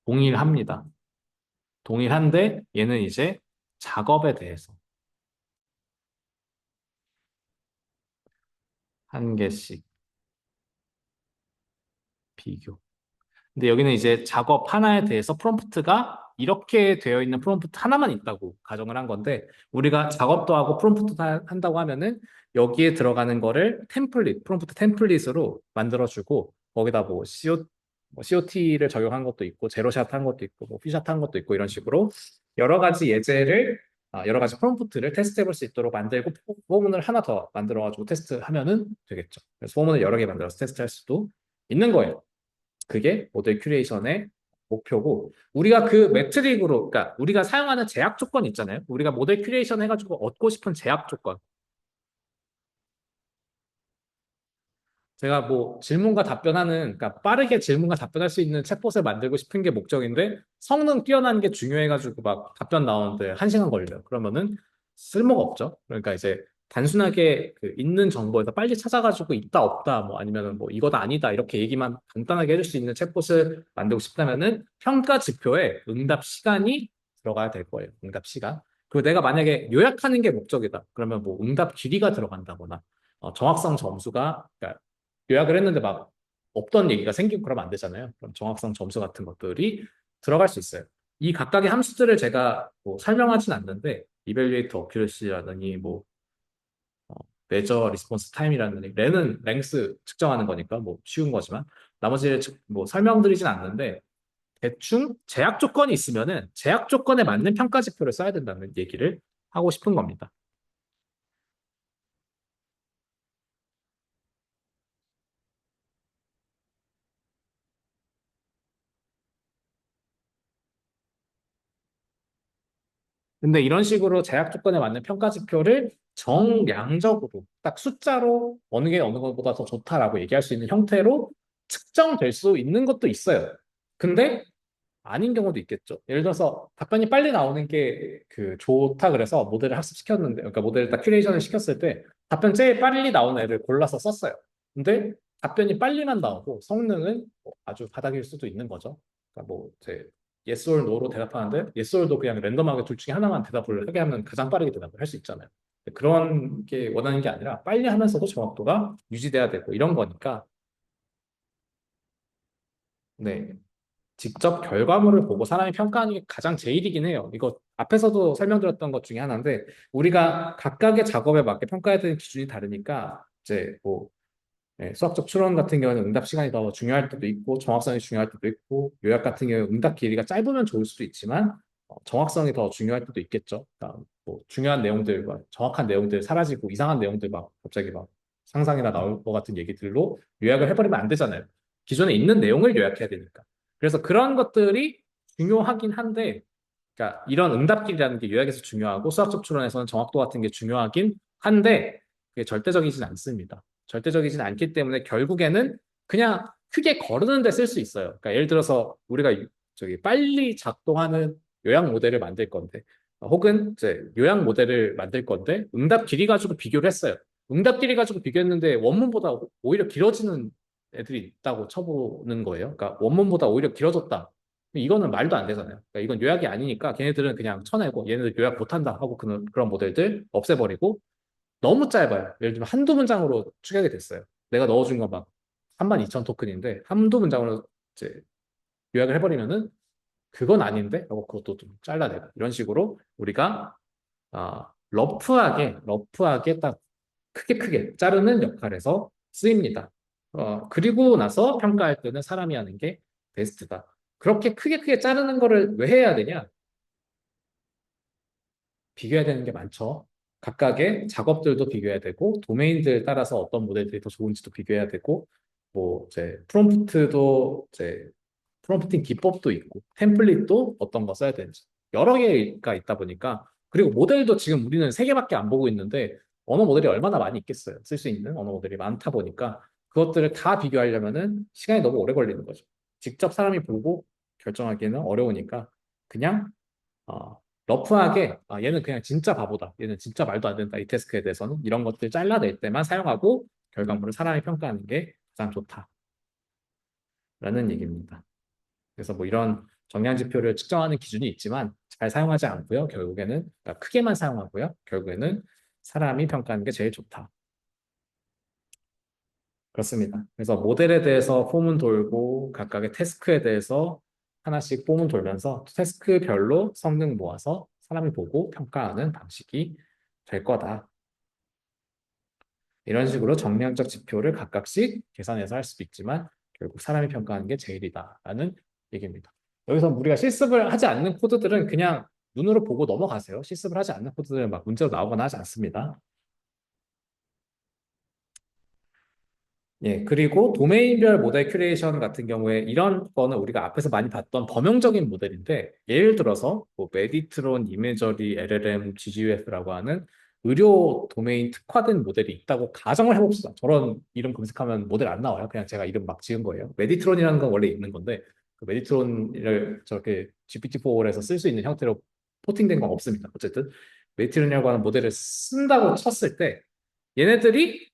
동일합니다. 동일한데 얘는 이제 작업에 대해서 한 개씩 비교. 근데 여기는 이제 작업 하나에 대해서 프롬프트가 이렇게 되어 있는 프롬프트 하나만 있다고 가정을 한 건데 우리가 작업도 하고 프롬프트도 한다고 하면은 여기에 들어가는 거를 프롬프트 템플릿으로 만들어주고 거기다 뭐 COT를 적용한 것도 있고 제로샷 한 것도 있고 뭐 피샷 한 것도 있고 이런 식으로 여러 가지 여러 가지 프롬프트를 테스트해 볼 수 있도록 만들고 포문을 하나 더 만들어가지고 테스트하면은 되겠죠. 그래서 포문을 여러 개 만들어서 테스트할 수도 있는 거예요. 그게 모델 큐레이션의 목표고 우리가 그 매트릭으로 그러니까 우리가 사용하는 제약 조건 있잖아요. 우리가 모델 큐레이션 해가지고 얻고 싶은 제약 조건. 제가 뭐 질문과 답변하는 그러니까 빠르게 질문과 답변할 수 있는 챗봇을 만들고 싶은 게 목적인데 성능 뛰어난 게 중요해가지고 막 답변 나오는데 1시간 걸려요. 그러면은 쓸모가 없죠. 그러니까 이제 단순하게 그 있는 정보에서 빨리 찾아가지고 있다 없다 뭐 아니면은 뭐 이거다 아니다 이렇게 얘기만 간단하게 해줄 수 있는 챗봇을 만들고 싶다면은 평가 지표에 응답 시간이 들어가야 될 거예요. 응답 시간. 그리고 내가 만약에 요약하는 게 목적이다. 그러면 뭐 응답 길이가 들어간다거나 정확성 점수가 그러니까 요약을 했는데 막 없던 얘기가 생기고 그러면 안 되잖아요. 그럼 정확성 점수 같은 것들이 들어갈 수 있어요. 이 각각의 함수들을 제가 뭐 설명하진 않는데 evaluate accuracy라더니 뭐 measure response time이라는 렌은 랭스 측정하는 거니까 뭐 쉬운 거지만 나머지를 뭐 설명드리진 않는데 대충 제약 조건이 있으면은 제약 조건에 맞는 평가 지표를 써야 된다는 얘기를 하고 싶은 겁니다. 근데 이런 식으로 제약 조건에 맞는 평가 지표를 정량적으로 딱 숫자로 어느 게 어느 것보다 더 좋다라고 얘기할 수 있는 형태로 측정될 수 있는 것도 있어요. 근데 아닌 경우도 있겠죠. 예를 들어서 답변이 빨리 나오는 게 그 좋다 그래서 모델을 학습시켰는데, 그러니까 모델을 딱 큐레이션을 시켰을 때 답변 제일 빨리 나오는 애를 골라서 썼어요. 근데 답변이 빨리만 나오고 성능은 뭐 아주 바닥일 수도 있는 거죠. 그러니까 뭐 제 yes or no로 대답하는데 yes or도 그냥 랜덤하게 둘 중에 하나만 대답을 하게 하면 가장 빠르게 대답을 할 수 있잖아요. 그런 게 원하는 게 아니라 빨리 하면서도 정확도가 유지돼야 되고 이런 거니까 네. 직접 결과물을 보고 사람이 평가하는 게 가장 제일이긴 해요. 이거 앞에서도 설명드렸던 것 중에 하나인데 우리가 각각의 작업에 맞게 평가해야 되는 기준이 다르니까 이제 뭐 수학적 추론 같은 경우는 응답 시간이 더 중요할 때도 있고 정확성이 중요할 때도 있고 요약 같은 경우는 응답 길이가 짧으면 좋을 수도 있지만 정확성이 더 중요할 때도 있겠죠. 그러니까 뭐 중요한 내용들과 정확한 내용들 사라지고 이상한 내용들 막 갑자기 막 상상이나 나올 것 같은 얘기들로 요약을 해버리면 안 되잖아요. 기존에 있는 내용을 요약해야 되니까. 그래서 그런 것들이 중요하긴 한데 그러니까 이런 응답길이라는 게 요약에서 중요하고 수학적 추론에서는 정확도 같은 게 중요하긴 한데 그게 절대적이진 않습니다. 절대적이진 않기 때문에 결국에는 그냥 크게 거르는 데 쓸 수 있어요. 그러니까 예를 들어서 우리가 저기 빨리 작동하는 요약 모델을 만들 건데 혹은 이제 요약 모델을 만들 건데 응답 길이 가지고 비교를 했어요. 응답 길이 가지고 비교했는데 원문보다 오히려 길어지는 애들이 있다고 쳐보는 거예요. 그러니까 원문보다 오히려 길어졌다. 이거는 말도 안 되잖아요. 그러니까 이건 요약이 아니니까 걔네들은 그냥 쳐내고 얘네들 요약 못한다 하고 그런 모델들 없애버리고 너무 짧아요. 예를 들면 한두 문장으로 축약이 됐어요. 내가 넣어준 건 막 32,000 토큰인데 한두 문장으로 이제 요약을 해버리면은 그건 아닌데? 하고 그것도 좀 잘라내고 이런 식으로 우리가 러프하게 딱 크게 자르는 역할에서 쓰입니다. 그리고 나서 평가할 때는 사람이 하는 게 베스트다. 그렇게 크게 자르는 거를 왜 해야 되냐? 비교해야 되는 게 많죠. 각각의 작업들도 비교해야 되고, 도메인들 따라서 어떤 모델들이 더 좋은지도 비교해야 되고, 뭐, 이제, 프롬프팅 기법도 있고, 템플릿도 어떤 거 써야 되는지. 여러 개가 있다 보니까, 그리고 모델도 지금 우리는 세 개밖에 안 보고 있는데, 언어 모델이 얼마나 많이 있겠어요. 쓸 수 있는 언어 모델이 많다 보니까, 그것들을 다 비교하려면은 시간이 너무 오래 걸리는 거죠. 직접 사람이 보고 결정하기는 어려우니까, 그냥 러프하게 얘는 그냥 진짜 바보다. 얘는 진짜 말도 안 된다. 이 태스크에 대해서는 이런 것들 잘라낼 때만 사용하고 결과물을 사람이 평가하는 게 가장 좋다라는 얘기입니다. 그래서 뭐 이런 정량 지표를 측정하는 기준이 있지만 잘 사용하지 않고요. 결국에는 그러니까 크게만 사용하고요. 결국에는 사람이 평가하는 게 제일 좋다. 그렇습니다. 그래서 모델에 대해서 폼은 돌고 각각의 태스크에 대해서 하나씩 폼은 돌면서 태스크별로 성능 모아서 사람이 보고 평가하는 방식이 될 거다. 이런 식으로 정량적 지표를 각각씩 계산해서 할 수도 있지만 결국 사람이 평가하는 게 제일이다라는 얘기입니다. 여기서 우리가 실습을 하지 않는 코드들은 그냥 눈으로 보고 넘어가세요. 실습을 하지 않는 코드들은 막 문제로 나오거나 하지 않습니다. 예, 그리고 도메인별 모델 큐레이션 같은 경우에 이런 거는 우리가 앞에서 많이 봤던 범용적인 모델인데 예를 들어서 뭐 메디트론, 이메저리, LLM, GGUF라고 하는 의료 도메인 특화된 모델이 있다고 가정을 해봅시다. 저런 이름 검색하면 모델 안 나와요. 그냥 제가 이름 막 지은 거예요. 메디트론이라는 건 원래 있는 건데 그 메디트론을 저렇게 GPT-4에서 쓸 수 있는 형태로 포팅된 건 없습니다. 어쨌든 메디트론이라고 하는 모델을 쓴다고 쳤을 때 얘네들이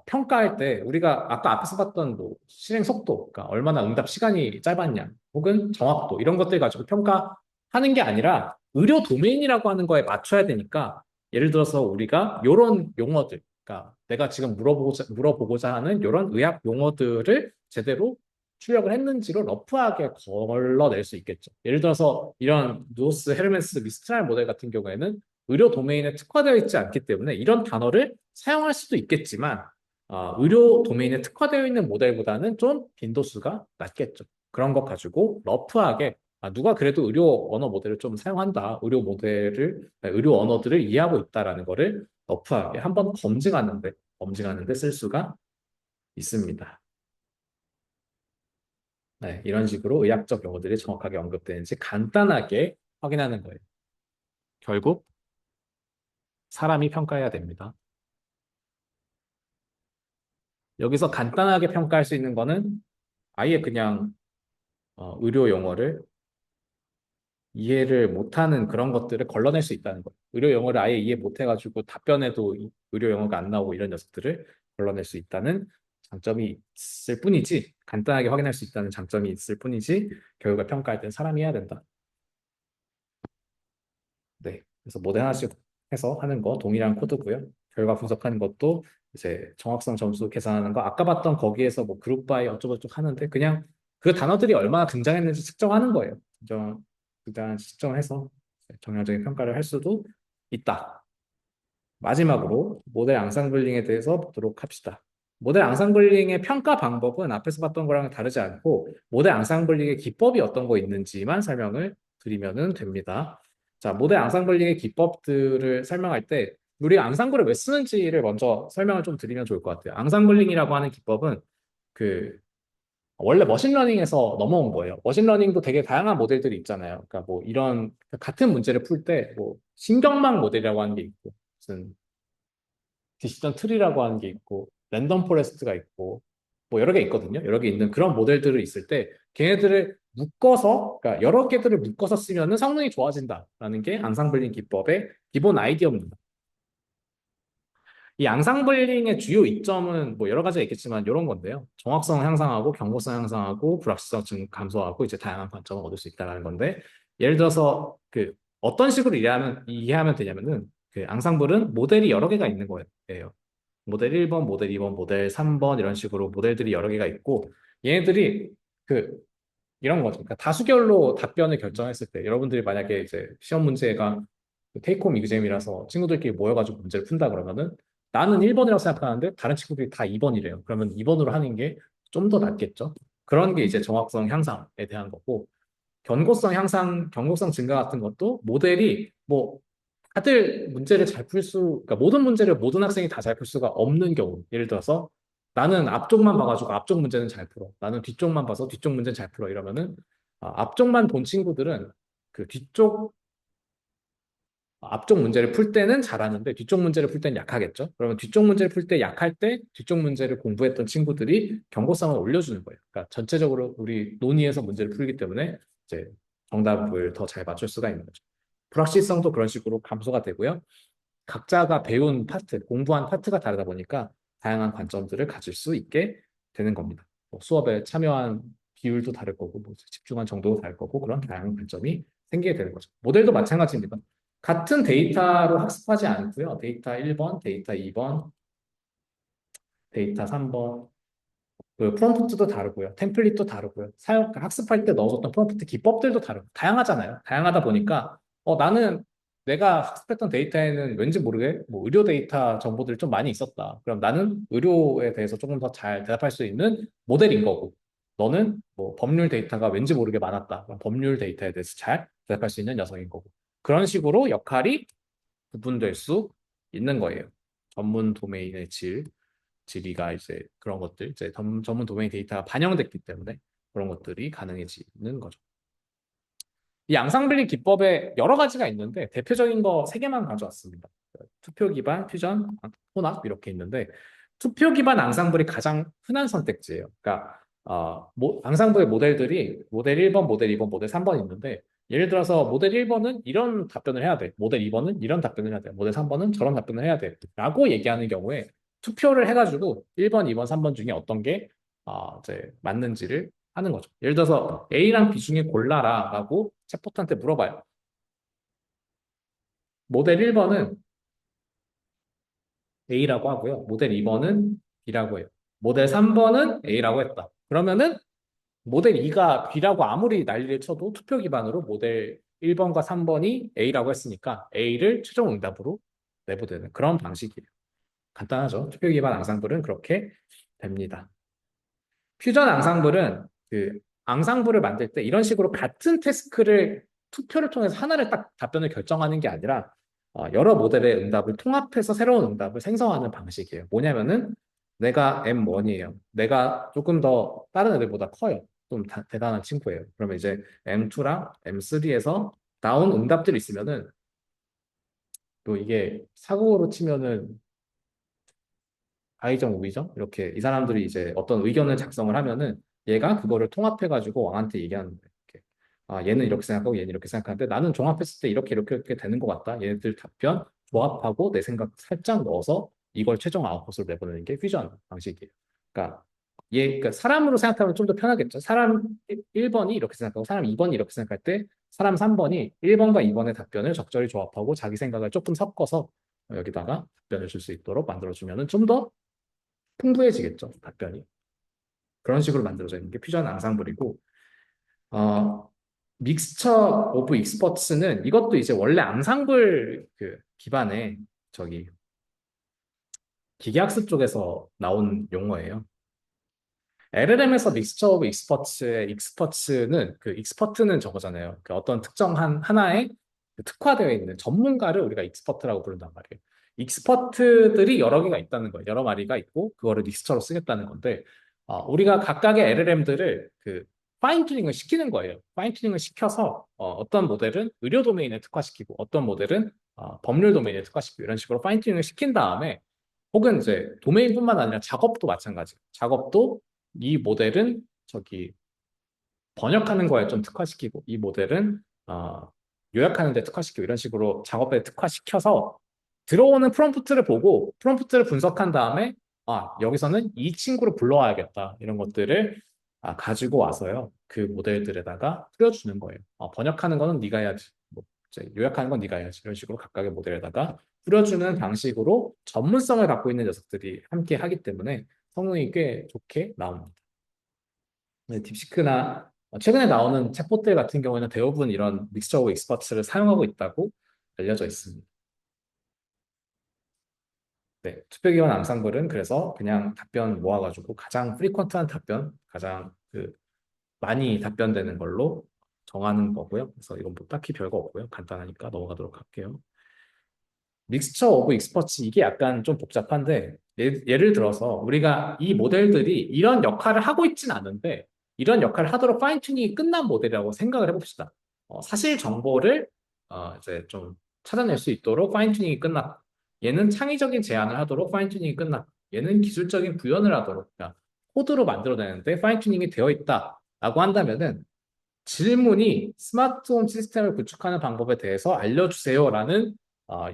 평가할 때 우리가 아까 앞에서 봤던 뭐 실행 속도, 그러니까 얼마나 응답 시간이 짧았냐, 혹은 정확도 이런 것들 가지고 평가하는 게 아니라 의료 도메인이라고 하는 거에 맞춰야 되니까 예를 들어서 우리가 이런 용어들, 그러니까 내가 지금 물어보고자 하는 이런 의학 용어들을 제대로 출력을 했는지로 러프하게 걸러낼 수 있겠죠. 예를 들어서 이런 누오스, 헤르메스, 미스트랄 모델 같은 경우에는 의료 도메인에 특화되어 있지 않기 때문에 이런 단어를 사용할 수도 있겠지만 의료 도메인에 특화되어 있는 모델보다는 좀 빈도수가 낮겠죠. 그런 것 가지고 러프하게 누가 그래도 의료 언어 모델을 좀 사용한다. 의료 언어들을 이해하고 있다라는 거를 러프하게 한번 검증하는데 쓸 수가 있습니다. 네, 이런 식으로 의학적 용어들이 정확하게 언급되는지 간단하게 확인하는 거예요. 결국 사람이 평가해야 됩니다. 여기서 간단하게 평가할 수 있는 거는 아예 그냥 의료 용어를 이해를 못하는 그런 것들을 걸러낼 수 있다는 거예요. 의료 용어를 아예 이해 못해가지고 답변에도 의료 용어가 안 나오고 이런 녀석들을 걸러낼 수 있다는 장점이 있을 뿐이지, 간단하게 확인할 수 있다는 장점이 있을 뿐이지, 교육을 평가할 땐 사람이 해야 된다. 네. 그래서 모델 하나씩 해서 하는 거 동일한 코드고요. 결과 분석하는 것도 이제 정확성 점수 계산하는 거 아까 봤던 거기에서 뭐 그룹 바이 어쩌고저쩌고 하는데 그냥 그 단어들이 얼마나 등장했는지 측정하는 거예요. 일단 측정해서 정량적인 평가를 할 수도 있다. 마지막으로 모델 앙상블링에 대해서 보도록 합시다. 모델 앙상블링의 평가 방법은 앞에서 봤던 거랑 다르지 않고 모델 앙상블링의 기법이 어떤 거 있는지만 설명을 드리면 됩니다. 자, 모델 앙상블링의 기법들을 설명할 때 우리 앙상블을 왜 쓰는지를 먼저 설명을 좀 드리면 좋을 것 같아요. 앙상블링이라고 하는 기법은 그 원래 머신러닝에서 넘어온 거예요. 머신러닝도 되게 다양한 모델들이 있잖아요. 그러니까 뭐 이런 같은 문제를 풀 때 뭐 신경망 모델이라고 하는 게 있고 무슨 디시전 트리라고 하는 게 있고 랜덤 포레스트가 있고 뭐 여러 개 있거든요. 여러 개 있는 그런 모델들이 있을 때 걔네들을 묶어서 그러니까 여러 개들을 묶어서 쓰면은 성능이 좋아진다라는 게 앙상블링 기법의 기본 아이디어입니다. 이 양상블링의 주요 이점은 뭐 여러 가지가 있겠지만 이런 건데요. 정확성 향상하고 경고성 향상하고 불확실성 감소하고 이제 다양한 관점을 얻을 수 있다는 건데 예를 들어서 그 어떤 식으로 이해하면 되냐면은 그 앙상블은 모델이 여러 개가 있는 거예요. 모델 1번, 모델 2번, 모델 3번 이런 식으로 모델들이 여러 개가 있고 얘네들이 그 이런 거죠. 그러니까 다수결로 답변을 결정했을 때 여러분들이 만약에 이제 시험 문제가 테이크홈 이그잼이라서 친구들끼리 모여가지고 문제를 푼다 그러면은 나는 1번이라고 생각하는데 다른 친구들이 다 2번이래요. 그러면 2번으로 하는 게 좀 더 낫겠죠. 그런 게 이제 정확성 향상에 대한 거고 견고성 향상, 경고성 증가 같은 것도 모델이 뭐 다들 문제를 잘 그러니까 모든 문제를 모든 학생이 다 잘 풀 수가 없는 경우. 예를 들어서 나는 앞쪽만 봐가지고 앞쪽 문제는 잘 풀어. 나는 뒤쪽만 봐서 뒤쪽 문제는 잘 풀어. 이러면은 앞쪽만 본 친구들은 그 앞쪽 문제를 풀 때는 잘하는데 뒤쪽 문제를 풀 때는 약하겠죠. 그러면 뒤쪽 문제를 풀 때 약할 때 뒤쪽 문제를 공부했던 친구들이 경고성을 올려주는 거예요. 그러니까 전체적으로 우리 논의에서 문제를 풀기 때문에 이제 정답을 더 잘 맞출 수가 있는 거죠. 불확실성도 그런 식으로 감소가 되고요. 각자가 배운 파트, 공부한 파트가 다르다 보니까 다양한 관점들을 가질 수 있게 되는 겁니다. 뭐 수업에 참여한 비율도 다를 거고, 뭐 집중한 정도도 다를 거고, 그런 다양한 관점이 생기게 되는 거죠. 모델도 마찬가지입니다. 같은 데이터로 학습하지 않고요. 데이터 1번, 데이터 2번, 데이터 3번, 그 프롬프트도 다르고요. 템플릿도 다르고요. 학습할 때 넣어줬던 프롬프트 기법들도 다르고 다양하잖아요. 다양하다 보니까 나는 내가 학습했던 데이터에는 왠지 모르게 뭐 의료 데이터 정보들이 좀 많이 있었다. 그럼 나는 의료에 대해서 조금 더 잘 대답할 수 있는 모델인 거고 너는 뭐 법률 데이터가 왠지 모르게 많았다. 그럼 법률 데이터에 대해서 잘 대답할 수 있는 녀석인 거고 그런 식으로 역할이 구분될 수 있는 거예요. 전문 도메인의 질의가 이제 그런 것들, 이제 전문 도메인 데이터가 반영됐기 때문에 그런 것들이 가능해지는 거죠. 이 양상분리 기법에 여러 가지가 있는데 대표적인 거 세 개만 가져왔습니다. 투표 기반, 퓨전, 혼합 이렇게 있는데 투표 기반 앙상블이 가장 흔한 선택지예요. 그러니까 앙상블의 모델들이 모델 1번, 모델 2번, 모델 3번 있는데 예를 들어서 모델 1번은 이런 답변을 해야 돼. 모델 2번은 이런 답변을 해야 돼. 모델 3번은 저런 답변을 해야 돼. 라고 얘기하는 경우에 투표를 해가지고 1번, 2번, 3번 중에 어떤 게 이제 맞는지를 하는 거죠. 예를 들어서 A랑 B 중에 골라라라고 챗봇한테 물어봐요. 모델 1번은 A라고 하고요. 모델 2번은 B라고 해요. 모델 3번은 A라고 했다. 그러면은 모델 2가 B라고 아무리 난리를 쳐도 투표 기반으로 모델 1번과 3번이 A라고 했으니까 A를 최종 응답으로 내보내는 그런 방식이에요. 간단하죠. 투표 기반 앙상블은 그렇게 됩니다. 퓨전 앙상블은 그 앙상블을 만들 때 이런 식으로 같은 태스크를 투표를 통해서 하나를 딱 답변을 결정하는 게 아니라 여러 모델의 응답을 통합해서 새로운 응답을 생성하는 방식이에요. 뭐냐면은 내가 M1이에요. 내가 조금 더 다른 애들보다 커요. 좀 대단한 친구예요. 그러면 이제 M2랑 M3에서 나온 응답들이 있으면은 또 이게 사고로 치면은 아이정 우이정 이렇게 이 사람들이 이제 어떤 의견을 작성을 하면은 얘가 그거를 통합해가지고 왕한테 얘기하는 거예요. 이렇게. 아 얘는 이렇게 생각하고 얘는 이렇게 생각하는데 나는 종합했을 때 이렇게 되는 것 같다. 얘네들 답변 조합하고 내 생각 살짝 넣어서 이걸 최종 아웃풋으로 내보내는 게 퓨전 방식이에요. 그러니까 그러니까 사람으로 생각하면 좀 더 편하겠죠. 사람 1번이 이렇게 생각하고 사람 2번이 이렇게 생각할 때 사람 3번이 1번과 2번의 답변을 적절히 조합하고 자기 생각을 조금 섞어서 여기다가 답변을 줄 수 있도록 만들어주면은 좀더 풍부해지겠죠, 답변이. 그런 식으로 만들어져 있는 게 퓨전 앙상블이고, 어, 믹스처 오브 익스퍼츠는 이것도 이제 원래 앙상블 그 기반의 저기 기계학습 쪽에서 나온 용어예요. LLM에서 믹스처 오브 익스퍼츠의 익스퍼츠는 그 익스퍼트는 저거잖아요. 그 어떤 특정한 하나에 특화되어 있는 전문가를 우리가 익스퍼트라고 부른단 말이에요. 익스퍼트들이 여러 개가 있다는 거예요. 여러 마리가 있고 그거를 믹스처로 쓰겠다는 건데 우리가 각각의 LLM들을 그 파인 튜닝을 시키는 거예요. 파인 튜닝을 시켜서 어떤 모델은 의료 도메인에 특화시키고 어떤 모델은 법률 도메인에 특화시키고 이런 식으로 파인 튜닝을 시킨 다음에 혹은 이제 도메인뿐만 아니라 작업도 마찬가지. 작업도 이 모델은 저기 번역하는 거에 좀 특화시키고 이 모델은 요약하는 데 특화시키고 이런 식으로 작업에 특화시켜서 들어오는 프롬프트를 보고 프롬프트를 분석한 다음에 여기서는 이 친구를 불러와야겠다 이런 것들을 가지고 와서요 그 모델들에다가 뿌려주는 거예요. 번역하는 거는 네가 해야지 뭐, 이제 요약하는 건 네가 해야지 이런 식으로 각각의 모델에다가 뿌려주는 방식으로 전문성을 갖고 있는 녀석들이 함께 하기 때문에 성능이 꽤 좋게 나옵니다. 네, 딥시크나 최근에 나오는 챗봇들 같은 경우에는 대부분 이런 믹스처 오브 익스퍼트를 사용하고 있다고 알려져 있습니다. 네, 투표기관 암상블은 그래서 그냥 답변 모아가지고 가장 프리퀀트한 답변, 가장 그 많이 답변되는 걸로 정하는 거고요. 그래서 이건 뭐 딱히 별거 없고요. 간단하니까 넘어가도록 할게요. 믹스처 오브 익스퍼츠 이게 약간 좀 복잡한데 예를 들어서 우리가 이 모델들이 이런 역할을 하고 있진 않은데 이런 역할을 하도록 파인 튜닝이 끝난 모델이라고 생각을 해봅시다. 사실 정보를 이제 좀 찾아낼 수 있도록 파인 튜닝이 끝났고 얘는 창의적인 제안을 하도록 파인 튜닝이 끝났고 얘는 기술적인 구현을 하도록 그러니까 코드로 만들어내는데 파인 튜닝이 되어 있다라고 한다면은 질문이 스마트홈 시스템을 구축하는 방법에 대해서 알려주세요라는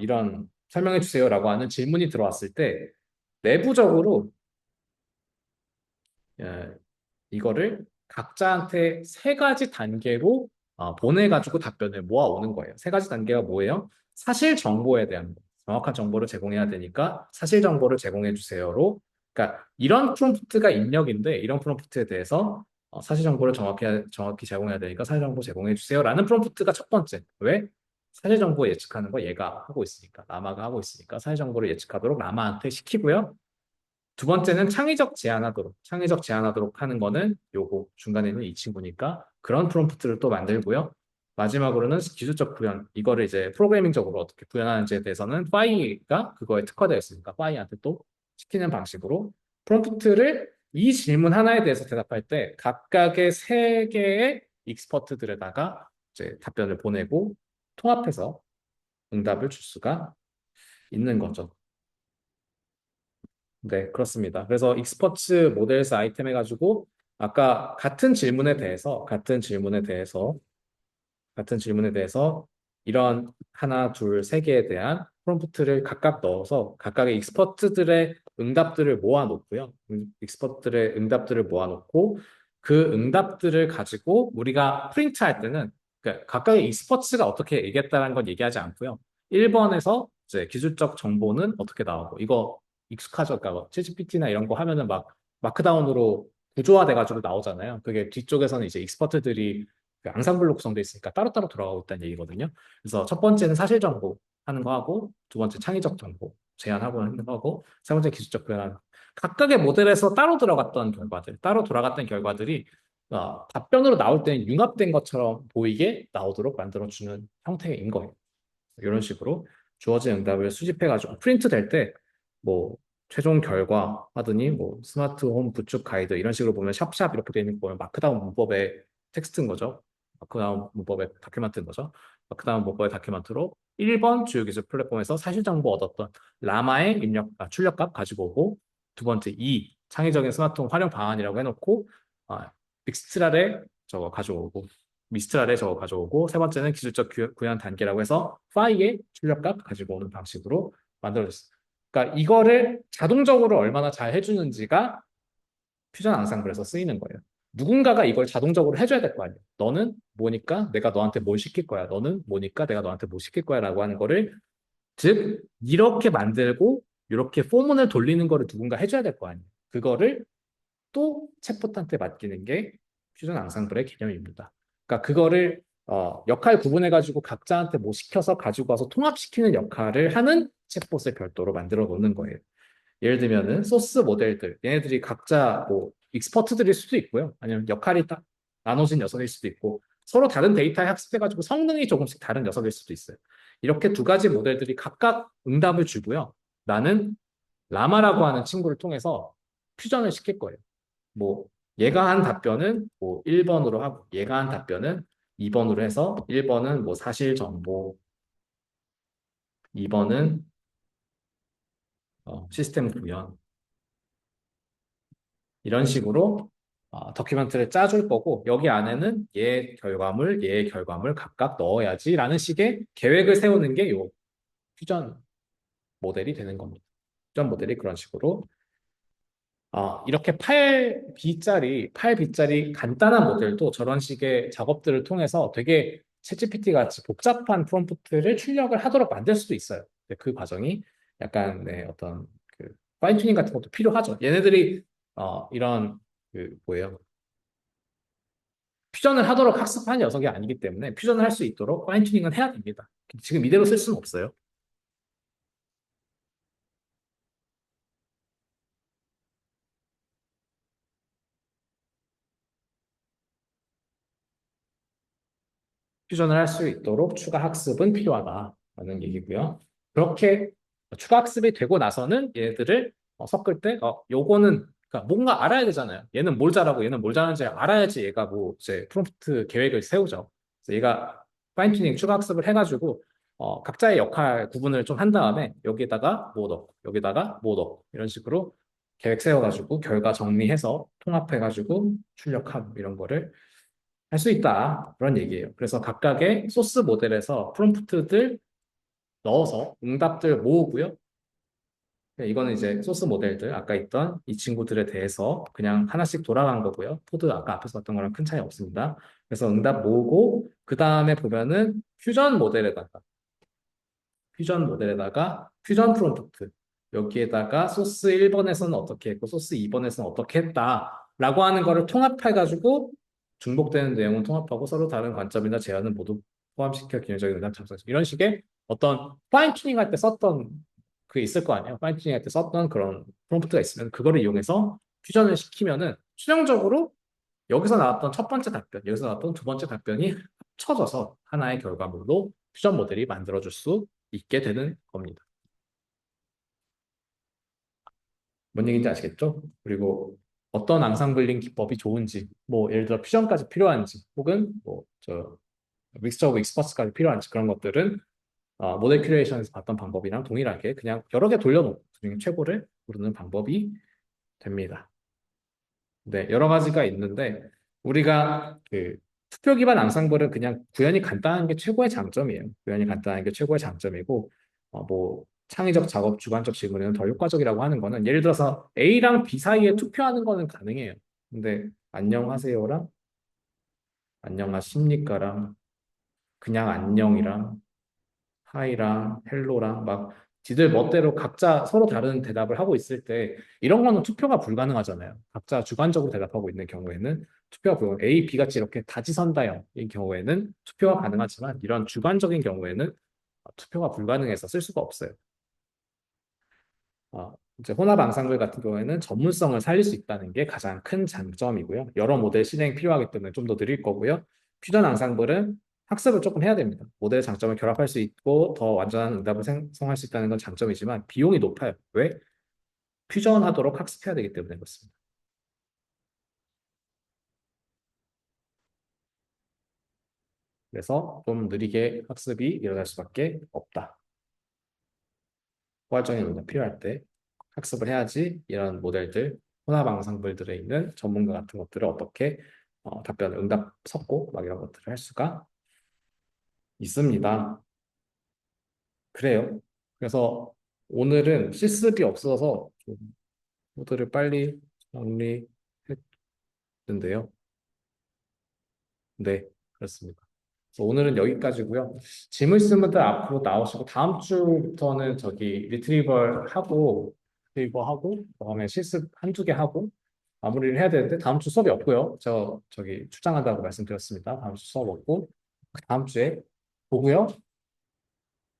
이런 설명해 주세요라고 하는 질문이 들어왔을 때 내부적으로 예, 이거를 각자한테 세 가지 단계로 보내가지고 답변을 모아오는 거예요. 세 가지 단계가 뭐예요? 사실 정보에 대한 거. 정확한 정보를 제공해야 되니까 사실 정보를 제공해 주세요로 그러니까 이런 프롬프트가 입력인데 이런 프롬프트에 대해서 사실 정보를 정확히 제공해야 되니까 사실 정보 제공해 주세요라는 프롬프트가 첫 번째. 왜? 사실 정보 예측하는 거 얘가 하고 있으니까 라마가 하고 있으니까 사실 정보를 예측하도록 라마한테 시키고요. 두 번째는 창의적 제안하도록 하는 거는 요거 중간에 있는 이 친구니까 그런 프롬프트를 또 만들고요. 마지막으로는 기술적 구현, 이거를 이제 프로그래밍적으로 어떻게 구현하는지에 대해서는 파이가 그거에 특화되어 있으니까 파이한테 또 시키는 방식으로 프롬프트를 이 질문 하나에 대해서 대답할 때 각각의 세 개의 익스퍼트들에다가 이제 답변을 보내고 통합해서 응답을 줄 수가 있는 거죠. 네, 그렇습니다. 그래서 익스퍼츠 모델스 아이템 해가지고 아까 같은 질문에 대해서 이런 하나, 둘, 세 개에 대한 프롬프트를 각각 넣어서 각각의 익스퍼트들의 응답들을 모아놓고요. 익스퍼트들의 응답들을 모아놓고 그 응답들을 가지고 우리가 프린트할 때는 그러니까 각각의 익스퍼트가 어떻게 얘기했다는 건 얘기하지 않고요. 1번에서 이제 기술적 정보는 어떻게 나오고 이거 익숙하죠? 그러니까 챗GPT나 이런 거 하면은 막 마크다운으로 구조화돼가지고 나오잖아요. 그게 뒤쪽에서는 이제 익스퍼트들이 그 앙상블로 구성돼 있으니까 따로따로 돌아가고 있다는 얘기거든요. 그래서 첫 번째는 사실 정보 하는 거 하고 두 번째 창의적 정보 제안하고 하는 거 하고 세 번째 기술적 표현 각각의 모델에서 따로 들어갔던 결과들 따로 돌아갔던 결과들이 답변으로 나올 때는 융합된 것처럼 보이게 나오도록 만들어주는 형태인 거예요. 이런 식으로 주어진 응답을 수집해가지고 프린트 될 때 뭐 최종 결과 하더니 뭐 스마트 홈 구축 가이드 이런 식으로 보면 샵샵 이렇게 되어 있는 거 보면 마크다운 문법의 텍스트인 거죠. 마크다운 문법의 다큐멘트인 거죠. 마크다운 문법의 다큐멘트로 1번 주요 기술 플랫폼에서 사실 정보 얻었던 라마의 출력값 가지고 오고 두 번째 2 창의적인 스마트홈 활용 방안이라고 해놓고 믹스트랄에 저거 가져오고 미스트랄에 저거 가져오고 세 번째는 기술적 구현 단계라고 해서 파이의 출력값 가지고 오는 방식으로 만들어졌어요. 그러니까 이거를 자동적으로 얼마나 잘 해주는지가 퓨전 앙상블에서 쓰이는 거예요. 누군가가 이걸 자동적으로 해줘야 될 거 아니에요. 너는 뭐니까 내가 너한테 뭘 시킬 거야. 너는 뭐니까 내가 너한테 뭐 시킬 거야. 라고 하는 거를 즉 이렇게 만들고 이렇게 포문을 돌리는 거를 누군가 해줘야 될 거 아니에요. 그거를 또 챗봇한테 맡기는 게 퓨전 앙상블의 개념입니다. 그러니까 그거를 역할 구분해가지고 각자한테 뭐 시켜서 가지고 와서 통합시키는 역할을 하는 챗봇을 별도로 만들어 놓는 거예요. 예를 들면은 소스 모델들, 얘네들이 각자 뭐 익스퍼트들일 수도 있고요. 아니면 역할이 딱 나눠진 녀석일 수도 있고 서로 다른 데이터에 학습해가지고 성능이 조금씩 다른 녀석일 수도 있어요. 이렇게 두 가지 모델들이 각각 응답을 주고요. 나는 라마라고 하는 친구를 통해서 퓨전을 시킬 거예요. 뭐 얘가 한 답변은 뭐 1번으로 하고 얘가 한 답변은 2번으로 해서 1번은 뭐 사실 정보, 2번은 시스템 구현 이런 식으로 다큐멘트를 짜줄 거고 여기 안에는 얘 결과물 각각 넣어야지라는 식의 계획을 세우는 게 요 퓨전 모델이 되는 겁니다. 퓨전 모델이 그런 식으로 이렇게 8B짜리 간단한 모델도 저런 식의 작업들을 통해서 되게 챗GPT 같이 복잡한 프롬프트를 출력을 하도록 만들 수도 있어요. 근데 그 과정이 약간 네, 어떤 그 파인 튜닝 같은 것도 필요하죠. 얘네들이 이런 그 뭐예요? 퓨전을 하도록 학습한 녀석이 아니기 때문에 퓨전을 할 수 있도록 파인 튜닝은 해야 됩니다. 지금 이대로 쓸 수는 없어요. 퓨전을 할 수 있도록 추가 학습은 필요하다라는 얘기고요. 그렇게 추가 학습이 되고 나서는 얘들을 섞을 때, 요거는 그러니까 뭔가 알아야 되잖아요. 얘는 뭘 잘하고 얘는 뭘 잘하는지 알아야지 얘가 뭐 이제 프롬프트 계획을 세우죠. 그래서 얘가 파인 튜닝 추가 학습을 해가지고 각자의 역할 구분을 좀 한 다음에 여기다가 뭐 넣고 여기다가 뭐 넣고 이런 식으로 계획 세워가지고 결과 정리해서 통합해가지고 출력하고 이런 거를 할 수 있다. 그런 얘기예요. 그래서 각각의 소스 모델에서 프롬프트들 넣어서 응답들 모으고요. 네, 이거는 이제 소스 모델들, 아까 있던 이 친구들에 대해서 그냥 하나씩 돌아간 거고요. 코드 아까 앞에서 봤던 거랑 큰 차이 없습니다. 그래서 응답 모으고, 그 다음에 보면은 퓨전 프롬프트. 여기에다가 소스 1번에서는 어떻게 했고, 소스 2번에서는 어떻게 했다라고 하는 거를 통합해가지고 중복되는 내용은 통합하고 서로 다른 관점이나 제안을 모두 포함시켜 균형적인 응답 작성. 이런 식의 어떤 파인 튜닝 할 때 썼던 그게 있을 거 아니에요. 파인 튜닝 할 때 썼던 그런 프롬프트가 있으면 그거를 이용해서 퓨전을 시키면은 최종적으로 여기서 나왔던 첫 번째 답변, 여기서 나왔던 두 번째 답변이 합쳐져서 하나의 결과물로 퓨전 모델이 만들어줄 수 있게 되는 겁니다. 뭔 얘기인지 아시겠죠? 그리고 어떤 앙상블링 기법이 좋은지, 뭐 예를 들어 퓨전까지 필요한지, 혹은 뭐저 믹스처 오브 익스퍼츠까지 필요한지 그런 것들은 모델 큐레이션에서 봤던 방법이랑 동일하게 그냥 여러 개 돌려놓고 그중에 최고를 고르는 방법이 됩니다. 네, 여러 가지가 있는데 우리가 그 투표 기반 앙상블은 그냥 구현이 간단한 게 최고의 장점이에요. 구현이 간단한 게 최고의 장점이고 뭐 창의적 작업 주관적 질문에는 더 효과적이라고 하는 거는 예를 들어서 A랑 B 사이에 투표하는 거는 가능해요. 근데 안녕하세요랑 안녕하십니까랑 그냥 안녕이랑 하이랑 헬로랑 막 지들 멋대로 각자 서로 다른 대답을 하고 있을 때 이런 거는 투표가 불가능하잖아요. 각자 주관적으로 대답하고 있는 경우에는 투표가 불가능. A, B 같이 이렇게 다지선다형인 경우에는 투표가 가능하지만 이런 주관적인 경우에는 투표가 불가능해서 쓸 수가 없어요. 이제 혼합 앙상블 같은 경우에는 전문성을 살릴 수 있다는 게 가장 큰 장점이고요. 여러 모델 실행이 필요하기 때문에 좀 더 느릴 거고요. 퓨전 앙상블은 학습을 조금 해야 됩니다. 모델의 장점을 결합할 수 있고 더 완전한 응답을 생성할 수 있다는 건 장점이지만 비용이 높아요. 왜? 퓨전하도록 학습해야 되기 때문에 그렇습니다. 그래서 좀 느리게 학습이 일어날 수밖에 없다. 포괄적인 응답 필요할 때 학습을 해야지 이런 모델들, 혼합 앙상블들에 있는 전문가 같은 것들을 어떻게 답변, 응답 섞고 막 이런 것들을 할 수가 있습니다. 그래요. 그래서 오늘은 실습이 없어서 좀 모드를 빨리 정리했는데요. 네, 그렇습니다. 그래서 오늘은 여기까지고요. 질문 있으신 분들 앞으로 나오시고 다음 주부터는 저기 리트리버 하고 그다음에 실습 한두 개 하고 마무리를 해야 되는데 다음 주 수업이 없고요. 저기 출장한다고 말씀드렸습니다. 다음 주 수업 없고 그 다음 주에 보고요.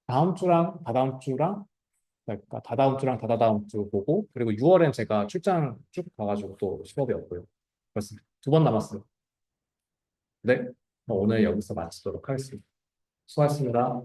다음 주랑 다다음 주랑 그러니까 다다음 주랑 다다다음 주 보고 그리고 6월엔 제가 출장 쭉 가가지고 또 수업이 없고요. 그렇습니다. 두 번 남았어요. 네, 오늘 여기서 마치도록 하겠습니다. 수고하셨습니다.